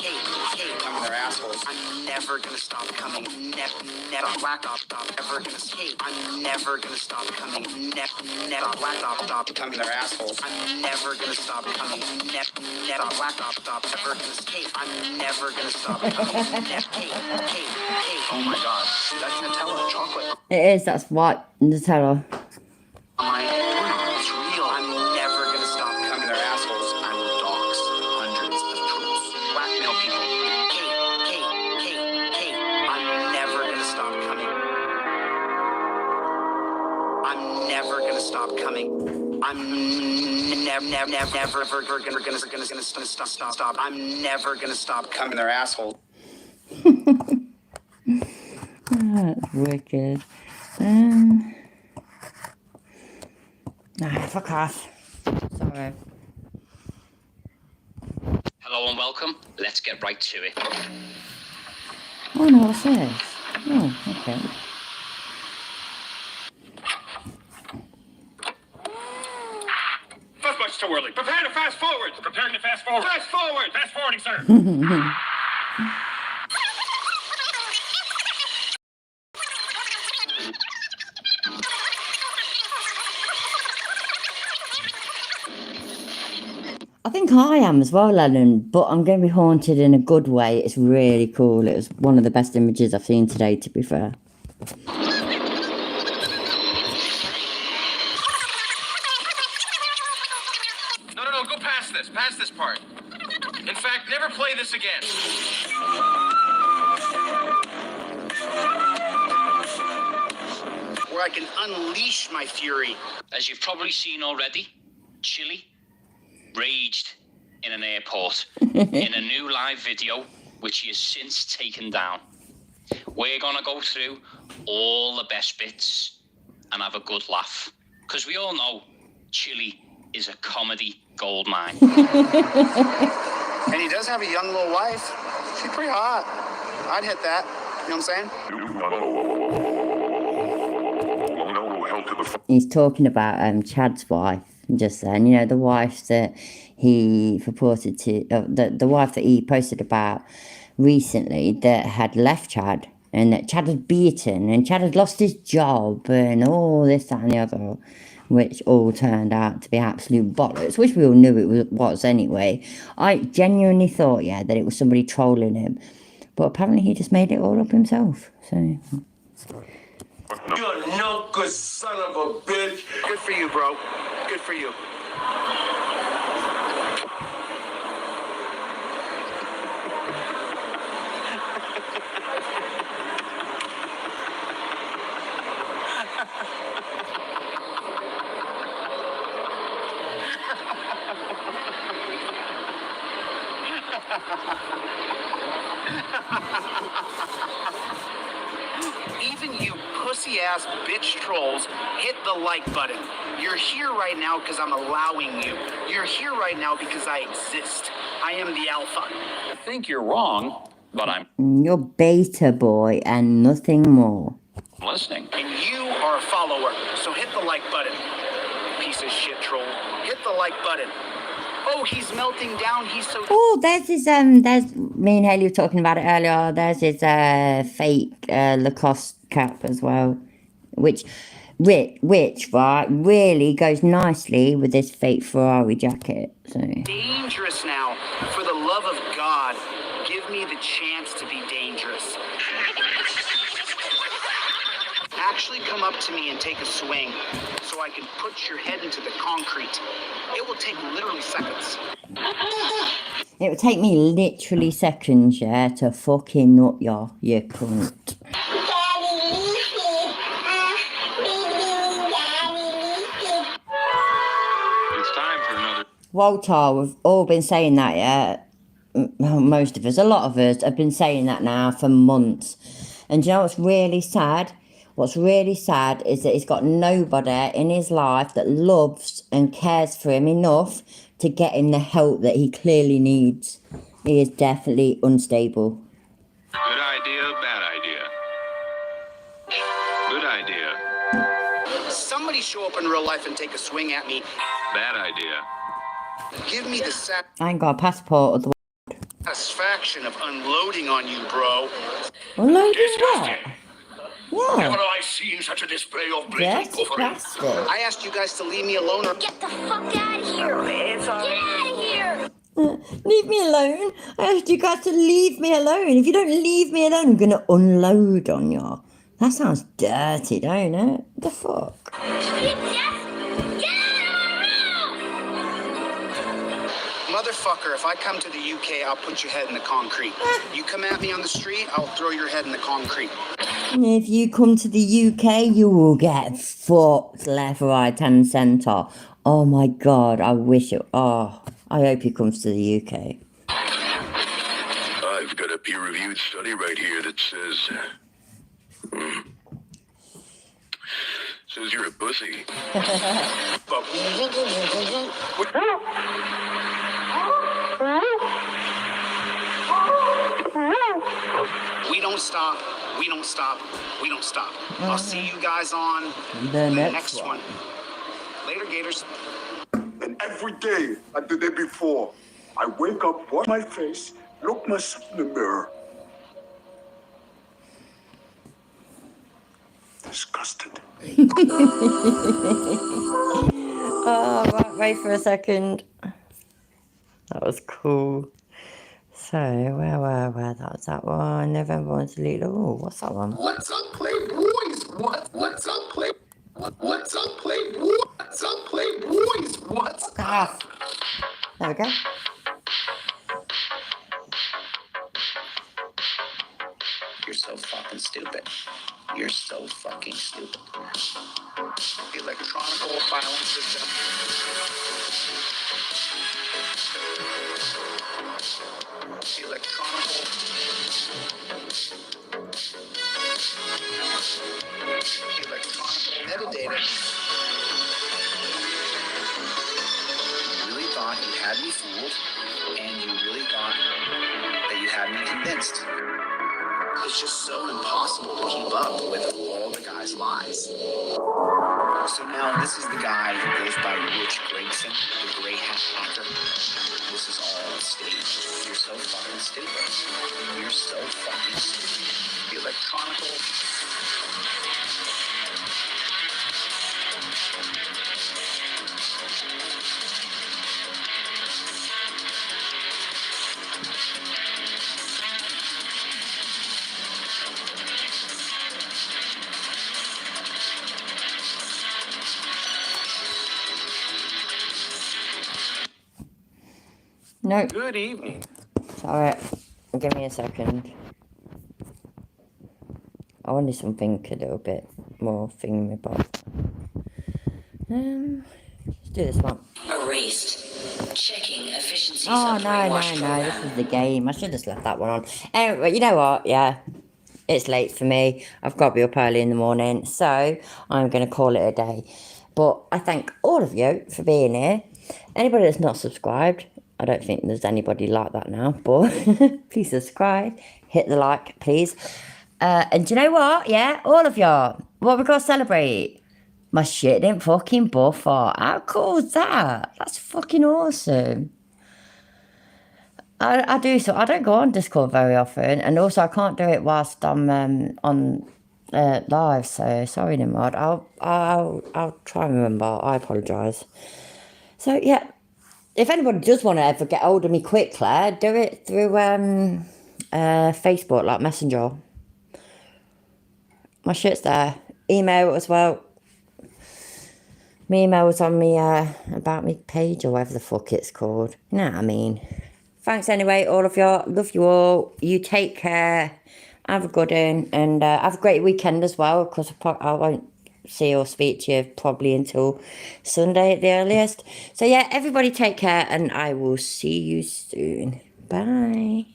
Kate, I'm their assholes. I'm never gonna stop coming. Never whack up, stop ever gonna skate. I'm never gonna stop coming. Never whack up, stop becoming their assholes. I'm never gonna stop coming. Never whack up, stop ever gonna skate. I'm never gonna stop coming. Kate. Oh my god, that's Nutella chocolate. It is, that's white Nutella. It's real. I'm never gonna stop becoming their assholes. I'm dogs. stop coming. I'm never gonna stop. I'm never gonna stop coming. They're assholes. That's wicked. Fuck off. Sorry. Hello and welcome. Let's get right to it. Oh no, what's this? Oh, okay. That's much too early. Prepare to fast forward. Preparing to fast forward. Fast forward. Fast forwarding, sir. I think I am as well, Ellen, but I'm going to be haunted in a good way. It's really cool. It was one of the best images I've seen today, to be fair. No, go past this part. In fact, never play this again. Where I can unleash my fury. As you've probably seen already, Chile raged in an airport in a new live video, which he has since taken down. We're gonna go through all the best bits and have a good laugh, because we all know Chile is a comedy goldmine. And he does have a young little wife. She's pretty hot. I'd hit that. You know what I'm saying? He's talking about Chad's wife, just then, you know, the wife that he purported to, the wife that he posted about recently that had left Chad, and that Chad was beaten, and Chad had lost his job, and all this, that, and the other, which all turned out to be absolute bollocks, which we all knew it was anyway. I genuinely thought, yeah, that it was somebody trolling him, but apparently he just made it all up himself, so... You're no good son of a bitch. Good for you, bro. Good for you. Even you pussy-ass bitch trolls, hit the like button. You're here right now because I'm allowing you. You're here right now because I exist. I am the alpha. I think you're wrong, but I'm You're beta boy and nothing more. listening. And you are a follower, so hit the like button. Piece of shit troll. Hit the like button. Oh, he's melting down. He's so... Oh, there's his, there's, me and Haley were talking about it earlier, there's his, fake, Lacoste cap as well, which, right, really goes nicely with this fake Ferrari jacket, so. Dangerous now. For the love of God, give me the chance to be dangerous. Actually come up to me and take a swing so I can put your head into the concrete. It will take literally seconds. It would take me literally seconds, yeah, to fucking nut ya, you cunt. It's time for another. Walter, we've all been saying that, yeah? Well, most of us, a lot of us have been saying that now for months. And do you know what's really sad? What's really sad is that he's got nobody in his life that loves and cares for him enough to get him the help that he clearly needs. He is definitely unstable. Good idea, bad idea. Good idea, Somebody show up in real life and take a swing at me. bad idea. Give me the I ain't got a passport of the satisfaction of unloading on you, bro. unloading what? What? Never have I seen such a display of blatant Yes, puffery. bastard. I asked you guys to leave me alone or... Get the fuck out of here. Get out of here. Leave me alone. I asked you guys to leave me alone. If you don't leave me alone, I'm gonna unload on you. That sounds dirty, don't it? What the fuck? Get out of my mouth. motherfucker, if I come to the UK, I'll put your head in the concrete. You come at me on the street, I'll throw your head in the concrete. If you come to the UK, you will get fucked left, right, and centre. Oh my god, I wish it. Oh, I hope he comes to the UK. I've got a peer-reviewed study right here that says you're a pussy. We don't stop. We don't stop. We don't stop. I'll see you guys on The next one. Later, Gators. And every day, like the day before, I wake up, wash my face, look myself in the mirror. Disgusted. Oh, right, wait for a second. That was cool. So, where? That was that one. November 1 to lead. Oh, what's that one? What's up, Playboys? What's up, Play? What's up, Playboy? What's up, Playboys? What's Ah, there we go. You're so fucking stupid. You're so fucking stupid. The electronic filing system. The electronic. The electronic metadata. You really thought you had me fooled, and you really thought that you had me convinced. It's just so impossible to keep up with all the guy's lies. So now this is the guy who goes by Rich Gregson, the gray hat hacker. This is all staged. You're so fucking stupid. You're so fucking stupid. The electronical. No, Good evening. sorry. Give me a second. I wanted something a little bit more thingamabob. Let's do this one. Erased. Checking efficiencies. Oh, no, this is the game. I should have just left that one on. Anyway, you know what? Yeah, it's late for me. I've got to be up early in the morning, so I'm going to call it a day. But I thank all of you for being here. Anybody that's not subscribed, I don't think there's anybody like that now, but please subscribe. Hit the like, please. And do you know what? Yeah, all of y'all. What we got to celebrate? My shit didn't fucking buffer. How cool is that? That's fucking awesome. I don't go on Discord very often, and also I can't do it whilst I'm on live. So sorry, Nimrod. I'll try and remember. I apologise. So yeah, if anybody does want to ever get hold of me quickly, do it through Facebook, like Messenger. My shit's there. Email as well. My email was on me about me page or whatever the fuck it's called. You know what I mean? Thanks anyway, all of y'all. Love you all. You take care. Have a good one. And have a great weekend as well, because I won't see or speak to you probably until Sunday at the earliest. So yeah, everybody take care, and I will see you soon. Bye.